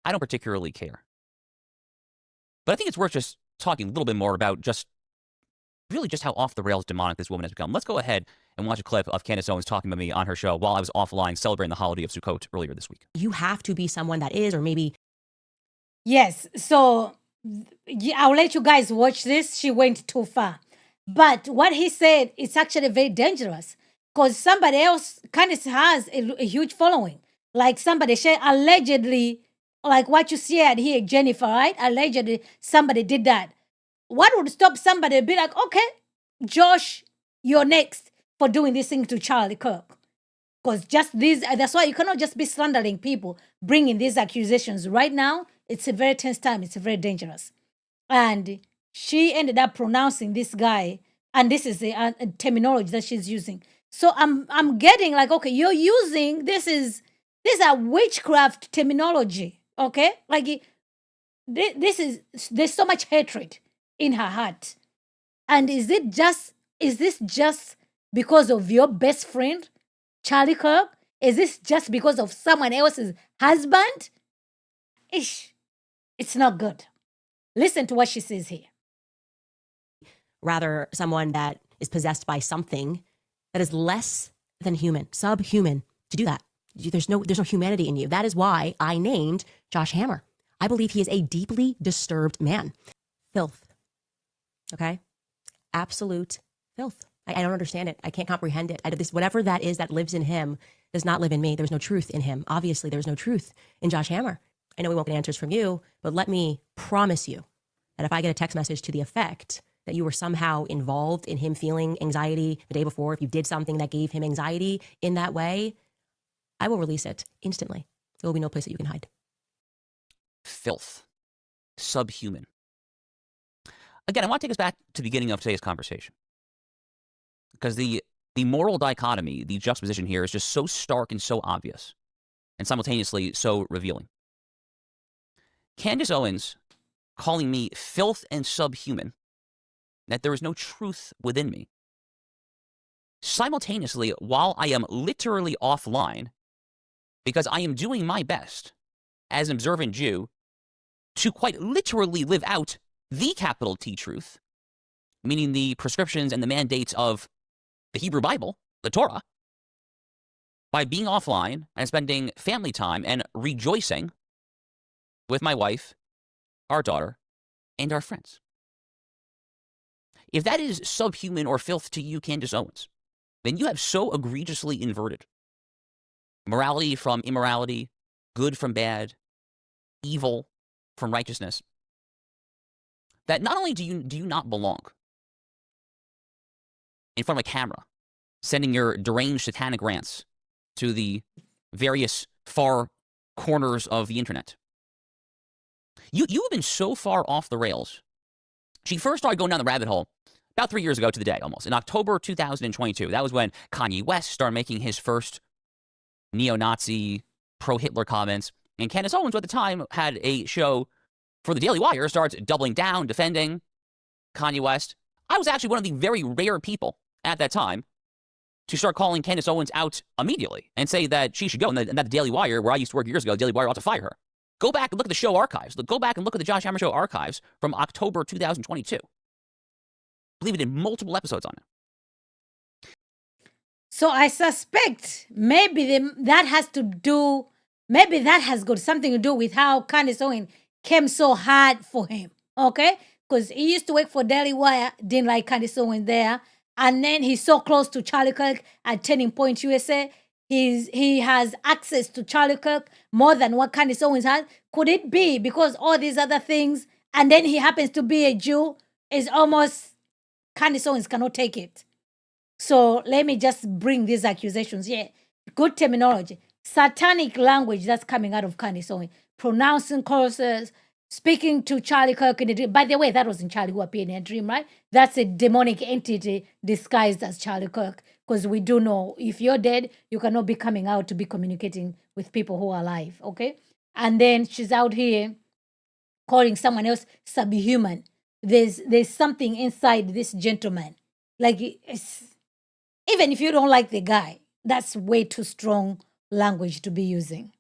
I don't particularly care. But I think it's worth just talking a little bit more about just how off the rails demonic this woman has become. Let's go ahead and watch a clip of Candace Owens talking about me on her show while I was offline celebrating the holiday of Sukkot earlier this week. You have to be someone that is, or maybe... Yes, so I'll let you guys watch this. She went too far. But what he said, it's actually very dangerous because somebody else kind of has a huge following. Like somebody said, allegedly, like what you said here, Jennifer, right? Allegedly, somebody did that. What would stop somebody to be like, okay, Josh, you're next for doing this thing to Charlie Kirk? Because that's why you cannot just be slandering people, bringing these accusations. Right now, it's a very tense time. It's very dangerous. And she ended up pronouncing this guy, and this is a terminology that she's using. So I'm getting like, okay, you're using, these are witchcraft terminology, okay? Like there's so much hatred in her heart. And is this just because of your best friend Charlie Kirk? Is this just because of someone else's husband? Ish, it's not good. Listen to what she says here. Rather, someone that is possessed by something that is less than human, subhuman, to do that. There's no humanity in you. That is why I named Josh Hammer. I believe he is a deeply disturbed man. Filth. Okay? Absolute filth. I don't understand it. I can't comprehend it. Whatever that is that lives in him does not live in me. There's no truth in him. Obviously, there's no truth in Josh Hammer. I know we won't get answers from you, but let me promise you that if I get a text message to the effect that you were somehow involved in him feeling anxiety the day before, if you did something that gave him anxiety in that way, I will release it instantly. There will be no place that you can hide. Filth. Subhuman. Again, I want to take us back to the beginning of today's conversation. Because the moral dichotomy, the juxtaposition here is just so stark and so obvious, and simultaneously so revealing. Candace Owens calling me filth and subhuman, that there is no truth within me. Simultaneously, while I am literally offline, because I am doing my best as an observant Jew to quite literally live out the capital T truth, meaning the prescriptions and the mandates of the Hebrew Bible, the Torah, by being offline and spending family time and rejoicing with my wife, our daughter, and our friends. If that is subhuman or filth to you, Candace Owens, then you have so egregiously inverted morality from immorality, good from bad, evil from righteousness, that not only do you not belong in front of a camera, sending your deranged satanic rants to the various far corners of the internet. You have been so far off the rails. She first started going down the rabbit hole about 3 years ago to the day, almost, in October 2022. That was when Kanye West started making his first neo-Nazi, pro-Hitler comments. And Candace Owens, at the time, had a show for the Daily Wire, starts doubling down, defending Kanye West. I was actually one of the very rare people at that time to start calling Candace Owens out immediately and say that she should go, and that the Daily Wire, where I used to work years ago, the Daily Wire ought to fire her. Go back and look at the show archives. Go back and look at the Josh Hammer Show archives from October 2022. I believe it did multiple episodes on it. So I suspect maybe that has got something to do with how Candace Owens came so hard for him, okay? Because he used to work for Daily Wire, didn't like Candace Owens there, and then he's so close to Charlie Kirk at Turning Point USA. He has access to Charlie Kirk more than what Candace Owens has. Could it be because all these other things, and then he happens to be a Jew, is almost, Candace Owens cannot take it. So let me just bring these accusations here. Good terminology. Satanic language that's coming out of Candace Owens. Pronouncing curses, speaking to Charlie Kirk in a dream. By the way, that wasn't Charlie who appeared in a dream, right? That's a demonic entity disguised as Charlie Kirk. Because we do know if you're dead, you cannot be coming out to be communicating with people who are alive, okay? And then she's out here calling someone else subhuman. There's something inside this gentleman. Like, even if you don't like the guy, that's way too strong language to be using.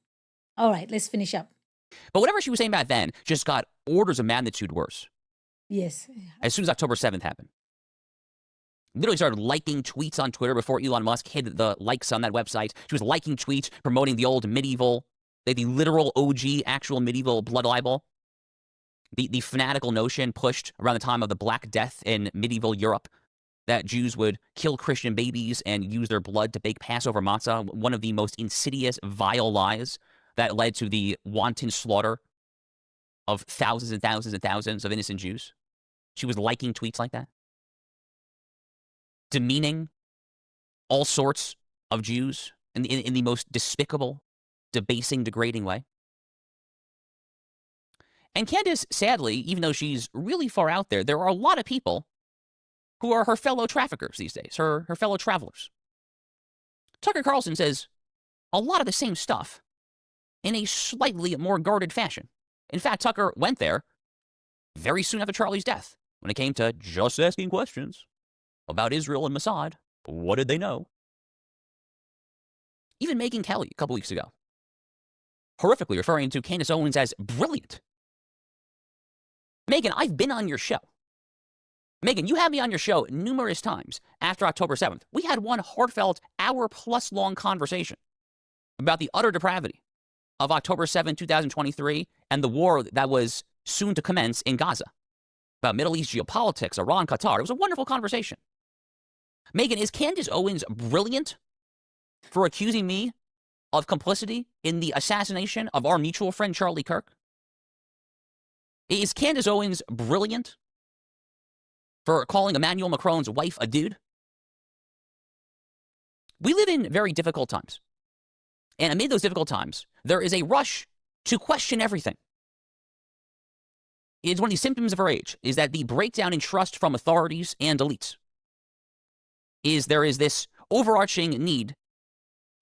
All right, let's finish up. But whatever she was saying back then just got orders of magnitude worse. Yes. As soon as October 7th happened. Literally started liking tweets on Twitter before Elon Musk hid the likes on that website. She was liking tweets promoting the old medieval, the literal OG, actual medieval blood libel. The fanatical notion pushed around the time of the Black Death in medieval Europe that Jews would kill Christian babies and use their blood to bake Passover matzah, one of the most insidious, vile lies that led to the wanton slaughter of thousands and thousands and thousands of innocent Jews. She was liking tweets like that, demeaning all sorts of Jews in the most despicable, debasing, degrading way. And Candace, sadly, even though she's really far out there, there are a lot of people who are her fellow traffickers these days, her fellow travelers. Tucker Carlson says a lot of the same stuff in a slightly more guarded fashion. In fact, Tucker went there very soon after Charlie's death when it came to just asking questions about Israel and Mossad. What did they know? Even Megyn Kelly a couple weeks ago, horrifically referring to Candace Owens as brilliant. Megyn, I've been on your show. Megyn, you had me on your show numerous times after October 7th. We had one heartfelt, hour-plus long conversation about the utter depravity of October 7, 2023, and the war that was soon to commence in Gaza, about Middle East geopolitics, Iran, Qatar. It was a wonderful conversation. Megyn, is Candace Owens brilliant for accusing me of complicity in the assassination of our mutual friend Charlie Kirk? Is Candace Owens brilliant for calling Emmanuel Macron's wife a dude? We live in very difficult times. And amid those difficult times, there is a rush to question everything. It's one of the symptoms of our age, is that the breakdown in trust from authorities and elites. There is this overarching need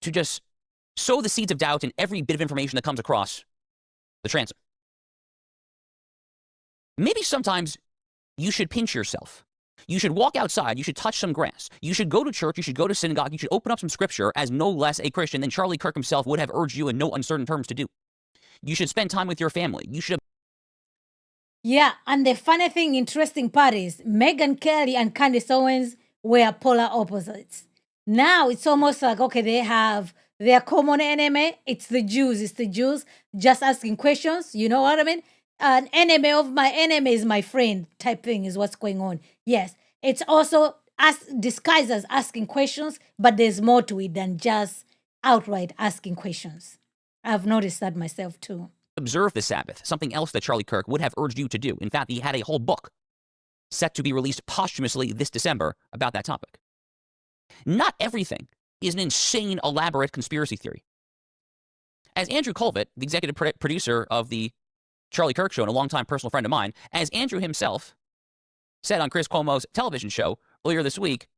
to just sow the seeds of doubt in every bit of information that comes across the transom. Maybe sometimes you should pinch yourself. You should walk outside. You should touch some grass. You should go to church. You should go to synagogue. You should open up some scripture as no less a Christian than Charlie Kirk himself would have urged you in no uncertain terms to do. You should spend time with your family. You should. Yeah, and the funny thing, interesting part is Megyn Kelly and Candace Owens were polar opposites. Now it's almost like, okay, they have their common enemy. It's the Jews. It's the Jews just asking questions. You know what I mean? An enemy of my enemy is my friend type thing is what's going on. Yes, it's also disguised as asking questions, but there's more to it than just outright asking questions. I've noticed that myself too. Observe the Sabbath, something else that Charlie Kirk would have urged you to do. In fact, he had a whole book set to be released posthumously this December about that topic. Not everything is an insane, elaborate conspiracy theory. As Andrew Colvett, the executive producer of the Charlie Kirk show and a longtime personal friend of mine, as Andrew himself said on Chris Cuomo's television show earlier this week,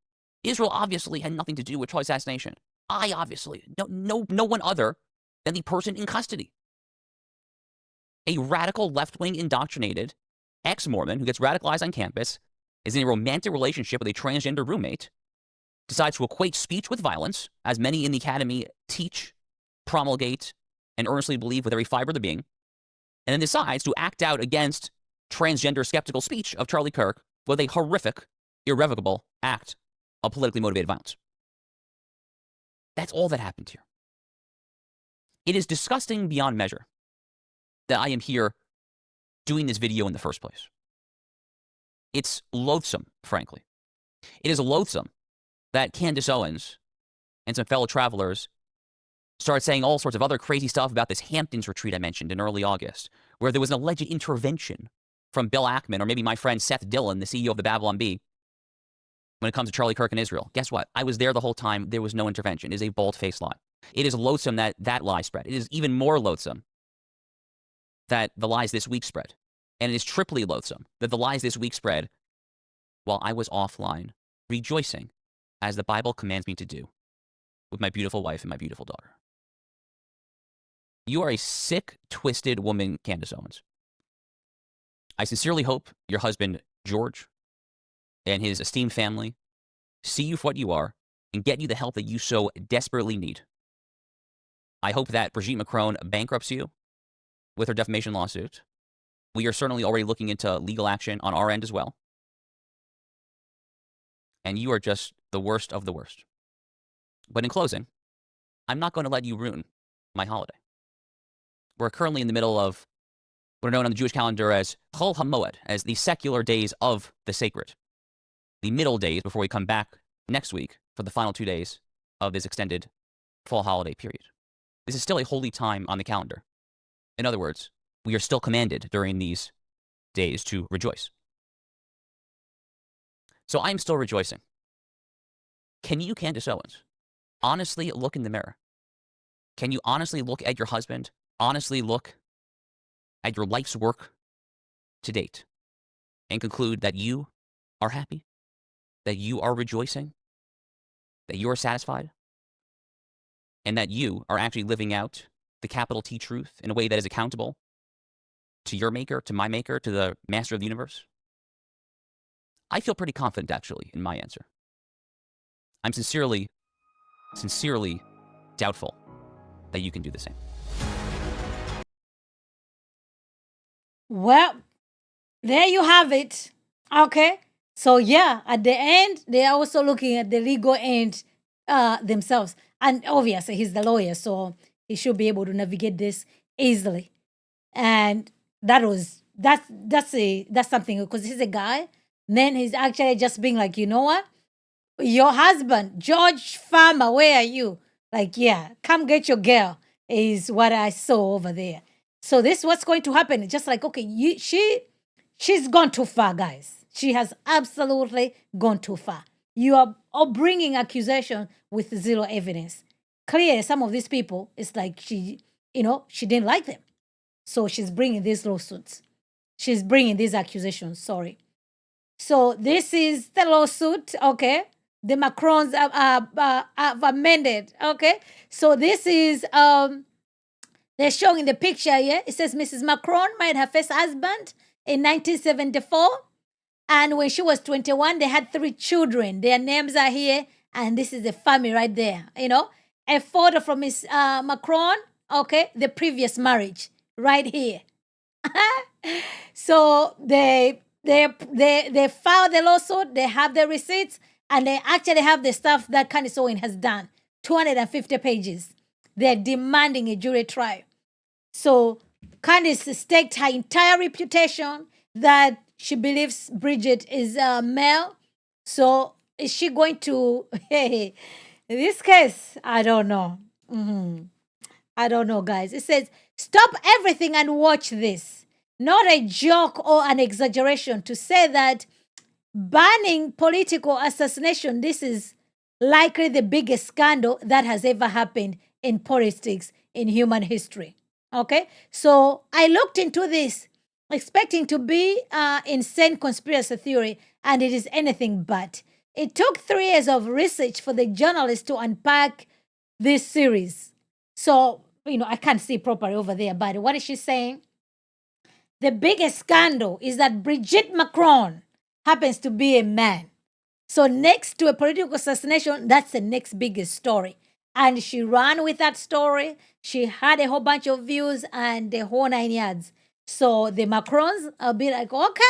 Israel obviously had nothing to do with Charlie's assassination. No one other than the person in custody. A radical left-wing indoctrinated ex-Mormon who gets radicalized on campus, is in a romantic relationship with a transgender roommate, decides to equate speech with violence, as many in the academy teach, promulgate, and earnestly believe with every fiber of their being, and then decides to act out against transgender skeptical speech of Charlie Kirk with a horrific, irrevocable act of politically motivated violence. That's all that happened here. It is disgusting beyond measure that I am here doing this video in the first place. It's loathsome, frankly. It is loathsome that Candace Owens and some fellow travelers started saying all sorts of other crazy stuff about this Hamptons retreat I mentioned in early August, where there was an alleged intervention from Bill Ackman, or maybe my friend Seth Dillon, the CEO of the Babylon Bee, when it comes to Charlie Kirk and Israel. Guess what? I was there the whole time. There was no intervention. It is a bold-faced lie. It is loathsome that that lie spread. It is even more loathsome that the lies this week spread. And it is triply loathsome that the lies this week spread while I was offline, rejoicing, as the Bible commands me to do, with my beautiful wife and my beautiful daughter. You are a sick, twisted woman, Candace Owens. I sincerely hope your husband, George, and his esteemed family see you for what you are and get you the help that you so desperately need. I hope that Brigitte Macron bankrupts you with her defamation lawsuit. We are certainly already looking into legal action on our end as well. And you are just the worst of the worst. But in closing, I'm not going to let you ruin my holiday. We're currently in the middle of what are known on the Jewish calendar as Chol HaMoed, as the secular days of the sacred. The middle days before we come back next week for the final 2 days of this extended fall holiday period. This is still a holy time on the calendar. In other words, we are still commanded during these days to rejoice. So I'm still rejoicing. Can you, Candace Owens, honestly look in the mirror? Can you honestly look at your husband? Honestly look at your life's work to date and conclude that you are happy, that you are rejoicing, that you are satisfied, and that you are actually living out the capital T truth in a way that is accountable to your maker, to my maker, to the master of the universe? I feel pretty confident, actually, in my answer. I'm sincerely doubtful that you can do the same. Well, there you have it. Okay. So yeah, at the end, they are also looking at the legal end themselves. And obviously he's the lawyer, so he should be able to navigate this easily. And that's something, because he's a guy. Then he's actually just being like, you know what? Your husband, George Farmer, where are you? Like, yeah, come get your girl, is what I saw over there. So this is what's going to happen. It's just like, okay, she's gone too far, guys. She has absolutely gone too far. You are all bringing accusation with zero evidence. Clearly, some of these people, it's like she didn't like them. So she's bringing these lawsuits. She's bringing these accusations, sorry. So this is the lawsuit, okay? The Macrons have amended, okay? So this is, they're showing the picture here. It says Mrs. Macron married her first husband in 1974. And when she was 21, they had 3 children. Their names are here. And this is the family right there, A photo from Miss Macron, okay? The previous marriage, right here. So they filed the lawsuit. They have the receipts. And they actually have the stuff that Candace Owens has done, 250 pages. They're demanding a jury trial. So Candace staked her entire reputation that she believes Bridget is male. So is she going to, hey, this case, I don't know. I don't know, guys. It says, stop everything and watch this. Not a joke or an exaggeration to say that banning political assassination, this is likely the biggest scandal that has ever happened in politics in human history. Okay? So I looked into this, expecting to be insane conspiracy theory, and it is anything but. It took 3 years of research for the journalists to unpack this series. So, I can't see properly over there, but what is she saying? The biggest scandal is that Brigitte Macron happens to be a man. So next to a political assassination, that's the next biggest story. And she ran with that story. She had a whole bunch of views and the whole 9 yards. So the Macrons will be like, okay,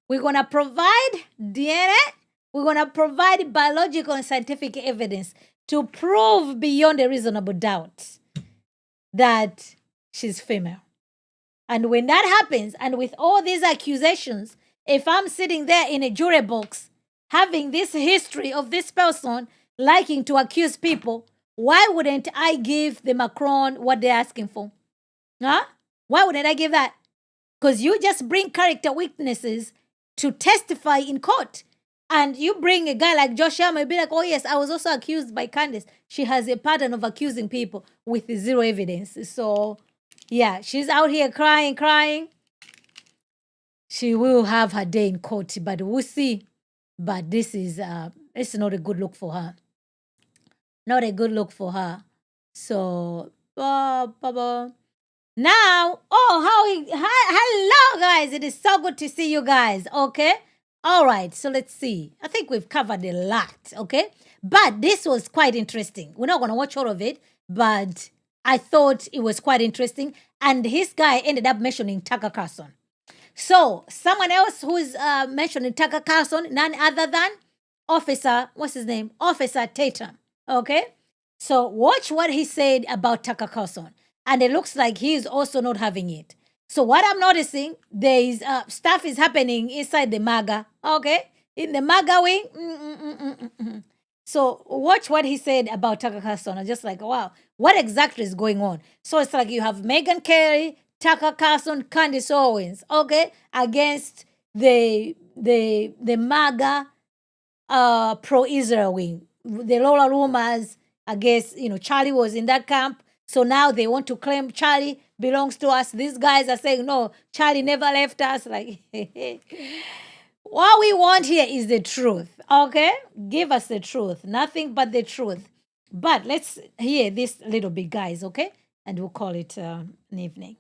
we're going to provide DNA. We're going to provide biological and scientific evidence to prove beyond a reasonable doubt that she's female. And when that happens, and with all these accusations, if I'm sitting there in a jury box, having this history of this person liking to accuse people, why wouldn't I give the Macron what they're asking for? Huh? Why wouldn't I give that? Because you just bring character weaknesses to testify in court. And you bring a guy like Josh Sharma, be like, oh yes, I was also accused by Candace. She has a pattern of accusing people with zero evidence. So, yeah, she's out here crying. She will have her day in court, but we'll see. But this is it's not a good look for her. Not a good look for her. So, now, hello, guys. It is so good to see you guys, okay? All right, so let's see. I think we've covered a lot, okay? But this was quite interesting. We're not going to watch all of it, but I thought it was quite interesting. And his guy ended up mentioning Tucker Carlson. So someone else who's mentioning Tucker Carlson, none other than Officer Tatum, okay? So watch what he said about Tucker Carlson. And it looks like he's also not having it. So what I'm noticing, there is stuff is happening inside the MAGA, okay? In the MAGA wing. So watch what he said about Tucker Carlson. I'm just like, wow, what exactly is going on? So it's like you have Megyn Kelly, Tucker Carlson, Candace Owens, okay, against the MAGA pro-Israel wing. The Lola rumors, I guess, Charlie was in that camp. So now they want to claim Charlie belongs to us. These guys are saying, no, Charlie never left us. Like, what we want here is the truth, okay? Give us the truth, nothing but the truth. But let's hear this little bit, guys, okay? And we'll call it an evening.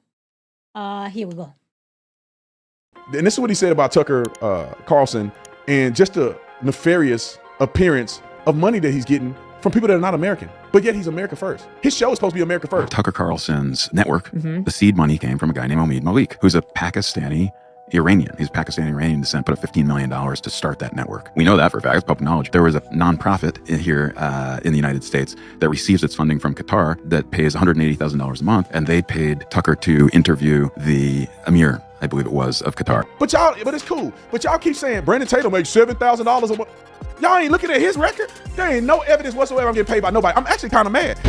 Here we go. And this is what he said about Tucker Carlson and just the nefarious appearance of money that he's getting from people that are not American. but yet he's America first. His show is supposed to be America first. Tucker Carlson's network, the seed money came from a guy named Omid Malik, who's a Pakistani Iranian. He's Pakistani Iranian descent, put up $15 million to start that network. We know that for a fact. It's public knowledge. There was a nonprofit here in the United States that receives its funding from Qatar that pays $180,000 a month, and they paid Tucker to interview the Emir, I believe it was, of Qatar. But it's cool. But y'all keep saying Brandon Tatum makes $7,000 a month. Y'all ain't looking at his record? There ain't no evidence whatsoever I'm getting paid by nobody. I'm actually kind of mad.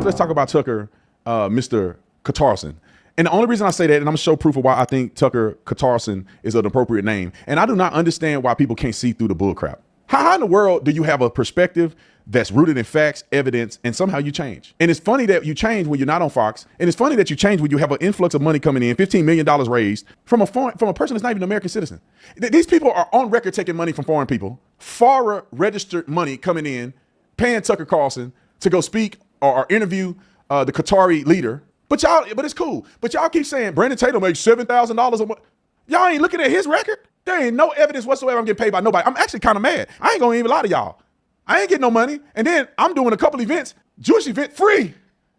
Let's talk about Tucker, Mr. Carlson. And the only reason I say that, and I'm gonna show proof of why I think Tucker Carlson is an appropriate name, and I do not understand why people can't see through the bull crap. How in the world do you have a perspective that's rooted in facts, evidence, and somehow you change? And it's funny that you change when you're not on Fox, and it's funny that you change when you have an influx of money coming in, $15 million raised from a person that's not even an American citizen. These people are on record taking money from foreign people, FARA registered money coming in, paying Tucker Carlson to go speak or interview the Qatari leader. But it's cool. But y'all keep saying Brandon Tatum makes $7,000 a month. Y'all ain't looking at his record? There ain't no evidence whatsoever I'm getting paid by nobody. I'm actually kind of mad. I ain't gonna even lie to y'all. I ain't getting no money. And then I'm doing a couple events, Jewish event, free.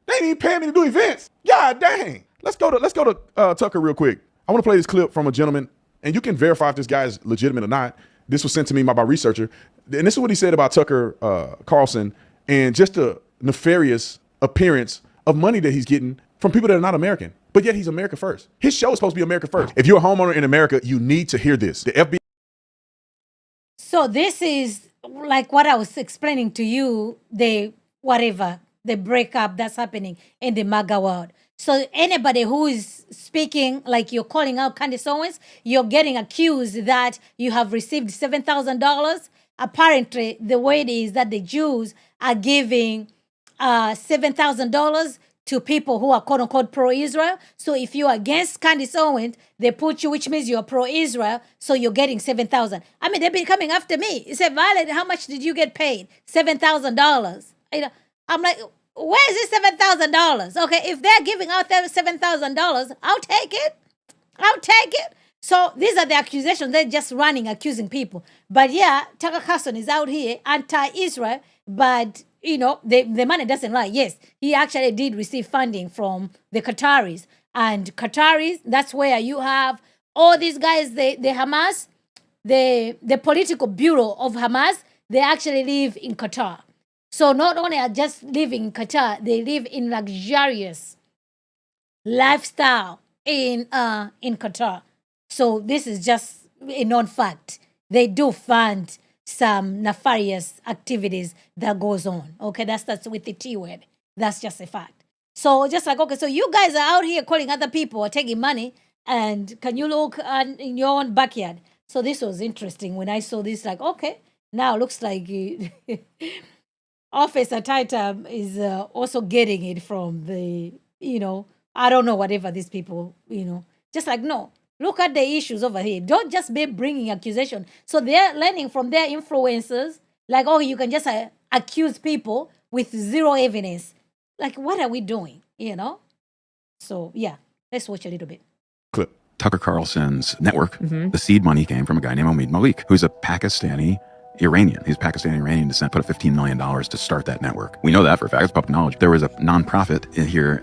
They ain't even paying me to do events. God dang. Let's go to Tucker real quick. I want to play this clip from a gentleman, and you can verify if this guy is legitimate or not. This was sent to me by a researcher. And this is what he said about Tucker Carlson and just the nefarious appearance of money that he's getting from people that are not American, but yet he's America first. His show is supposed to be America first. If you're a homeowner in America, you need to hear this. The FBI. So this is like what I was explaining to you, the breakup that's happening in the MAGA world. So anybody who is speaking, like you're calling out Candace Owens, you're getting accused that you have received $7,000. Apparently, the way it is that the Jews are giving $7,000 to people who are quote unquote pro-Israel. So if you're against Candace Owens, they put you, which means you're pro-Israel, so you're getting $7,000. I mean, they've been coming after me. He said, Violet, how much did you get paid? $7,000. I'm like, where is this $7,000? Okay, if they're giving out $7,000, I'll take it. I'll take it. So these are the accusations. They're just running, accusing people. But yeah, Tucker Carlson is out here anti-Israel, but you know, the money doesn't lie. Yes, he actually did receive funding from the Qataris. And Qataris, that's where you have all these guys, the Hamas, the political bureau of Hamas, they actually live in Qatar. So not only are just living in Qatar, they live in luxurious lifestyle in Qatar. So this is just a known fact. They do fund some nefarious activities that goes on. Okay, that's with the T word. That's just a fact. So just like, okay, so you guys are out here calling other people or taking money, and can you look in your own backyard? So this was interesting when I saw this, like, okay, now looks like Officer Titan is also getting it from the, I don't know, whatever these people, just like, no. Look at the issues over here. Don't just be bringing accusation. So they're learning from their influencers, like, oh, you can just accuse people with zero evidence. Like, what are we doing, So, yeah, let's watch a little bit. Clip. Tucker Carlson's network, the seed money came from a guy named Omid Malik, who's a Pakistani Iranian. He's Pakistani Iranian descent, put up $15 million to start that network. We know that for a fact. It's public knowledge. There was a nonprofit here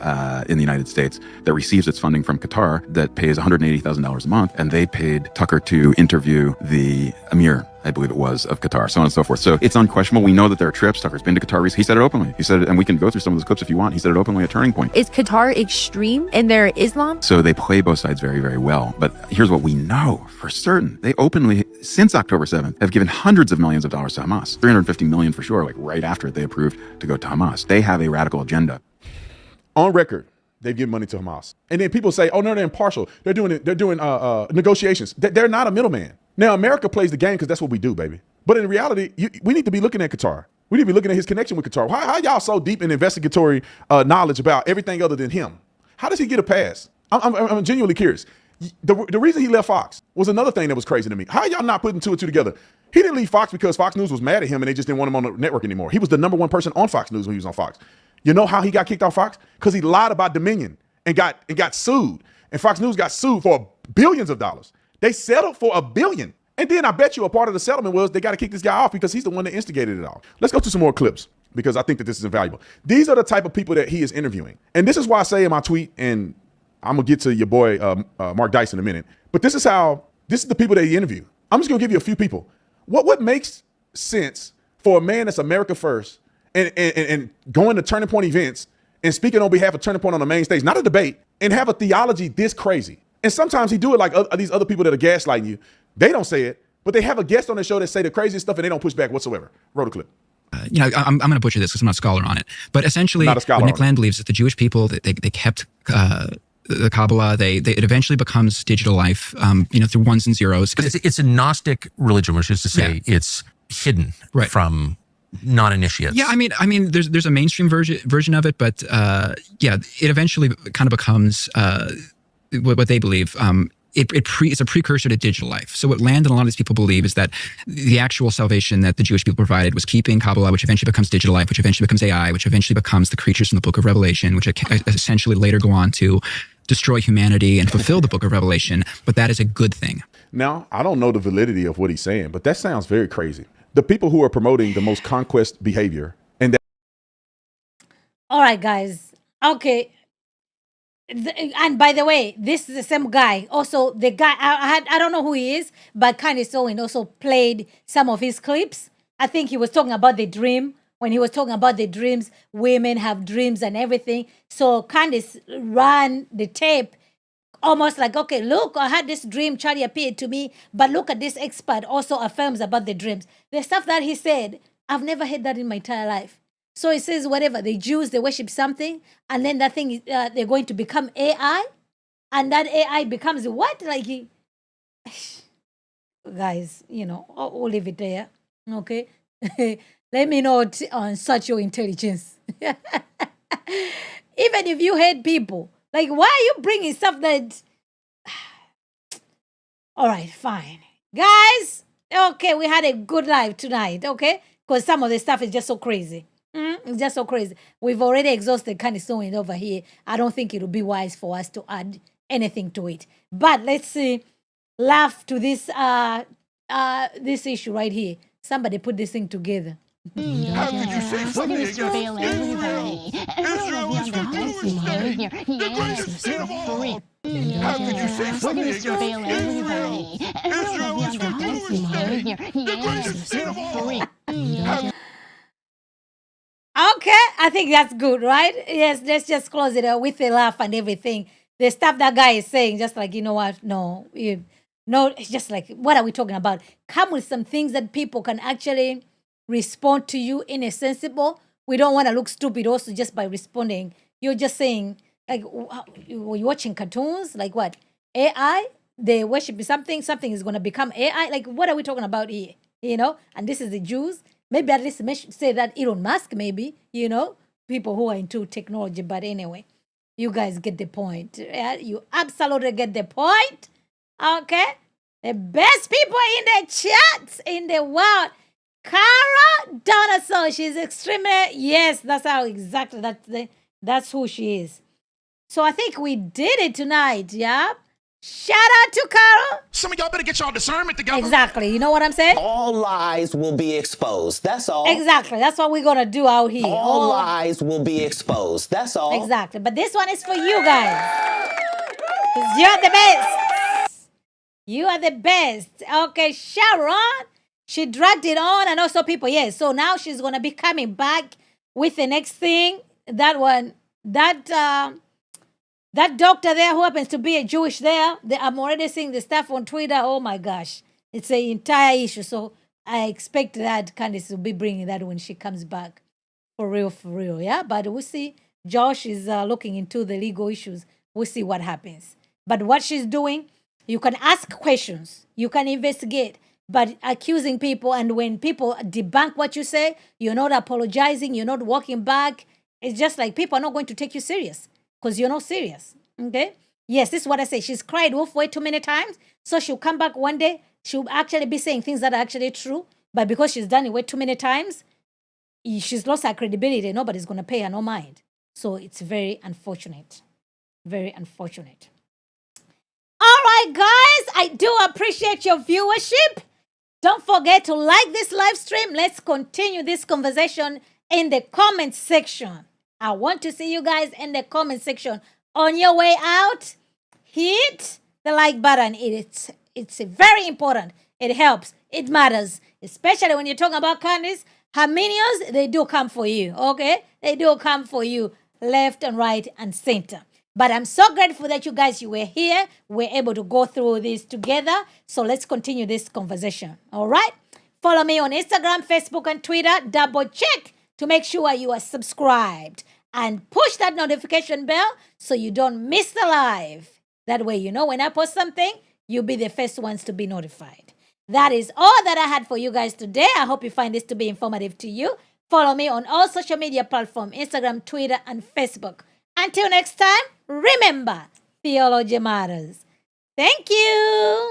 in the United States that receives its funding from Qatar that pays $180,000 a month, and they paid Tucker to interview the Emir, I believe it was, of Qatar, so on and so forth. So it's unquestionable. We know that there are trips. Tucker's been to Qatar recently. He said it openly. He said it, and we can go through some of those clips if you want. He said it openly at Turning Point. Is Qatar extreme in their Islam? So they play both sides very, very well. But here's what we know for certain. They openly, since October 7th, have given hundreds of millions of dollars to Hamas. $350 million for sure, like right after it, they approved to go to Hamas. They have a radical agenda. On record, they've given money to Hamas. And then people say, oh, no, they're impartial. They're doing negotiations. They're not a middleman. Now, America plays the game because that's what we do, baby. But in reality, we need to be looking at Qatar. We need to be looking at his connection with Qatar. How y'all so deep in investigatory knowledge about everything other than him? How does he get a pass? I'm genuinely curious. The reason he left Fox was another thing that was crazy to me. How y'all not putting two and two together? He didn't leave Fox because Fox News was mad at him and they just didn't want him on the network anymore. He was the number one person on Fox News when he was on Fox. You know how he got kicked off Fox? Because he lied about Dominion and got sued. And Fox News got sued for billions of dollars. They settled for $1 billion. And then I bet you a part of the settlement was they got to kick this guy off because he's the one that instigated it all. Let's go to some more clips because I think that this is invaluable. These are the type of people that he is interviewing. And this is why I say in my tweet, and I'm going to get to your boy Mark Dice in a minute, but this is the people that he interviewed. I'm just going to give you a few people. What makes sense for a man that's America first and going to Turning Point events and speaking on behalf of Turning Point on the main stage, not a debate, and have a theology this crazy? And sometimes he do it like these other people that are gaslighting you. They don't say it, but they have a guest on the show that say the craziest stuff and they don't push back whatsoever. Roll the clip. I'm going to butcher this because I'm not a scholar on it. But essentially, what Nick Land believes is the Jewish people, they kept the Kabbalah. It eventually becomes digital life, through ones and zeros. But it's a Gnostic religion, which is to say it's hidden from non-initiates. Yeah, I mean, there's a mainstream version of it, but it eventually kind of becomes what they believe. It's a precursor to digital life. So what Land and a lot of these people believe is that the actual salvation that the Jewish people provided was keeping Kabbalah, which eventually becomes digital life, which eventually becomes AI, which eventually becomes the creatures from the book of Revelation, which essentially later go on to destroy humanity and fulfill the book of Revelation. But that is a good thing. Now, I don't know the validity of what he's saying, but that sounds very crazy. The people who are promoting the most conquest behavior and that. All right, guys. Okay. And by the way, this is the same guy. Also, the guy, I don't know who he is, but Candace Owens also played some of his clips. I think he was talking about the dream. When he was talking about the dreams, women have dreams and everything. So Candace ran the tape almost like, okay, look, I had this dream, Charlie appeared to me, but look at this expert also affirms about the dreams. The stuff that he said, I've never heard that in my entire life. So it says whatever, the Jews, they worship something, and then that thing, they're going to become AI, and that AI becomes what? Like, guys, I'll leave it there, okay? Let me not search your intelligence. Even if you hate people, like, why are you bringing stuff that... All right, fine. Guys, okay, we had a good life tonight, okay? Because some of the stuff is just so crazy. It's just so crazy. We've already exhausted Candace Owens over here. I don't think it would be wise for us to add anything to it. But let's see, laugh to this this issue right here. Somebody put this thing together. How could you say something against Israel? Israel is for doomsday. The greatest sin of all. How could you say something against Israel? Israel is for doomsday. The greatest sin of all. Okay, I think that's good, right? Yes, let's just close it with a laugh and everything. The stuff that guy is saying, just like, you know what? No, it's just like, what are we talking about? Come with some things that people can actually respond to you in a sensible. We don't want to look stupid also just by responding. You're just saying, like, were you watching cartoons? Like what? AI? They worship something is going to become AI? Like, what are we talking about here? And this is the Jews. Maybe at least say that Elon Musk, maybe, people who are into technology. But anyway, you guys get the point. Yeah? You absolutely get the point. Okay? The best people in the chat in the world. Cara Donaso, she's extremely, yes, that's how exactly, that's who she is. So I think we did it tonight, yeah? Shout out to Carol. Some of y'all better get y'all discernment together. Exactly. You know what I'm saying? All lies will be exposed. That's all. Exactly. That's what we're going to do out here. All lies will be exposed. That's all. Exactly. But this one is for you guys. 'Cause you're the best. You are the best. Okay, Sharon. She dragged it on and also people. Yes. So now she's going to be coming back with the next thing. That one. That doctor there who happens to be a Jewish there, I'm already seeing the stuff on Twitter. Oh my gosh. It's an entire issue. So I expect that Candace will be bringing that when she comes back. For real. Yeah. But we'll see. Josh is looking into the legal issues. We'll see what happens. But what she's doing, you can ask questions. You can investigate. But accusing people, and when people debunk what you say, you're not apologizing. You're not walking back. It's just like people are not going to take you serious. Because you're not serious, okay? Yes, this is what I say. She's cried wolf way too many times, so she'll come back one day. She'll actually be saying things that are actually true, but because she's done it way too many times, she's lost her credibility. Nobody's going to pay her no mind. So it's very unfortunate. Very unfortunate. All right, guys, I do appreciate your viewership. Don't forget to like this live stream. Let's continue this conversation in the comment section. I want to see you guys in the comment section. On your way out, hit the like button. It's very important. It helps. It matters. Especially when you're talking about Candace. Her minions, they do come for you, okay? They do come for you left and right and center. But I'm so grateful that you guys, you were here. We're able to go through this together. So let's continue this conversation, all right? Follow me on Instagram, Facebook, and Twitter. Double check to make sure you are subscribed. And push that notification bell so you don't miss the live. That way, you know, when I post something, you'll be the first ones to be notified. That is all that I had for you guys today. I hope you find this to be informative to you. Follow me on all social media platforms, Instagram, Twitter, and Facebook. Until next time, remember, theology matters. Thank you.